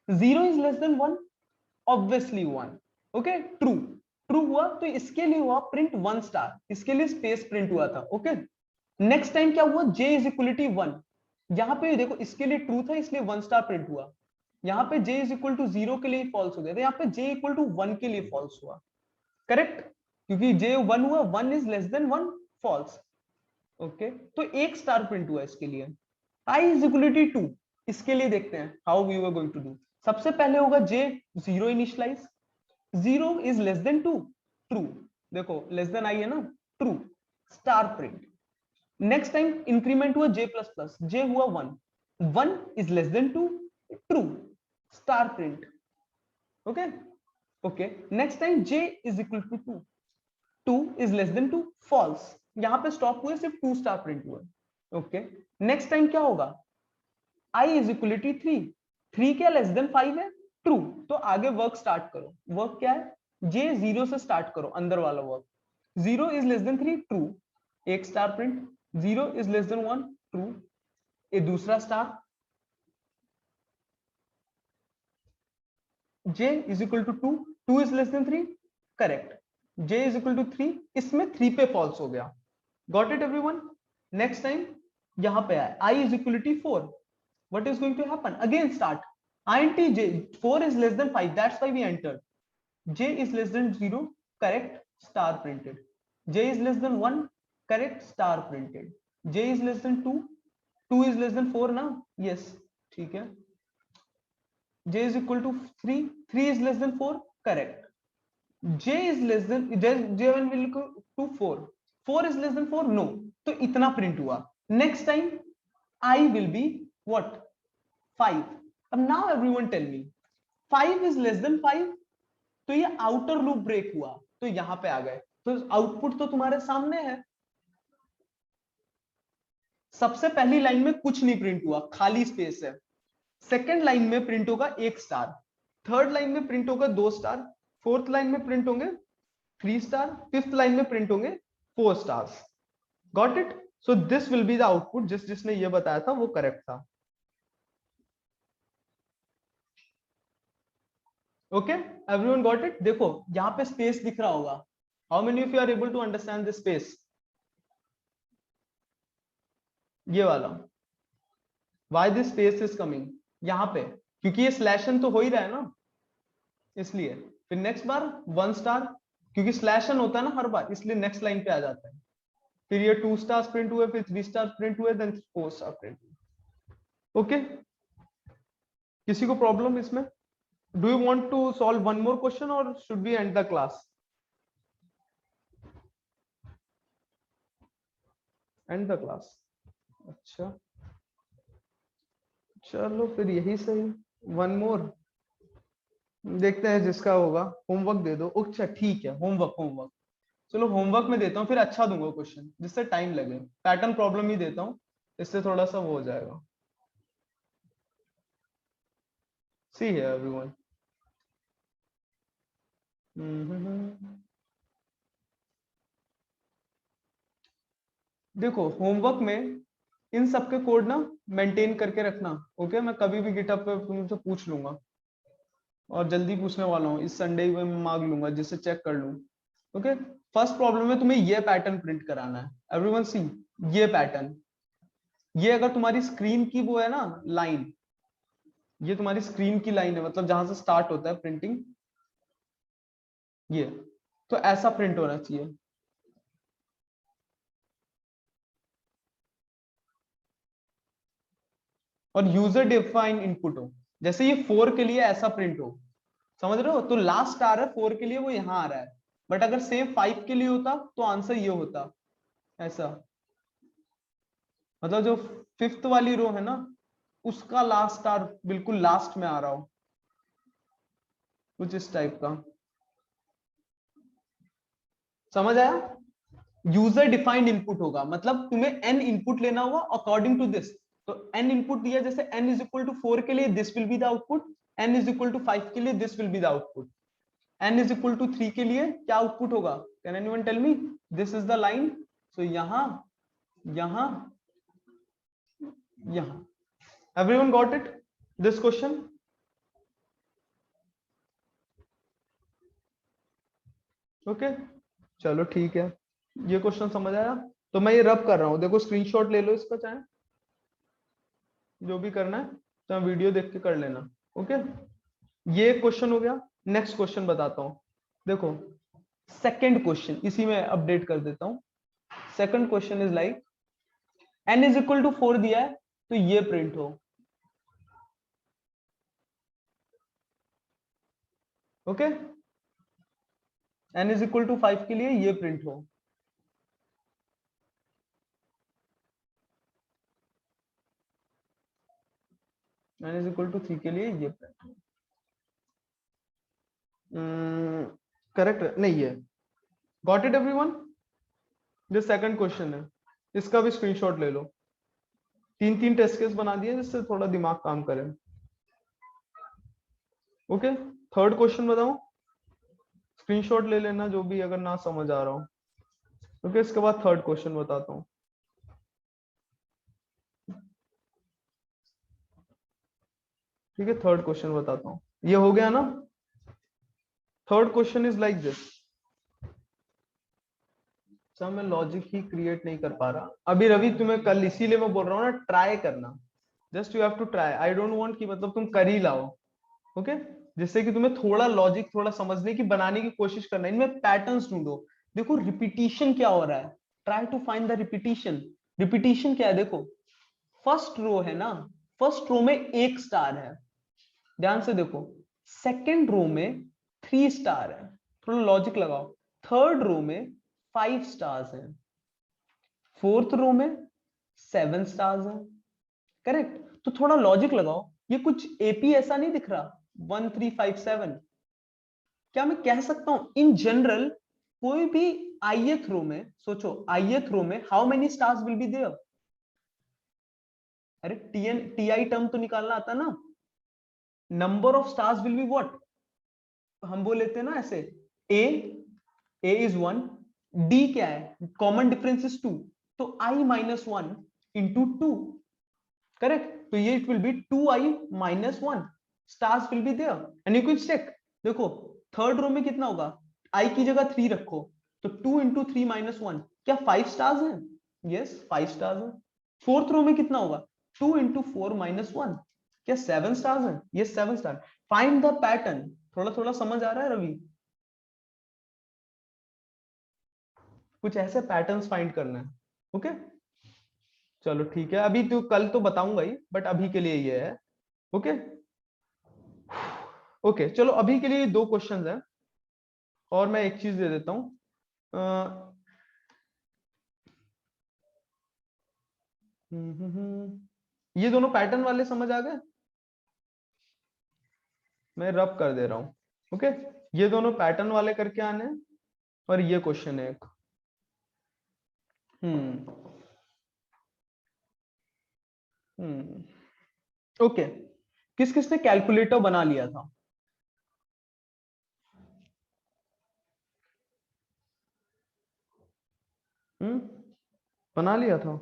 0 is less than 1, obviously 1। Okay, true, true हुआ तो इसके लिए हुआ प्रिंट 1 स्टार, इसके लिए स्पेस प्रिंट हुआ था। ओके, नेक्स्ट टाइम क्या हुआ, j इज इक्वलिटी 1, यहाँ पे देखो इसके लिए ट्रू था इसलिए 1 स्टार प्रिंट हुआ। यहाँ पे j इज इक्वल टू 0 के लिए फॉल्स हो गया, तो यहाँ पे j इक्वल टू 1 के लिए फॉल्स हुआ। करेक्ट, क्योंकि j 1 हुआ, 1 is less than 1, false. Okay, तो 1 स्टार प्रिंट हुआ इसके लिए। i इज इक्वलिटी 2, इसके लिए देखते हैं how we were going to do. सबसे पहले होगा j 0 initialize, 0 is less than 2, true, देखो लेस देन i है ना, true, star print. Next time increment हुआ j प्लस प्लस, j हुआ 1, 1 is less than 2, true, star print. Okay, okay, next time j is equal to 2, 2 is less than 2, false, यहां पे stop हुए, सिर्फ 2 star print हुआ। Okay, next time क्या होगा, i is equality 3, 3 क्या less than 5 है, ट्रू, तो आगे वर्क स्टार्ट करो। वर्क क्या है, j 0 से स्टार्ट करो, अंदर वाला work. 0 is less than 3, true, एक star print, 0 is less than 1, true, ये दूसरा star, j is equal to 2, 2 is less than 3, correct, j is equal to 3, इसमें 3 पे फॉल्स हो गया। Got it everyone. Next time यहां पे आए i is equality 4, what is going to happen, again start, int j, 4 is less than 5, that's why we entered, j is less than 0, correct, star printed, j is less than 1, correct, star printed, j is less than 2, 2 is less than 4 ना, yes, ठीक है, j is equal to 3, 3 is less than 4, correct, j is less than j will be equal to 4, 4 is less than 4, no, तो इतना print हुआ। Next time i will be what, 5। अब now everyone tell me 5 is less than 5, तो ये outer loop break हुआ, तो यहां पे आ गए, तो आउटपुट तो तुम्हारे सामने है। सबसे पहली लाइन में कुछ नहीं प्रिंट हुआ, खाली स्पेस है। सेकेंड लाइन में प्रिंट होगा 1 स्टार, थर्ड लाइन में प्रिंट होगा 2 स्टार, फोर्थ लाइन में प्रिंट होंगे 3 स्टार, फिफ्थ लाइन में प्रिंट होंगे 4 stars. Got it, so this will be the output, जिसने ये बताया था वो करेक्ट था। Okay, everyone got it. देखो यहाँ पे स्पेस दिख रहा होगा, how many of you are able to understand this space, ये वाला, why this space is coming यहाँ पे, क्योंकि ये स्लैश एन तो हो ही रहा है ना, इसलिए। फिर नेक्स्ट बार 1 स्टार, क्योंकि स्लैश एन होता है ना हर बार, इसलिए नेक्स्ट लाइन पे आ जाता है। फिर ये 2 स्टार प्रिंट हुए, फिर 3 स्टार प्रिंट हुए, देन 4 स्टार प्रिंट हुए। ओके, किसी को प्रॉब्लम इसमें? Do you want to solve one more question और should we end the class? End the class, अच्छा चलो फिर यही सही, वन मोर देखते हैं जिसका होगा। होमवर्क दे दो, अच्छा ठीक है, होमवर्क, होमवर्क चलो होमवर्क में देता हूँ, फिर अच्छा दूंगा क्वेश्चन जिससे टाइम लगे, पैटर्न प्रॉब्लम ही देता हूँ, इससे थोड़ा सा वो हो जाएगा। सी है एवरीवन, देखो होमवर्क में इन सब के कोड ना मेंटेन करके रखना। ओके, मैं कभी भी गिटहब पे तुमसे पूछ लूंगा, और जल्दी पूछने वाला हूँ, इस संडे में मांग लूंगा जिससे चेक कर लूं। ओके, फर्स्ट प्रॉब्लम में तुम्हें ये पैटर्न प्रिंट कराना है। एवरीवन सी, ये पैटर्न, ये अगर तुम्हारी स्क्रीन की वो है ना लाइन, ये तुम्हारी स्क्रीन की लाइन है, मतलब जहां से स्टार्ट होता है प्रिंटिंग, ये तो ऐसा प्रिंट होना चाहिए। और यूजर डिफाइन इनपुट हो, जैसे ये 4 के लिए ऐसा प्रिंट हो, समझ रहे हो? तो लास्ट स्टार है 4 के लिए, वो यहां आ रहा है, बट अगर सेम 5 के लिए होता तो आंसर ये होता, ऐसा, मतलब जो फिफ्थ वाली रो है ना, उसका लास्ट स्टार बिल्कुल लास्ट में आ रहा हो, कुछ इस टाइप का। समझ आया? यूजर डिफाइंड इनपुट होगा, मतलब तुम्हें n इनपुट लेना होगा अकॉर्डिंग टू दिस। तो n इनपुट दिया, जैसे n इज इक्वल टू 4 के लिए this will be the output, n is equal to 5 के लिए this will be the output, n is equal to 3 के लिए क्या आउटपुट होगा? Can anyone tell me? This is the line, so यहां, यहां, यहां। Everyone got it this question? Okay, चलो ठीक है, ये क्वेश्चन समझ आया? तो मैं ये रब कर रहा हूं, देखो स्क्रीनशॉट ले लो इसका, चाहे जो भी करना है तो वीडियो देख के कर लेना। ओके, ये क्वेश्चन हो गया। नेक्स्ट क्वेश्चन बताता हूं, देखो सेकंड क्वेश्चन, इसी में अपडेट कर देता हूं। Second question is like n is equal to 4 दिया है, तो ये प्रिंट हो। Okay, n is equal to 5 के लिए ये प्रिंट हो। n इज इक्वल टू 3 के लिए ये प्रिंट हो। करेक्ट नहीं है? Got it everyone? जो सेकंड क्वेश्चन है, इसका भी स्क्रीनशॉट ले लो। तीन तीन टेस्ट केस बना दिए जिससे थोड़ा दिमाग काम करे। ओके, थर्ड क्वेश्चन बताओ, स्क्रीनशॉट ले लेना जो भी अगर ना समझ आ रहा हो। ओके, इसके बाद थर्ड क्वेश्चन बताता हूँ। ठीक है, थर्ड क्वेश्चन बताता हूँ, ये हो गया ना? Third question is like this. अच्छा, मैं लॉजिक ही क्रिएट नहीं कर पा रहा अभी रवि, तुम्हें कल इसीलिए मैं बोल रहा हूँ ना, ट्राई करना। Just you have to try, I don't want कि मतलब तुम कर ही लाओ। ओके, जिससे कि तुम्हें थोड़ा लॉजिक थोड़ा समझने की, बनाने की कोशिश करना, इनमें पैटर्न्स ढूंढो। देखो रिपीटिशन क्या हो रहा है, try to find the repetition. Repetition क्या है? देखो फर्स्ट रो है ना, फर्स्ट रो में एक स्टार है, ध्यान से देखो। सेकेंड रो में 3 स्टार है, थोड़ा लॉजिक लगाओ। थर्ड रो में 5 स्टार्स हैं, फोर्थ रो में 7 स्टार्स हैं। करेक्ट? तो थोड़ा लॉजिक लगाओ, ये कुछ एपी ऐसा नहीं दिख रहा 1 3 5 7? क्या मैं कह सकता हूं इन जनरल कोई भी ith रो में, सोचो ith रो में how many stars will be there? अरे टी टर्म तो निकालना आता ना, number of stars will be what? हम बोल लेते हैं ना ऐसे, ए इज 1, डी क्या है, कॉमन डिफरेंस इज 2, तो आई माइनस 1 इंटू 2। करेक्ट? तो ये it will be 2i minus 1 stars will be there, and you can check. देखो थर्ड रो में कितना होगा, आई की जगह 3 रखो, तो 2 इंटू 3 माइनस 1, क्या 5 स्टार्स हैं? यस 5 स्टार्स हैं। फोर्थ रो में कितना होगा, 2 इंटू 4 माइनस 1, क्या 7 स्टार्स हैं? Yes 7 star. Find the pattern. थोड़ा थोड़ा समझ आ रहा है रवि? कुछ ऐसे पैटर्न्स फाइंड करना है। ओके, चलो ठीक है, अभी तो कल तो बताऊंगा ही, बट अभी के लिए ये है। ओके, ओके चलो, अभी के लिए 2 क्वेश्चंस हैं, और मैं एक चीज दे देता हूं। ये दोनों पैटर्न वाले समझ आ गए? मैं रब कर दे रहा हूं। ओके, ये दोनों पैटर्न वाले करके आने हैं, और ये क्वेश्चन है एक। हम्म ओके, किस किसने कैलकुलेटर बना लिया था? हम्म बना लिया था?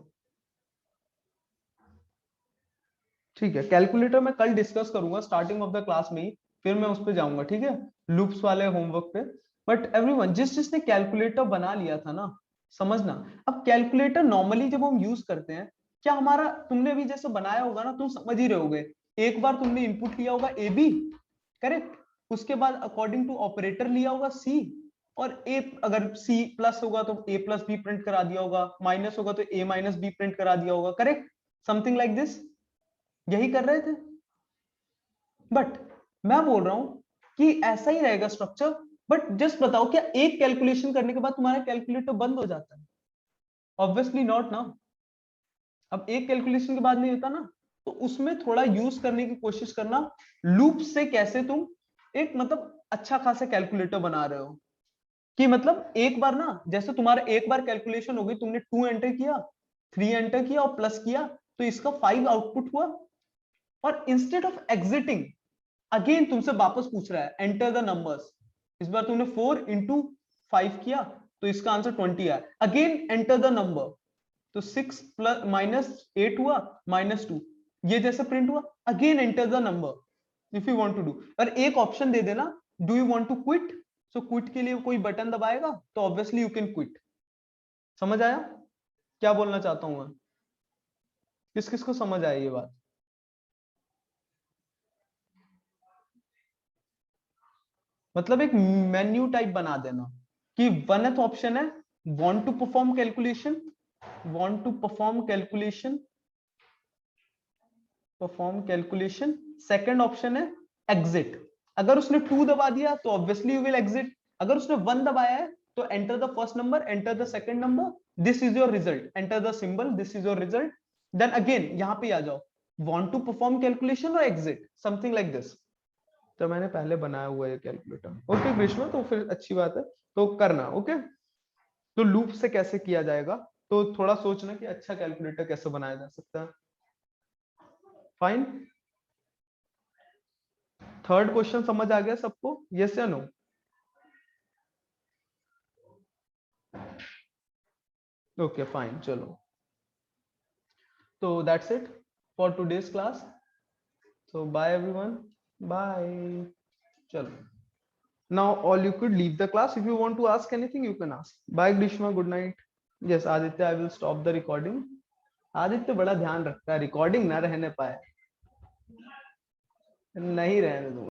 ठीक है, कैलकुलेटर मैं कल डिस्कस करूंगा स्टार्टिंग ऑफ द क्लास में ही, फिर मैं उस पर जाऊंगा, ठीक है, लूप्स वाले होमवर्क पे। बट एवरीवन, जिसने कैलकुलेटर बना लिया था ना, समझना। अब कैलकुलेटर नॉर्मली जब हम यूज करते हैं, क्या हमारा, तुमने भी जैसे बनाया होगा ना, तुम समझ ही रहोगे। एक बार तुमने इनपुट लिया होगा ए बी, करेक्ट? उसके बाद अकॉर्डिंग टू ऑपरेटर लिया होगा सी, और ए अगर सी प्लस होगा तो ए प्लस बी प्रिंट करा दिया होगा, माइनस होगा तो ए माइनस बी प्रिंट करा दिया होगा। करेक्ट? समथिंग लाइक दिस, यही कर रहे थे। बट मैं बोल रहा हूं कि ऐसा ही रहेगा स्ट्रक्चर। बट जस्ट बताओ, क्या एक कैलकुलेशन करने के बाद तुम्हारा कैलकुलेटर बंद हो जाता है? ऑब्वियसली नॉट ना। अब एक कैलकुलेशन के बाद नहीं होता ना, तो उसमें थोड़ा यूज करने की कोशिश करना। लूप से कैसे तुम एक मतलब अच्छा खासा कैलकुलेटर बना रहे हो, कि मतलब एक बार ना, जैसे तुम्हारा एक बार कैलकुलेशन हो गई, तुमने 2 एंटर किया, 3 एंटर किया और प्लस किया, तो इसका 5 आउटपुट हुआ। और इंस्टेड ऑफ एग्जिटिंग, अगेन तुमसे वापस पूछ रहा है एंटर द नंबर्स। इस बार तुमने 4 इंटू 5 किया, तो इसका आंसर 20 है। अगेन एंटर द नंबर, तो 6 प्लस -8 हुआ -2, ये जैसे प्रिंट हुआ। Again enter the number if you want to do. और एक ऑप्शन दे देना, do you want to quit. So quit के लिए कोई बटन दबाएगा तो ऑब्वियसली यू कैन क्विट। समझ आया क्या बोलना चाहता हूं मैं? किस किस को समझ आया ये बात? मतलब एक मेन्यू टाइप बना देना, कि वनथ ऑप्शन है want to perform calculation, want to perform calculation, perform calculation. Second option है एग्जिट। अगर उसने 2 दबा दिया तो ऑब्वियसली यू विल एग्जिट। अगर उसने 1 दबाया है तो enter the first number, enter the second number, this is your result, enter the symbol, this is your result. Then again यहां पे आ जाओ, वांट टू परफॉर्म कैलकुलेशन और एग्जिट, समथिंग लाइक दिस। तो मैंने पहले बनाया हुआ है कैलकुलेटर। ओके ग्रीष्मा, तो फिर अच्छी बात है, तो करना। ओके, तो लूप से कैसे किया जाएगा, तो थोड़ा सोचना कि अच्छा कैलकुलेटर कैसे बनाया जा सकता है। फाइन। थर्ड क्वेश्चन समझ आ गया सबको, यस या नो? ओके फाइन, चलो। तो that's it for today's class. So bye everyone. Bye. Chalo. Now all you could leave the class. If you want to ask anything, you can ask. Bye Grishma. Good night. Yes, Aditya, I will stop the recording. Aditya बड़ा ध्यान रखता है, recording ना रहने पाए। नहीं रहने दूंगा।